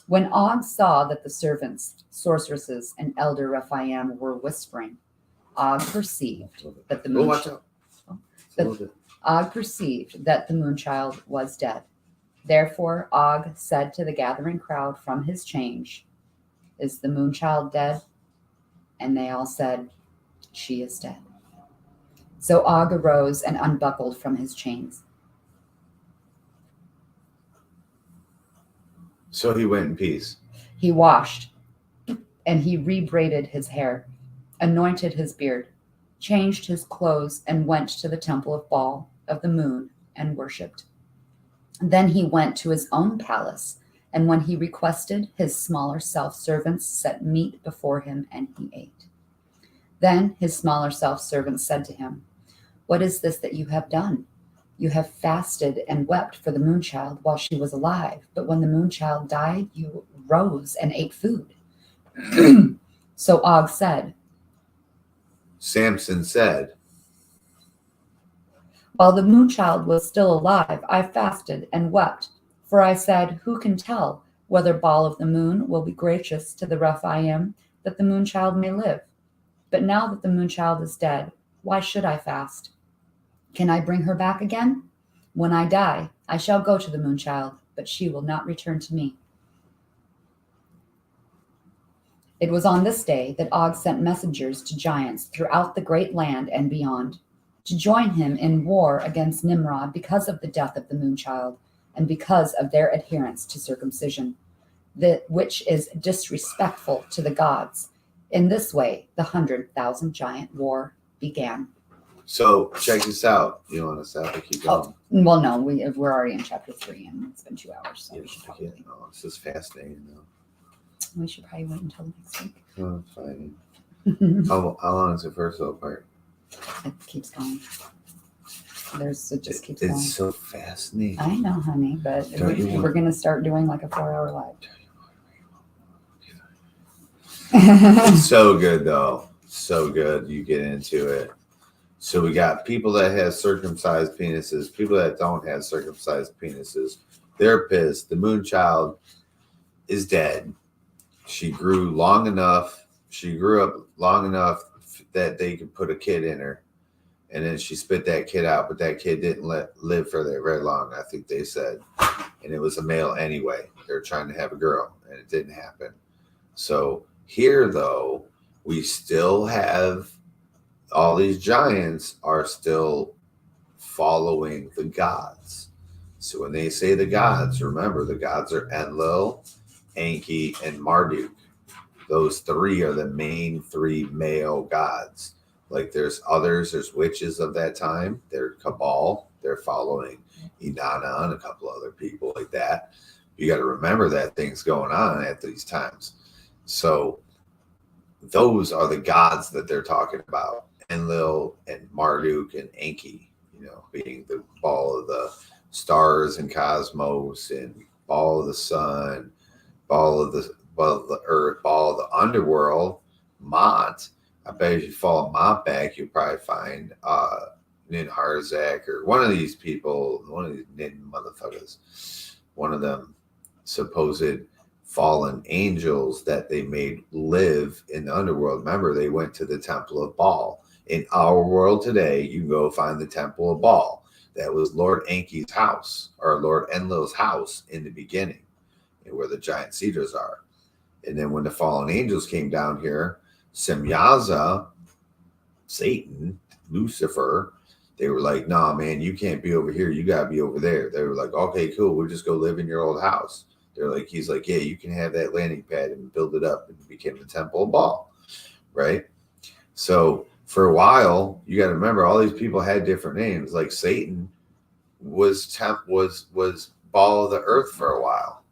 Speaker 12: When Og saw that the servants, sorceresses, and elder Rephaim were whispering, Og perceived that the Moonchild was dead. Therefore, Og said to the gathering crowd from his chains, is the Moonchild dead? And they all said, she is dead. So Og arose and unbuckled from his chains.
Speaker 11: So he went in peace.
Speaker 12: He washed and he rebraided his hair. anointed his beard, changed his clothes, and went to the temple of Baal of the moon and worshipped. Then he went to his own palace, and when he requested, his smaller self-servants set meat before him, and he ate. Then his smaller self-servants said to him, "What is this that you have done? You have fasted and wept for the moonchild while she was alive, but when the moonchild died, you rose and ate food." So Og said,
Speaker 11: Samson said,
Speaker 12: "While the moonchild was still alive, I fasted and wept, for I said, who can tell whether Baal of the moon will be gracious to the Rephaim, that the moonchild may live? But now that the moonchild is dead, why should I fast? Can I bring her back again? When I die, I shall go to the moonchild, but she will not return to me." It was on this day that Og sent messengers to giants throughout the great land and beyond, to join him in war against Nimrod because of the death of the moonchild and because of their adherence to circumcision, which is disrespectful to the gods. In this way, the 100,000 giant war began.
Speaker 11: So check this out. You want us to have to keep going?
Speaker 12: Well, no, we're already in chapter 3, and it's been 2 hours, so we should probably.
Speaker 11: No, this is fascinating, though.
Speaker 12: We should probably wait until next week.
Speaker 11: Oh, fine. How long is the first little part?
Speaker 12: It keeps going. It just keeps
Speaker 11: it's
Speaker 12: going.
Speaker 11: It's so fascinating.
Speaker 12: I know, honey, but we're going to start doing like a 4-hour live.
Speaker 11: It's so good, though. So good. You get into it. So we got people that have circumcised penises, people that don't have circumcised penises. They're pissed. The moonchild is dead. She grew long enough. She grew up long enough that they could put a kid in her. And then she spit that kid out, but that kid didn't live for that very long, I think they said. And it was a male anyway. They were trying to have a girl, and it didn't happen. So here, though, we still have all these giants are still following the gods. So when they say the gods, remember the gods are Enlil, Enki, and Marduk. Those three are the main three male gods. Like there's others, there's witches of that time. They're Cabal. They're following Inanna and a couple other people like that. You got to remember that things going on at these times. So those are the gods that they're talking about. Enlil and Marduk and Enki, being the ball of the stars and cosmos and ball of the sun, ball of the earth, ball of the underworld, Mot. I bet if you follow Mot back, you'll probably find Ninharzak or one of these people, one of these Nin motherfuckers, one of them supposed fallen angels that they made live in the underworld. Remember, they went to the temple of Baal. In our world today, you can go find the temple of Baal. That was Lord Enki's house, or Lord Enlil's house in the beginning, where the giant cedars are. And then when the fallen angels came down here, Semyaza, Satan, Lucifer, they were like, "Nah, man, you can't be over here. You got to be over there." They were like, "Okay, cool. We'll just go live in your old house." They're like, he's like, "Yeah, you can have that landing pad," and build it up, and it became the temple of Baal, right? So for a while, you got to remember, all these people had different names. Like Satan was Baal of the earth for a while.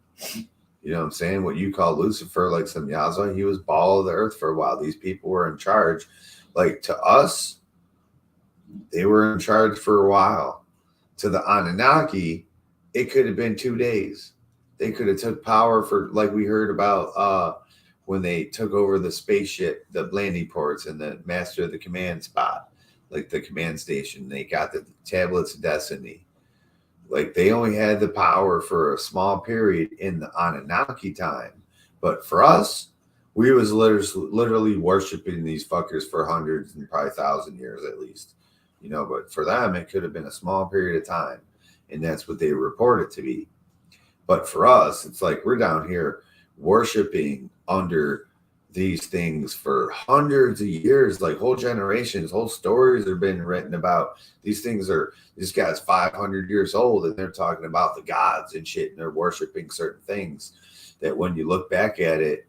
Speaker 11: You know what I'm saying? What you call Lucifer, like Semyaza, he was Baal of the earth for a while. These people were in charge. Like to us, they were in charge for a while. To the Anunnaki, it could have been 2 days. They could have took power for, like we heard about when they took over the spaceship, the landing ports, and the master of the command spot, like the command station. They got the tablets of destiny. Like they only had the power for a small period in the Anunnaki time. But for us, we was literally worshiping these fuckers for hundreds and probably 1,000 years at least. But for them, it could have been a small period of time. And that's what they report it to be. But for us, it's like we're down here worshiping under these things for hundreds of years, like whole generations, whole stories have been written about. These things this guy's 500 years old, and they're talking about the gods and shit, and they're worshiping certain things that when you look back at it,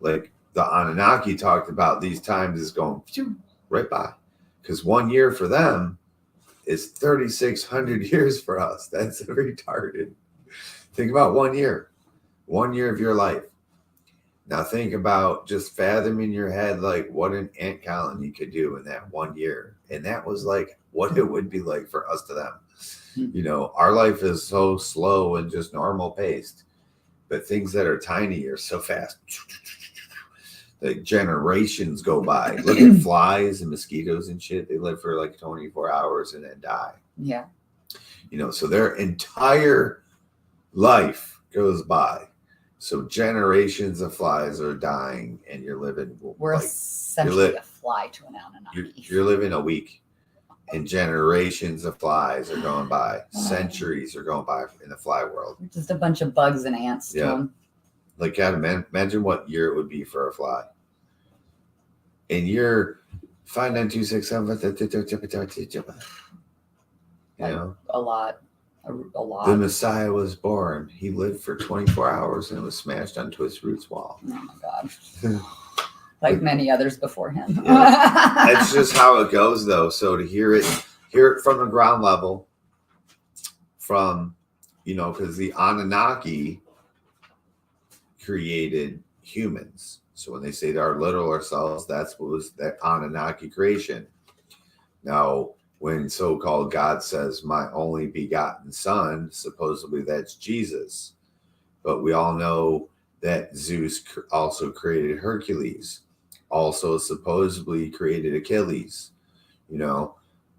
Speaker 11: like the Anunnaki talked about these times as going phew, right by. Because 1 year for them is 3,600 years for us. That's retarded. Think about 1 year. 1 year of your life. Now think about just fathom in your head like what an ant colony could do in that 1 year. And that was like what it would be like for us to them. You know, our life is so slow and just normal paced. But things that are tiny are so fast. Like generations go by. Look at flies and mosquitoes and shit. They live for like 24 hours and then die.
Speaker 12: Yeah.
Speaker 11: You know, so their entire life goes by. So generations of flies are dying and you're living.
Speaker 12: We're
Speaker 11: like,
Speaker 12: essentially a fly to an Anunnaki.
Speaker 11: You're living a week and generations of flies are going by. Centuries are going by in the fly world.
Speaker 12: Just a bunch of bugs and ants.
Speaker 11: Yeah. Like, God, imagine what year it would be for a fly. And you're 59267. You know,
Speaker 12: a lot.
Speaker 11: The Messiah was born. He lived for 24 hours and was smashed on TwizTD wall.
Speaker 12: Oh my God. Like many others before him.
Speaker 11: Yeah. That's just how it goes, though. So to hear it from the ground level, from, you know, because the Anunnaki created humans. So when they say our literal ourselves, that's what was that Anunnaki creation. Now, when so-called God says, my only begotten son, supposedly that's Jesus. But we all know that Zeus also created Hercules, also supposedly created Achilles. You know,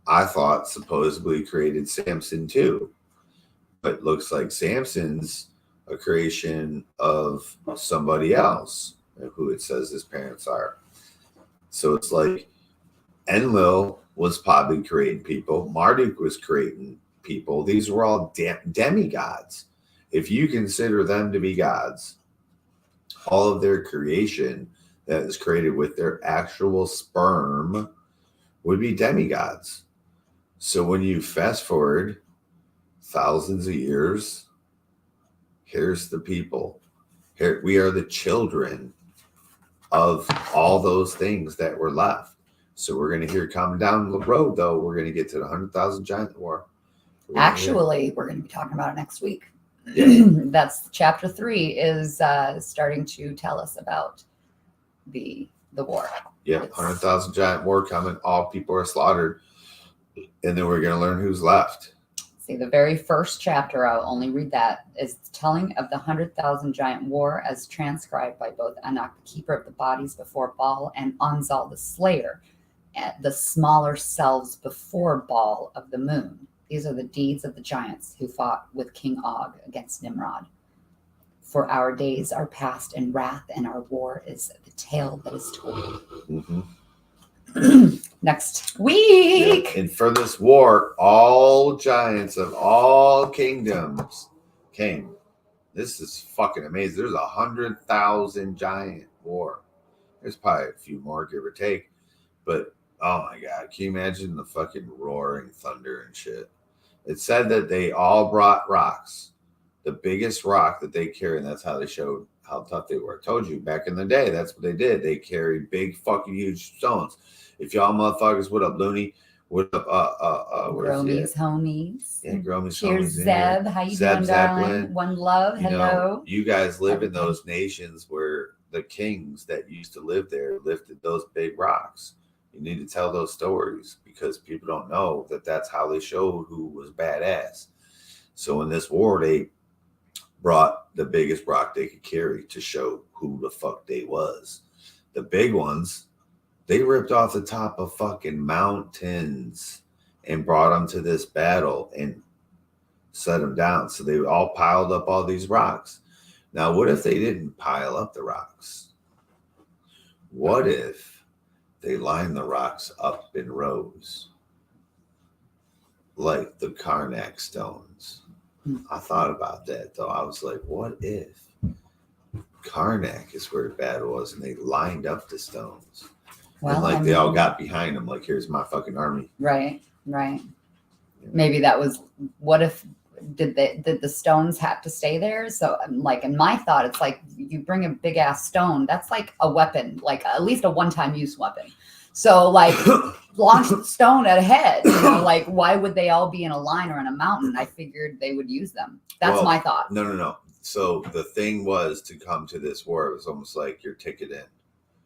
Speaker 11: I thought supposedly created Samson too. But looks like Samson's a creation of somebody else who it says his parents are. So it's like Enlil was probably creating people. Marduk was creating people. These were all demigods. If you consider them to be gods, all of their creation that is created with their actual sperm would be demigods. So when you fast forward thousands of years, here's the people. Here we are, the children of all those things that were left. So we're going to hear coming down the road, though, we're going to get to the 100,000 Giant War.
Speaker 12: Actually, we're going to be talking about it next week.
Speaker 11: Yeah.
Speaker 12: That's chapter 3 is starting to tell us about the war.
Speaker 11: Yeah, 100,000 Giant War coming. All people are slaughtered. And then we're going to learn who's left.
Speaker 12: See, the very first chapter, I'll only read that, is telling of the 100,000 Giant War as transcribed by both Enoch, the keeper of the bodies before Baal, and Anzal, the slayer, at the smaller selves before Baal of the moon. These are the deeds of the giants who fought with King Og against Nimrod. For our days are past in wrath, and our war is the tale that is told.
Speaker 11: Mm-hmm.
Speaker 12: Next week.
Speaker 11: Yeah. And for this war, all giants of all kingdoms came. This is fucking amazing. There's 100,000 giant war. There's probably a few more, give or take. But, oh my God, can you imagine the fucking roaring thunder and shit? It said that they all brought rocks. The biggest rock that they carried, and that's how they showed how tough they were. I told you, back in the day, that's what they did. They carried big fucking huge stones. If y'all motherfuckers, what up, Looney? What up,
Speaker 12: Gromies, homies.
Speaker 11: Yeah, Gromies,
Speaker 12: cheers,
Speaker 11: homies.
Speaker 12: Zeb. How you
Speaker 11: Zeb
Speaker 12: doing,
Speaker 11: Zeppelin.
Speaker 12: darling? One love.
Speaker 11: You
Speaker 12: Hello.
Speaker 11: know, you guys live in those nations where the kings that used to live there lifted those big rocks. You need to tell those stories because people don't know that that's how they showed who was badass. So in this war, they brought the biggest rock they could carry to show who the fuck they was. The big ones, they ripped off the top of fucking mountains and brought them to this battle and set them down. So they all piled up all these rocks. Now, what if they didn't pile up the rocks? What if they lined the rocks up in rows like the Karnak stones? I thought about that, though. I was like, what if Karnak is where the battle was and they lined up the stones?
Speaker 12: Well,
Speaker 11: and like they all got behind them, like, here's my fucking army.
Speaker 12: Right, right. Maybe that was, what if did the stones have to stay there? So like in my thought, it's like you bring a big ass stone, that's like a weapon, like at least a one-time use weapon. So like launch the stone at a head, you know, like why would they all be in a line or in a mountain? I figured they would use them. That's my thought.
Speaker 11: No. So the thing was, to come to this war, it was almost like your ticket in.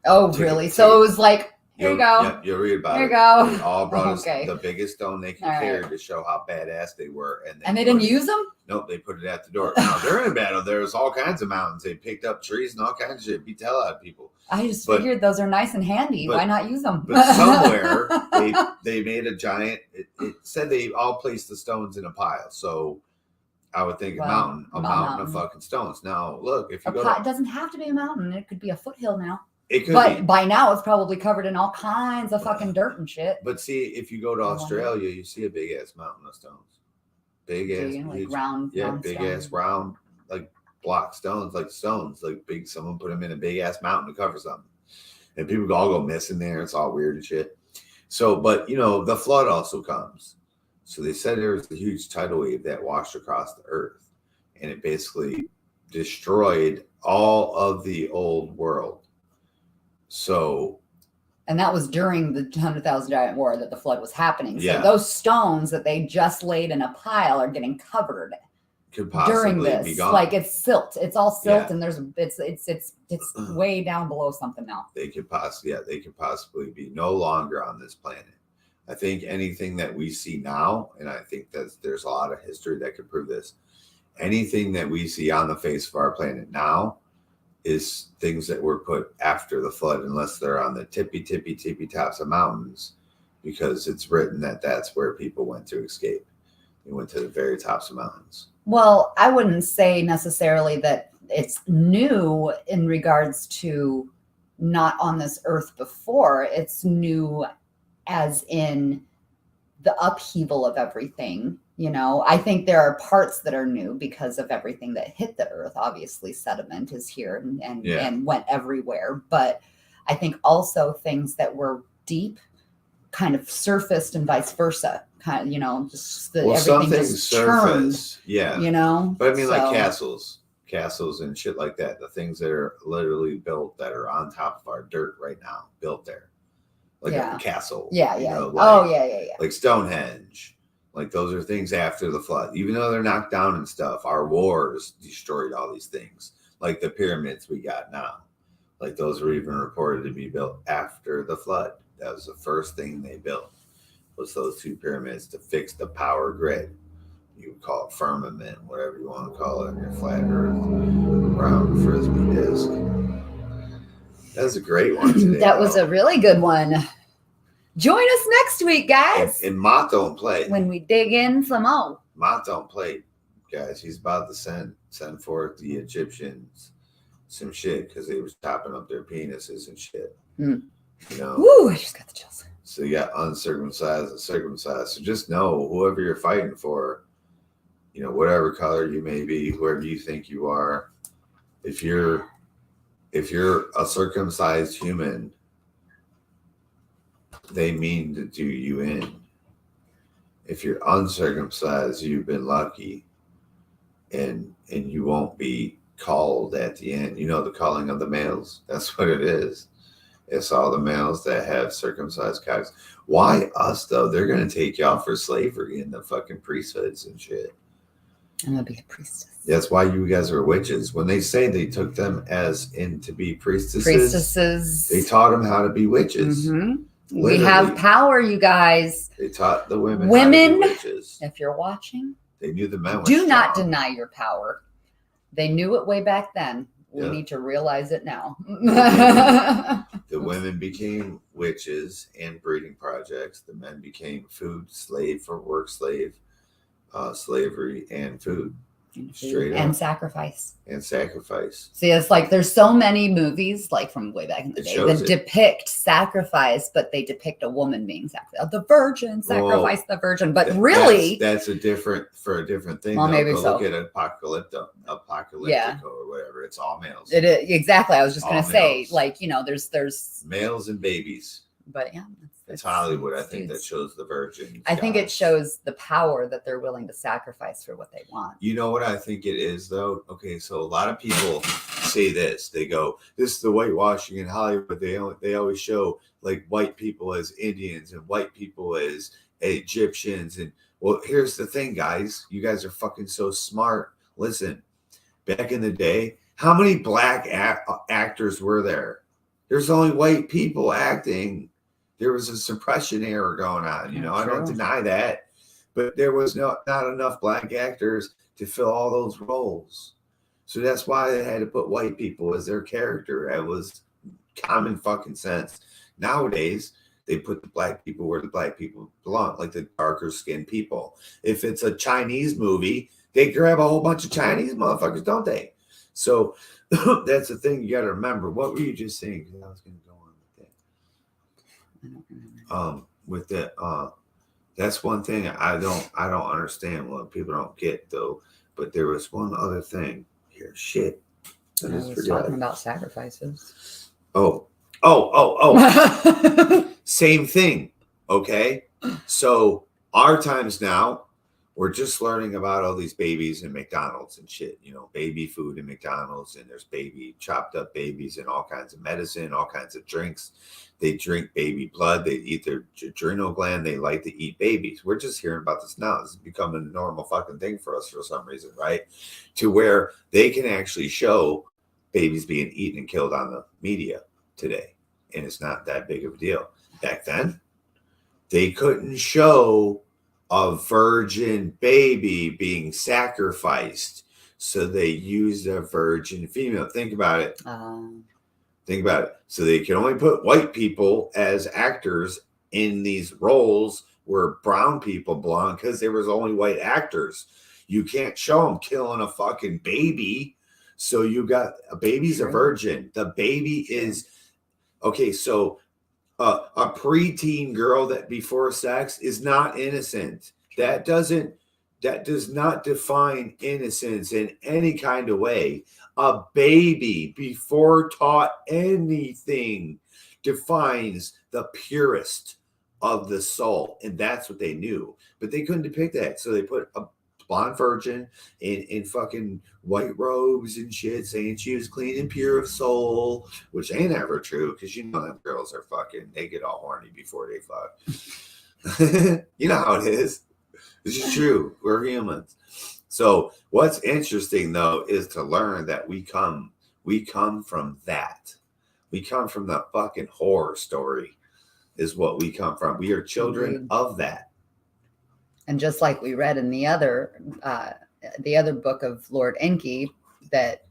Speaker 12: Oh, really? So it was like, here you go.
Speaker 11: Yeah, you'll read about
Speaker 12: here
Speaker 11: it.
Speaker 12: Here you go.
Speaker 11: They all brought us the biggest stone they could carry to show how badass they were.
Speaker 12: And they didn't use them?
Speaker 11: Nope, they put it at the door. Now, during battle, there was all kinds of mountains. They picked up trees and all kinds of shit. Beat the hell out of people.
Speaker 12: I just figured those are nice and handy. Why not use them?
Speaker 11: But somewhere, they made a giant, it said they all placed the stones in a pile. So I would think a mountain of fucking stones. Now, look, if you
Speaker 12: it doesn't have to be a mountain. It could be a foothill now.
Speaker 11: It could
Speaker 12: but
Speaker 11: be.
Speaker 12: By now it's probably covered in all kinds of fucking dirt and shit.
Speaker 11: But see, if you go to Australia, you see a big ass mountain of stones. Big ass,
Speaker 12: like round
Speaker 11: big
Speaker 12: stones.
Speaker 11: ass round, like block stones, like big. Someone put them in a big ass mountain to cover something, and people all go missing there. It's all weird and shit. So, but you know, the flood also comes. So they said there was a huge tidal wave that washed across the earth, and it basically destroyed all of the old world. So,
Speaker 12: and that was during the 100,000 Giant War that the flood was happening. So
Speaker 11: yeah.
Speaker 12: Those stones that they just laid in a pile are getting covered
Speaker 11: could possibly
Speaker 12: during this.
Speaker 11: Be gone.
Speaker 12: Like it's silt. It's all silt, and it's way down below something now.
Speaker 11: They could possibly be no longer on this planet. I think anything that we see now, and I think that there's a lot of history that could prove this. Anything that we see on the face of our planet now is things that were put after the flood, unless they're on the tippy tops of mountains, because it's written that that's where people went to escape. They went to the very tops of mountains.
Speaker 12: Well, I wouldn't say necessarily that it's new in regards to not on this earth before. It's new as in the upheaval of everything. You know, I think there are parts that are new because of everything that hit the earth. Obviously, sediment is here and went everywhere. But I think also things that were deep kind of surfaced and vice versa. Kind of, you know, just everything just surface.
Speaker 11: Yeah.
Speaker 12: You know?
Speaker 11: But I mean, like castles and shit like that. The things that are literally built that are on top of our dirt right now, built there. Like a castle.
Speaker 12: Yeah,
Speaker 11: you
Speaker 12: yeah.
Speaker 11: know, like,
Speaker 12: yeah.
Speaker 11: Like Stonehenge. Like those are things after the flood. Even though they're knocked down and stuff, our wars destroyed all these things. Like the pyramids we got now. Like those were even reported to be built after the flood. That was the first thing they built, was those two pyramids to fix the power grid. You would call it firmament, whatever you want to call it, in your flat earth, round frisbee disc. That was a great one today.
Speaker 12: That was a really good one. Join us next week, guys.
Speaker 11: And Mott don't play.
Speaker 12: When we dig in some more.
Speaker 11: Mott don't play, guys. He's about to send forth the Egyptians some shit because they was chopping up their penises and shit. You know.
Speaker 12: Woo, I just got the chills.
Speaker 11: So you got uncircumcised and circumcised. So just know, whoever you're fighting for, you know, whatever color you may be, whoever you think you are, if you're a circumcised human, they mean to do you in. If you're uncircumcised, you've been lucky, and you won't be called at the end. You know, the calling of the males. That's what it is. It's all the males that have circumcised cocks. Why us though? They're gonna take y'all for slavery in the fucking priesthoods and shit.
Speaker 12: I'm gonna be a priestess.
Speaker 11: That's why you guys are witches. When they say they took them as in to be priestesses, they taught them how to be witches.
Speaker 12: Mm-hmm. We have power, you guys.
Speaker 11: They taught the women
Speaker 12: how to be
Speaker 11: witches.
Speaker 12: If you're watching,
Speaker 11: they knew the men were
Speaker 12: do not
Speaker 11: strong.
Speaker 12: deny your power. They knew it way back then. We need to realize it now.
Speaker 11: The women became witches and breeding projects. The men became food slave for work slave, slavery and food. Straight up.
Speaker 12: And sacrifice.
Speaker 11: See,
Speaker 12: it's like there's so many movies, like from way back in the day, that depict sacrifice, but they depict a woman being sacrificed. The virgin, sacrifice the virgin. But really,
Speaker 11: that's a different thing.
Speaker 12: Well, maybe
Speaker 11: so. Look at apocalyptico or whatever. It's all males.
Speaker 12: It is exactly. I was just going to say, like, you know, there's
Speaker 11: males and babies.
Speaker 12: But yeah,
Speaker 11: It's Hollywood. I think that shows the virgin.
Speaker 12: I think it shows the power that they're willing to sacrifice for what they want.
Speaker 11: You know what I think it is, though? Okay, so a lot of people say this. They go, this is the whitewashing in Hollywood. They always show like white people as Indians and white people as Egyptians. And well, here's the thing, guys. You guys are fucking so smart. Listen, back in the day, how many black actors were there? There's only white people acting. There was a suppression era going on. You know, I don't deny that. But there was not enough black actors to fill all those roles. So that's why they had to put white people as their character. It was common fucking sense. Nowadays, they put the black people where the black people belong, like the darker skinned people. If it's a Chinese movie, they grab a whole bunch of Chinese motherfuckers, don't they? So that's the thing you got to remember. What were you just saying? Because I was going to go on with that. That's one thing I don't understand. What people don't get though. But there was one other thing here. Shit.
Speaker 12: I was talking about sacrifices.
Speaker 11: Oh. Same thing. Okay. So our times now, we're just learning about all these babies in McDonald's and shit, you know, baby food in McDonald's, and there's chopped up babies and all kinds of medicine, all kinds of drinks. They drink baby blood. They eat their adrenal gland. They like to eat babies. We're just hearing about this now. This is becoming a normal fucking thing for us for some reason, right? To where they can actually show babies being eaten and killed on the media today. And it's not that big of a deal. Back then, they couldn't show a virgin baby being sacrificed, so they used a virgin female. Think about it. Think about it. So they can only put white people as actors in these roles where brown people belong because there was only white actors. You can't show them killing a fucking baby. So you got a baby's a virgin. The baby is okay. So a preteen girl that before sex is not innocent. That does not define innocence in any kind of way. A baby before taught anything defines the purest of the soul. And that's what they knew. But they couldn't depict that. So they put a blonde virgin in fucking white robes and shit, saying she was clean and pure of soul, which ain't ever true, because you know them girls are fucking, they get all horny before they fuck. You know how it is. This is true. We're humans. So what's interesting though is to learn that we come from that. We come from the fucking horror story is what we come from. We are children of that.
Speaker 12: And just like we read in the other book of Lord Enki, that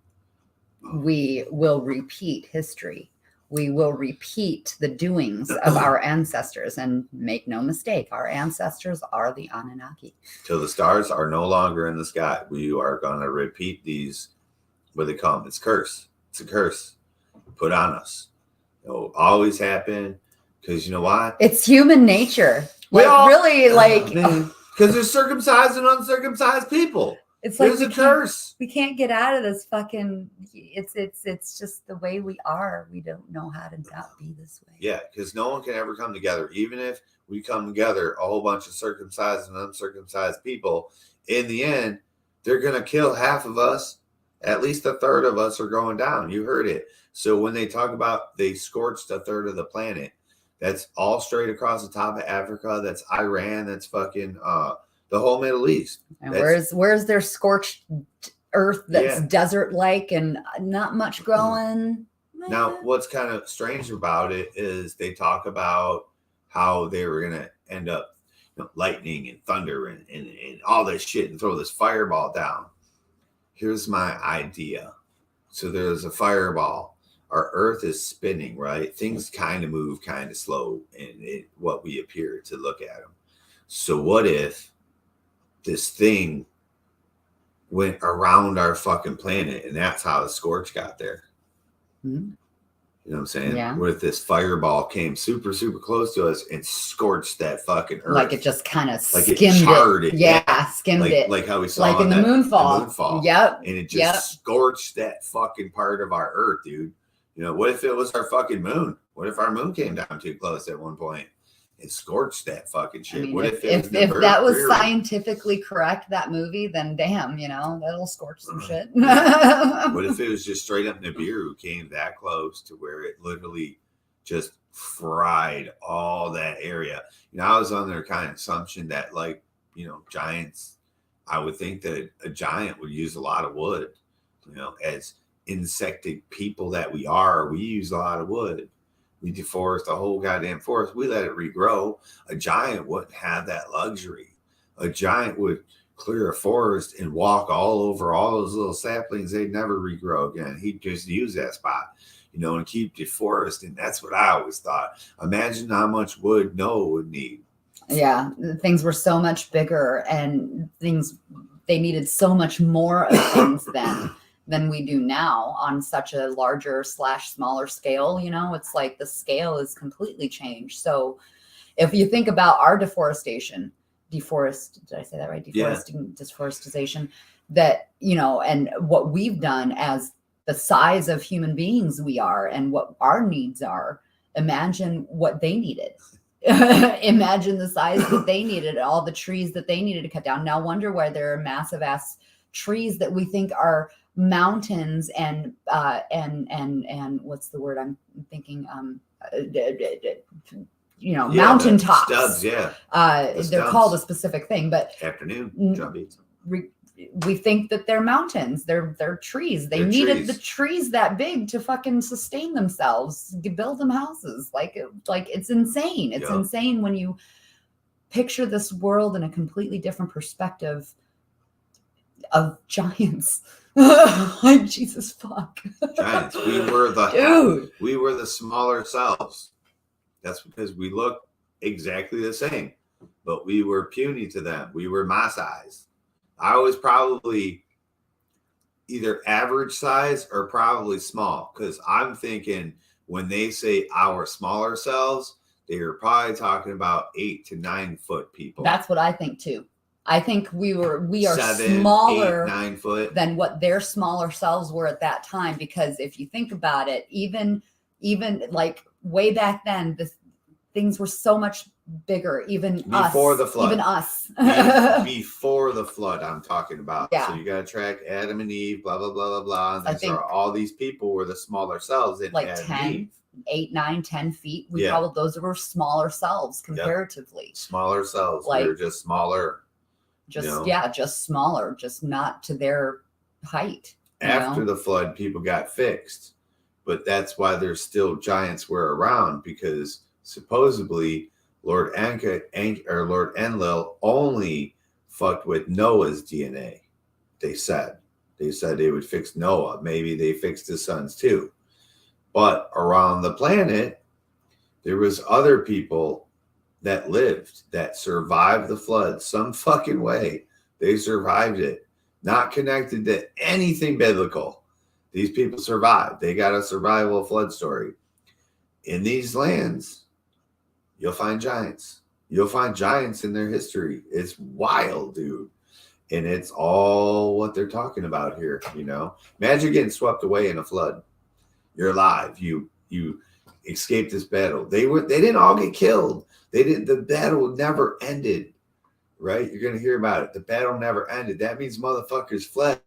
Speaker 12: we will repeat history. We will repeat the doings of our ancestors, and make no mistake, our ancestors are the Anunnaki.
Speaker 11: Till the stars are no longer in the sky, we are going to repeat these, what they call them. It's curse. It's a curse put on us. It'll always happen because you know why?
Speaker 12: It's human nature.
Speaker 11: Because there's circumcised and uncircumcised people.
Speaker 12: It's like
Speaker 11: there's a curse.
Speaker 12: We can't get out of this fucking. It's just the way we are. We don't know how to not be this way.
Speaker 11: Yeah, because no one can ever come together. Even if we come together, a whole bunch of circumcised and uncircumcised people, in the end, they're gonna kill half of us. At least a third of us are going down. You heard it. So when they talk about they scorched a third of the planet, that's all straight across the top of Africa. That's Iran. That's fucking the whole Middle East.
Speaker 12: And where's their scorched earth that's desert-like and not much growing?
Speaker 11: Now, what's kind of strange about it is they talk about how they were going to end up, lightning and thunder and all this shit and throw this fireball down. Here's my idea. So there's a fireball. Our earth is spinning, right? Things kind of move kind of slow in what we appear to look at them. So what if this thing went around our fucking planet, and that's how the scorch got there?
Speaker 12: Mm-hmm.
Speaker 11: You know what I'm saying?
Speaker 12: Yeah.
Speaker 11: What if this fireball came super, super close to us and scorched that fucking earth?
Speaker 12: Like it just kind of
Speaker 11: like
Speaker 12: skimmed
Speaker 11: it. Charred it.
Speaker 12: Yeah, skimmed it.
Speaker 11: Like how we saw
Speaker 12: like in the moonfall. Yep.
Speaker 11: And it just scorched that fucking part of our earth, dude. What if it was our fucking moon? What if our moon came down too close at one point? and scorched that fucking shit.
Speaker 12: I mean,
Speaker 11: What
Speaker 12: if that was scientifically correct, that movie, then damn, that'll scorch some shit.
Speaker 11: What if it was just straight up Nibiru who came that close to where it literally just fried all that area? I was under kind of assumption that, like, giants, I would think that a giant would use a lot of wood. As insectic people that we are, we use a lot of wood. We deforest the whole goddamn forest. We let it regrow. A giant wouldn't have that luxury. A giant would clear a forest and walk all over all those little saplings. They'd never regrow again. He'd just use that spot, and keep deforesting. That's what I always thought. Imagine how much wood Noah would need.
Speaker 12: Yeah, things were so much bigger, and they needed so much more of things than we do now on such a larger / smaller scale. It's like the scale is completely changed. So if you think about our did I say that right? Deforestation, that, and what we've done as the size of human beings we are and what our needs are, imagine what they needed. Imagine the size that they needed, all the trees that they needed to cut down. Now wonder why there are massive ass trees that we think are mountains and what's the word I'm thinking? Mountaintops.
Speaker 11: Stubs, yeah.
Speaker 12: They're called a specific thing, but
Speaker 11: afternoon drum beats.
Speaker 12: We think that they're mountains. They're trees. They needed the trees that big to fucking sustain themselves, to build them houses. Like it's insane. It's insane when you picture this world in a completely different perspective of giants. Like, Jesus fuck.
Speaker 11: Giants. We were the smaller selves. That's because we look exactly the same, but we were puny to them. We were my size. I was probably either average size or probably small, because I'm thinking when they say our smaller selves, they are probably talking about 8 to 9 foot people.
Speaker 12: That's what I think too. I think we are
Speaker 11: 7,
Speaker 12: smaller
Speaker 11: 8, 9 foot
Speaker 12: than what their smaller selves were at that time. Because if you think about it, even like way back then, things were so much bigger. Even
Speaker 11: before the flood.
Speaker 12: Even us.
Speaker 11: Before the flood, I'm talking about.
Speaker 12: Yeah.
Speaker 11: So you got to track Adam and Eve, blah blah blah blah blah. And I think all these people were the smaller selves.
Speaker 12: Like
Speaker 11: Adam
Speaker 12: 10, 8, 9, 10 feet. Those were smaller selves comparatively.
Speaker 11: Yep. Smaller selves.
Speaker 12: Like,
Speaker 11: we were just smaller.
Speaker 12: Just smaller, just not to their height.
Speaker 11: After the flood, people got fixed, but that's why there's still giants were around, because supposedly Lord Enlil only fucked with Noah's DNA. They said they would fix Noah. Maybe they fixed his sons too. But around the planet, there was other people that lived, that survived the flood some fucking way. They survived it. Not connected to anything biblical. These people survived. They got a survival flood story. In these lands, you'll find giants. You'll find giants in their history. It's wild, dude. And it's all what they're talking about here, Imagine getting swept away in a flood. You're alive. You escaped this battle. They didn't all get killed. The battle never ended, right? You're going to hear about it. The battle never ended. That means motherfuckers fled.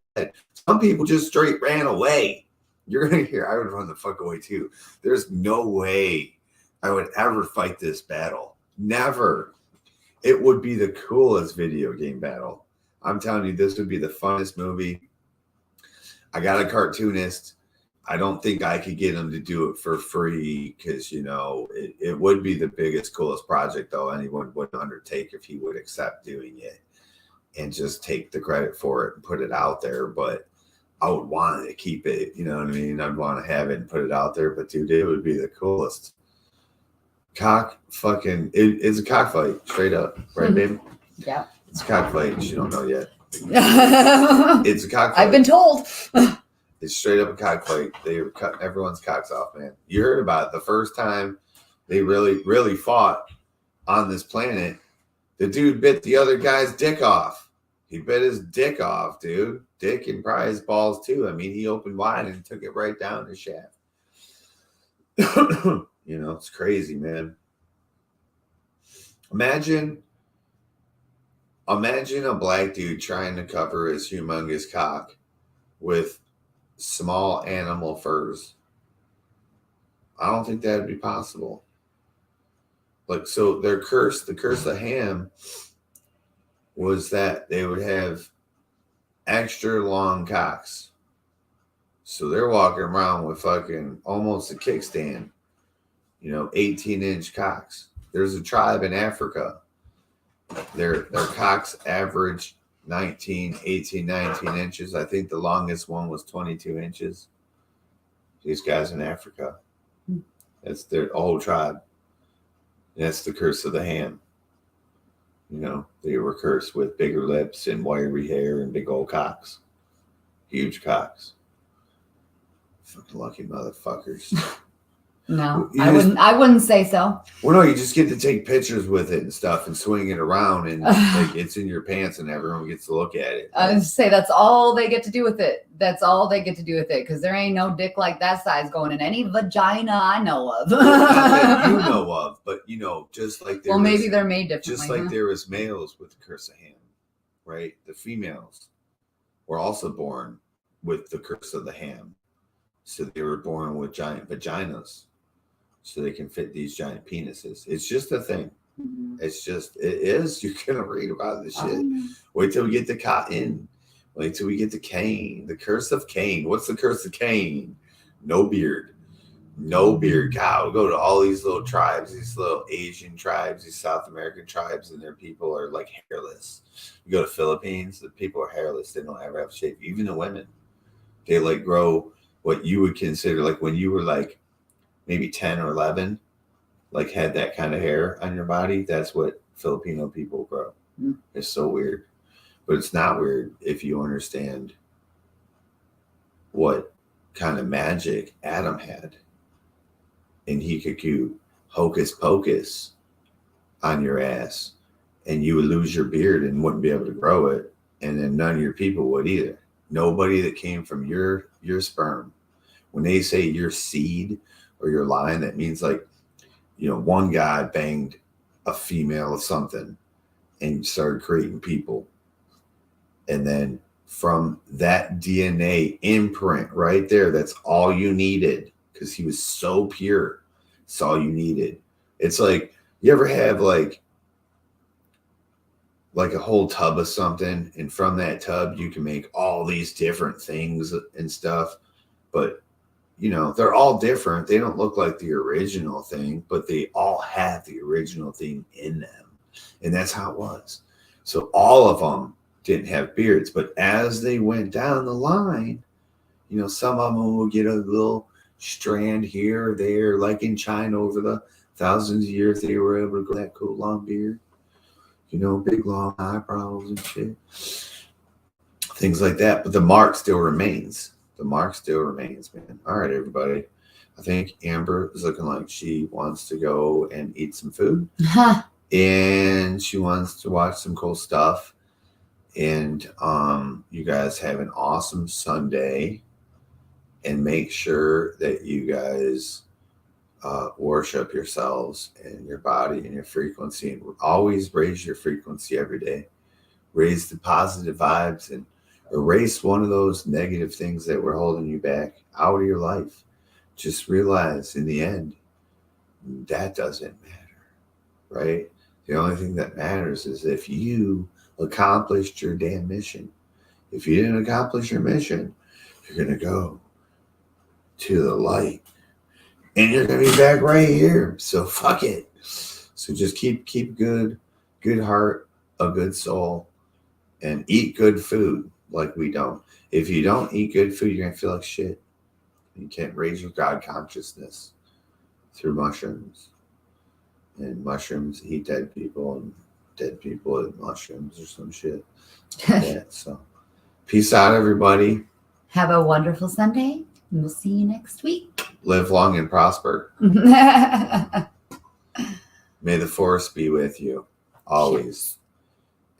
Speaker 11: Some people just straight ran away. You're going to hear, I would run the fuck away too. There's no way I would ever fight this battle. Never. It would be the coolest video game battle. I'm telling you, this would be the funnest movie. I got a cartoonist. I don't think I could get him to do it for free, because, it would be the biggest, coolest project, though, anyone would undertake if he would accept doing it and just take the credit for it and put it out there. But I would want to keep it, you know what I mean? I'd want to have it and put it out there. But, dude, it would be the coolest. It's a cockfight, straight up. Right, baby?
Speaker 12: Yeah.
Speaker 11: It's a cockfight. You don't know yet. It's a cockfight.
Speaker 12: I've been told.
Speaker 11: It's straight up a cockfight. They were cutting everyone's cocks off, man. You heard about it. The first time they really, really fought on this planet, the dude bit the other guy's dick off. He bit his dick off, dude. Dick and probably his balls, too. I mean, he opened wide and took it right down his shaft. It's crazy, man. Imagine a black dude trying to cover his humongous cock with small animal furs. I don't think that'd be possible. Like, so the curse of Ham was that they would have extra long cocks. So they're walking around with fucking almost a kickstand, 18-inch cocks. There's a tribe in Africa. Their cocks average 19 inches. I think the longest one was 22 inches. These guys in Africa. That's their whole tribe. That's the curse of the Ham. They were cursed with bigger lips and wiry hair and big old cocks. Huge cocks. Fucking lucky motherfuckers.
Speaker 12: No, I wouldn't say so.
Speaker 11: Well, no, you just get to take pictures with it and stuff and swing it around and like it's in your pants and everyone gets to look at it.
Speaker 12: I would say that's all they get to do with it. That's all they get to do with it because there ain't no dick like that size going in any vagina I know of.
Speaker 11: Not that you know of, but just like there
Speaker 12: maybe they're made differently.
Speaker 11: Just like there was males with the curse of Ham, right? The females were also born with the curse of the Ham. So they were born with giant vaginas. So they can fit these giant penises. It's just a thing. Mm-hmm. It is. You're going to read about this shit. Wait till we get to Cotton. Wait till we get to Cain. The curse of Cain. What's the curse of Cain? No beard. No beard. God, we'll go to all these little tribes, these little Asian tribes, these South American tribes, and their people are like hairless. You go to Philippines, the people are hairless. They don't ever have shape. Even the women. They like grow what you would consider like when you were like maybe 10 or 11, like had that kind of hair on your body. That's what Filipino people grow. It's so weird, but it's not weird if you understand what kind of magic Adam had. And he could do hocus pocus on your ass and you would lose your beard and wouldn't be able to grow it. And then none of your people would either. Nobody that came from your sperm. When they say your seed or your line, that means like, one guy banged a female or something and started creating people. And then from that DNA imprint right there, that's all you needed because he was so pure. It's all you needed. It's like, you ever have like a whole tub of something, and from that tub, you can make all these different things and stuff. But they're all different. They don't look like the original thing, but they all have the original thing in them. And that's how it was. So all of them didn't have beards, but as they went down the line, some of them will get a little strand here or there, like in China over the thousands of years, they were able to grow that cool long beard, big long eyebrows and shit. Things like that. But the mark still remains. The mark still remains, man. All right, everybody. I think Amber is looking like she wants to go and eat some food. And she wants to watch some cool stuff. And you guys have an awesome Sunday. And make sure that you guys worship yourselves and your body and your frequency. And always raise your frequency every day. Raise the positive vibes and erase one of those negative things that were holding you back out of your life. Just realize in the end, that doesn't matter, right? The only thing that matters is if you accomplished your damn mission. If you didn't accomplish your mission, you're going to go to the light and you're going to be back right here. So fuck it. So just keep good heart, a good soul, and eat good food. Like we don't. If you don't eat good food, you're going to feel like shit. You can't raise your God consciousness through mushrooms. And mushrooms eat dead people, and dead people eat mushrooms or some shit like that. So peace out, everybody.
Speaker 12: Have a wonderful Sunday. And we'll see you next week.
Speaker 11: Live long and prosper. May the force be with you always,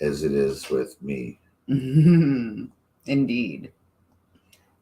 Speaker 11: as it is with me.
Speaker 12: Indeed.